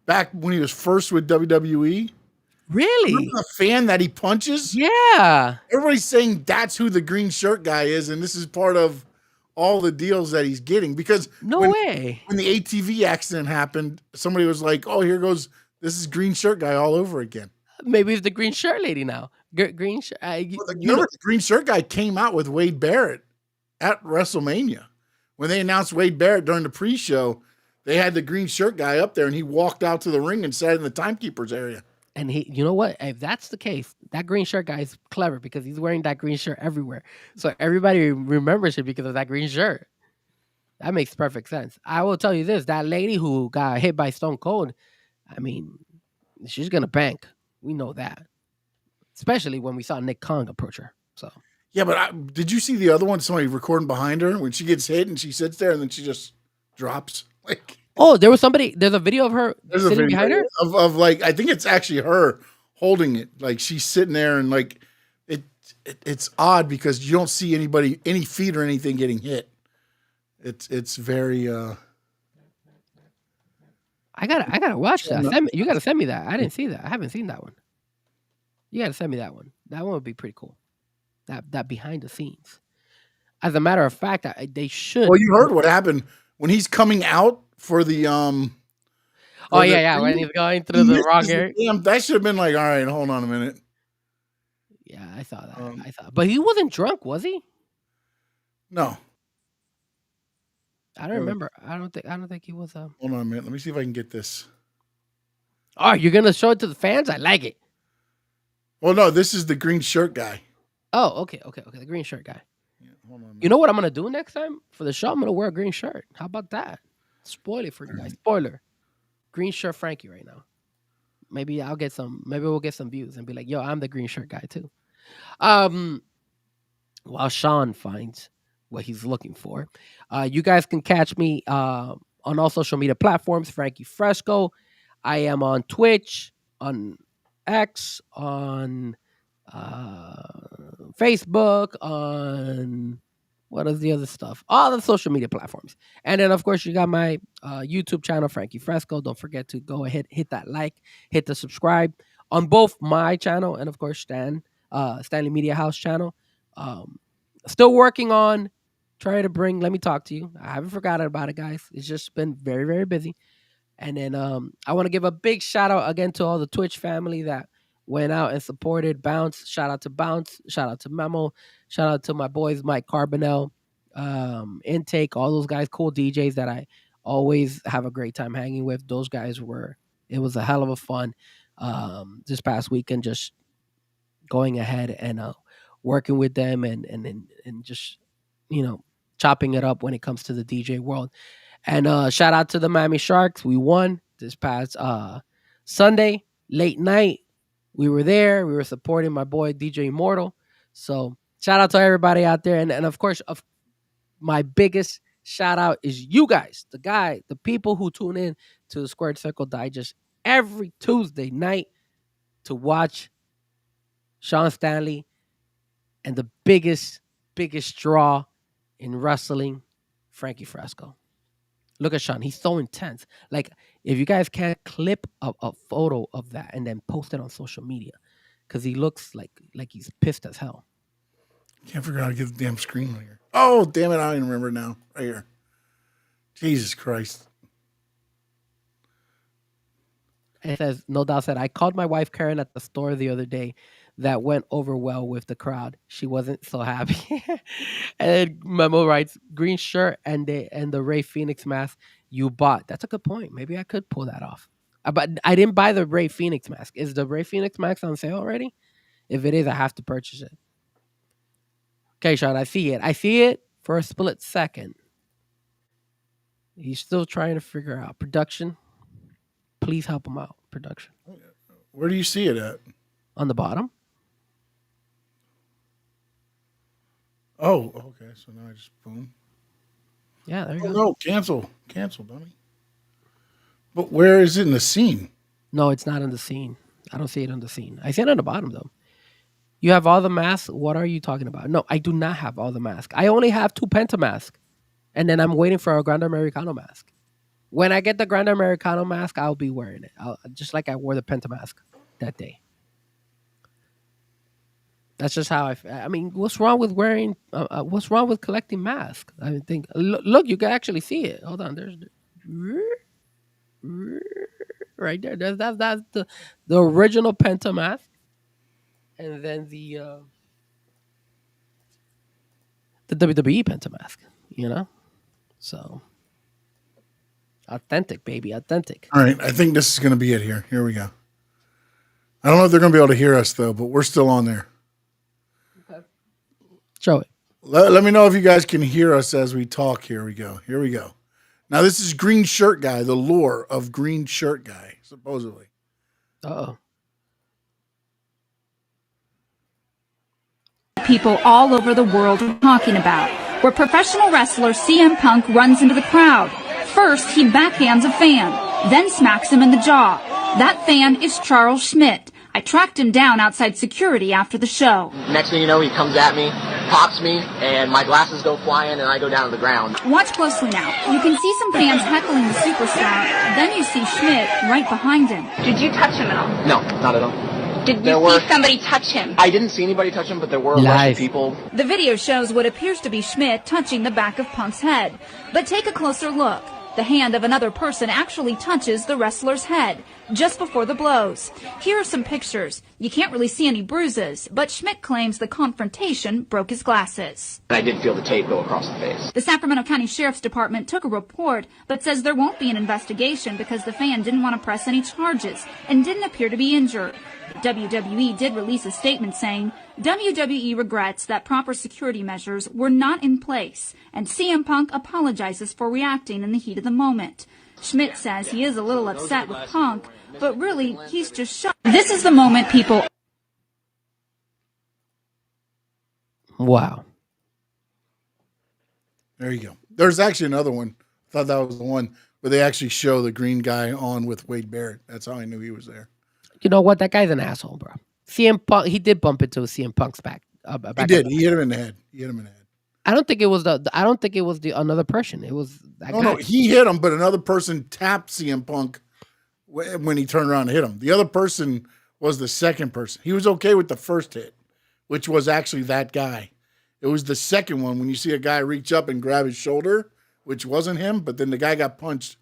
back when he was first with WWE. Really? Remember the fan that he punches? Yeah. Everybody's saying that's who the green shirt guy is, and this is part of all the deals that he's getting. Because No when, way. when the ATV accident happened, somebody was like, "Oh, here goes this is green shirt guy all over again." Maybe it's the green shirt lady now. Green shirt. Remember, the green shirt guy came out with Wade Barrett at WrestleMania. When they announced Wade Barrett during the pre-show, they had the green shirt guy up there, and he walked out to the ring and sat in the timekeepers area. And you know what? If that's the case, that green shirt guy is clever because he's wearing that green shirt everywhere. So everybody remembers him because of that green shirt. That makes perfect sense. I will tell you this: that lady who got hit by Stone Cold, I mean, she's gonna bank. We know that, especially when we saw Nick Khan approach her. So Yeah, but did you see the other one? Somebody recording behind her when she gets hit and she sits there and then she just drops. Like, oh, there was somebody. There's a video of her there's a sitting video behind her. of like I think it's actually her holding it. Like she's sitting there and like it's odd because you don't see any feet or anything getting hit. It's very. I gotta watch that. You gotta send me that. I didn't see that. I haven't seen that one. You gotta send me that one. That one would be pretty cool. That behind the scenes. As a matter of fact, they should. Well, you heard what happened when he's coming out for the Oh yeah, when he's going through the wrong area. That should have been like, all right, hold on a minute. Yeah, I saw that. But he wasn't drunk, was he? No. I don't remember. I don't think he was. Hold on a minute. Let me see if I can get this. Oh, you're gonna show it to the fans? I like it. Well, no, this is the green shirt guy. Oh, okay. The green shirt guy. Yeah, hold on. You know what I'm gonna do next time for the show? I'm gonna wear a green shirt. How about that? Spoil it for you guys. Spoiler. Green shirt Frankie right now. Maybe we'll get some views and be like, yo, I'm the green shirt guy too. While Sean finds what he's looking for. You guys can catch me on all social media platforms, Frankie Fresco. I am on Twitch, on X, on Facebook, on what is the other stuff? All the social media platforms. And then, of course, you got my YouTube channel, Frankie Fresco. Don't forget to go ahead, hit that like, hit the subscribe on both my channel and, of course, Stanley Media House channel. Still working on trying to bring Let Me Talk to You. I haven't forgotten about it, guys. It's just been very, very busy. And then I want to give a big shout out again to all the Twitch family that went out and supported Bounce. Shout out to Bounce. Shout out to Memo. Shout out to my boys, Mike Carbonell, Intake, all those guys, cool DJs that I always have a great time hanging with. Those guys it was a hell of a fun this past weekend, just going ahead and working with them and just, chopping it up when it comes to the DJ world. And shout out to the Miami Sharks. We won this past Sunday, late night. We were there. We were supporting my boy, DJ Immortal. So shout out to everybody out there. And of course, my biggest shout out is you guys, the people who tune in to the Squared Circle Digest every Tuesday night to watch Sean Stanley and the biggest draw in wrestling, Frankie Fresco. Look at Sean. He's so intense. Like, if you guys can't clip a photo of that and then post it on social media, because he looks like he's pissed as hell. Can't figure out how to get the damn screen here. Oh, damn it. I don't remember now. Right here. Jesus Christ. It says, No Doubt said, I called my wife Karen at the store the other day. That went over well with the crowd. She wasn't so happy. And then Memo writes, green shirt and the Ray Phoenix mask you bought. That's a good point. Maybe I could pull that off. But I didn't buy the Ray Phoenix mask. Is the Ray Phoenix mask on sale already? If it is, I have to purchase it. Okay, Sean, I see it. I see it for a split second. He's still trying to figure out production. Please help him out, production. Where do you see it at? On the bottom. Oh, okay. So now I just boom. Yeah, there you Oh, go. no, cancel, dummy. But where is it in the scene? No, it's not in the scene. I don't see it on the scene. I see it on the bottom, though. You have all the masks? What are you talking about? No, I do not have all the masks. I only have 2 Penta masks. And then I'm waiting for a Grande Americano mask. When I get the Grande Americano mask, I'll be wearing it. Just like I wore the Penta mask that day. That's just how I mean, what's wrong with wearing, what's wrong with collecting masks? I think, look, you can actually see it. Hold on, there's right there. That's the original Penta mask. And then the WWE Penta mask, you know? So, authentic, baby, authentic. All right, I think this is going to be it here. Here we go. I don't know if they're going to be able to hear us, though, but we're still on there. Show it. Let me know if you guys can hear us as we talk. Here we go. Here we go. Now, this is Green Shirt Guy, the lore of Green Shirt Guy, supposedly. Uh-oh. People all over the world are talking about, where professional wrestler CM Punk runs into the crowd. First, he backhands a fan, then smacks him in the jaw. That fan is Charles Schmidt. I tracked him down outside security after the show. Next thing you know, he comes at me, pops me, and my glasses go flying, and I go down to the ground. Watch closely now. You can see some fans heckling the superstar. Then you see Schmidt right behind him. Did you touch him at all? No, not at all. Did you see somebody touch him? I didn't see anybody touch him, but there were a bunch of people. The video shows what appears to be Schmidt touching the back of Punk's head. But take a closer look. The hand of another person actually touches the wrestler's head just before the blows. Here are some pictures. You can't really see any bruises, but Schmidt claims the confrontation broke his glasses. I did feel the tape go across the face. The Sacramento County Sheriff's Department took a report, but says there won't be an investigation because the fan didn't want to press any charges and didn't appear to be injured. WWE did release a statement saying WWE regrets that proper security measures were not in place, and CM Punk apologizes for reacting in the heat of the moment. Schmidt says he is a little upset with Punk, but really, he's just shocked. This is the moment people... Wow. There you go. There's actually another one. I thought that was the one where they actually show the green guy on with Wade Barrett. That's how I knew he was there. You know what? That guy's an asshole, bro. CM Punk, he did bump into CM Punk's back. He did. He hit him in the head. I don't think it was the another person. It was that guy. No, he hit him, but another person tapped CM Punk when he turned around and hit him. The other person was the second person. He was okay with the first hit, which was actually that guy. It was the second one when you see a guy reach up and grab his shoulder, which wasn't him, but then the guy got punched,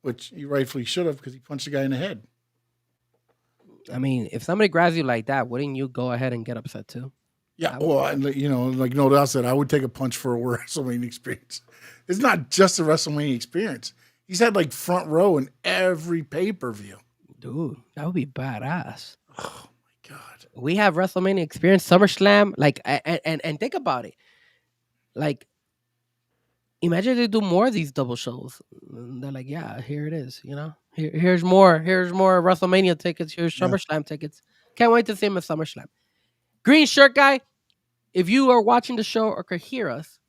which he rightfully should have because he punched the guy in the head. I mean, if somebody grabs you like that, wouldn't you go ahead and get upset too? Yeah, well, like No Doubt said, I would take a punch for a WrestleMania experience. It's not just a WrestleMania experience. He's had like front row in every pay-per-view. Dude, that would be badass. Oh my God. We have WrestleMania experience, SummerSlam, like, and think about it. Like, imagine they do more of these double shows. And they're like, yeah, here it is, you know? Here's more WrestleMania tickets. Here's SummerSlam tickets. Can't wait to see him at SummerSlam. Green Shirt Guy, if you are watching the show or could hear us,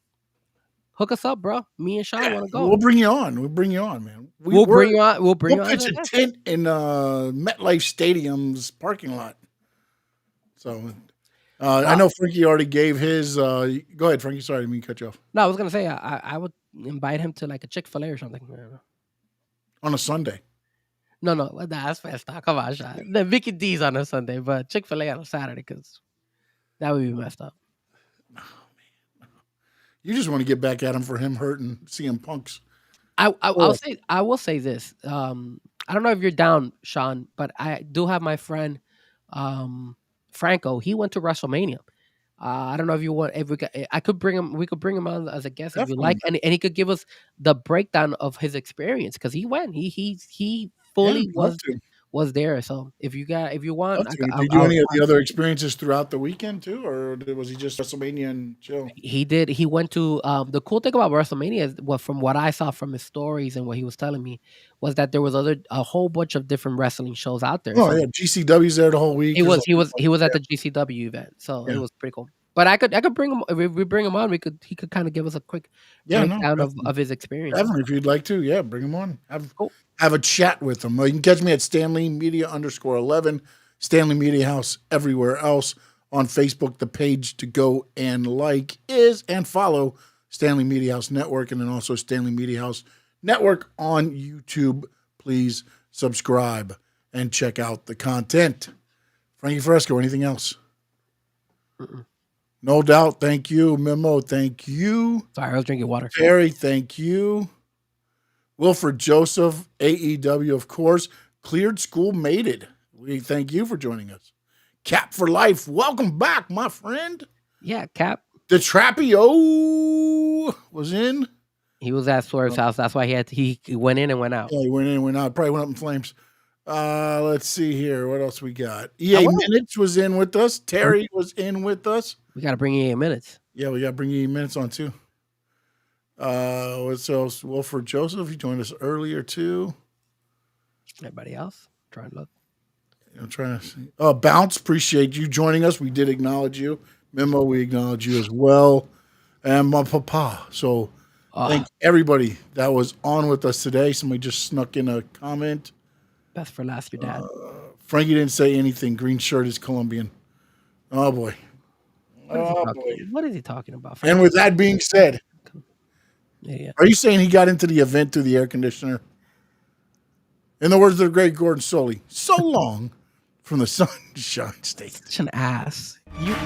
hook us up, bro. Me and Sean want to go. We'll bring you on, man. We'll bring you on. We'll pitch a tent in MetLife Stadium's parking lot. So I know Frankie already gave his. Go ahead, Frankie. Sorry, I didn't mean to cut you off. No, I was gonna say I would invite him to like a Chick-fil-A or something. On a Sunday. No, that's fast. Come on, Sean. The Mickey D's on a Sunday, but Chick-fil-A on a Saturday because that would be messed up. You just want to get back at him for him hurting CM Punk's. I will say this. I don't know if you're down, Sean, but I do have my friend Franco. He went to WrestleMania. I don't know if you want. If I could bring him. We could bring him on as a guest if you like, and he could give us the breakdown of his experience because he went. He fully was there. So if you want, did he do any of the other experiences throughout the weekend too, or was he just WrestleMania and chill? He did. He went to the cool thing about WrestleMania is from what I saw from his stories and what he was telling me was that there was a whole bunch of different wrestling shows out there. Oh, so yeah, GCW's there the whole week. He was at the GCW event, so it was pretty cool. But I could bring him if we bring him on. He could kind of give us a quick breakdown of his experience. Definitely, if you'd like to, bring him on. Have a chat with him. You can catch me at Stanley Media _11, Stanley Media House everywhere else on Facebook. The page to go and like is and follow Stanley Media House Network, and then also Stanley Media House Network on YouTube. Please subscribe and check out the content. Frankie Fresco, anything else? No doubt. Thank you. Memo, thank you. Sorry, I was drinking water. Terry, thank you. Wilfred Joseph, AEW, of course. Cleared School Mated. We thank you for joining us. Cap for Life, welcome back, my friend. Yeah, Cap. The Trappio was in. He was at Swerve's house. That's why he went in and went out. Yeah, he went in and went out. Probably went up in flames. Let's see here. What else we got? EA Minutes was in with us. Terry was in with us. We got to bring EA Minutes. Yeah, we got to bring EA Minutes on too. What else? Wilfred Joseph, he joined us earlier too. Anybody else? Trying to look. I'm trying to see. Bounce, appreciate you joining us. We did acknowledge you. Memo, we acknowledge you as well. And my papa. So thank everybody that was on with us today. Somebody just snuck in a comment. Best for last, your dad. Frankie didn't say anything. Green shirt is Colombian. Oh, boy. What is he talking about? Frankie? And with that being said, are you saying he got into the event through the air conditioner? In the words of the great Gordon Soley, so long from the Sunshine State. Such an ass. You.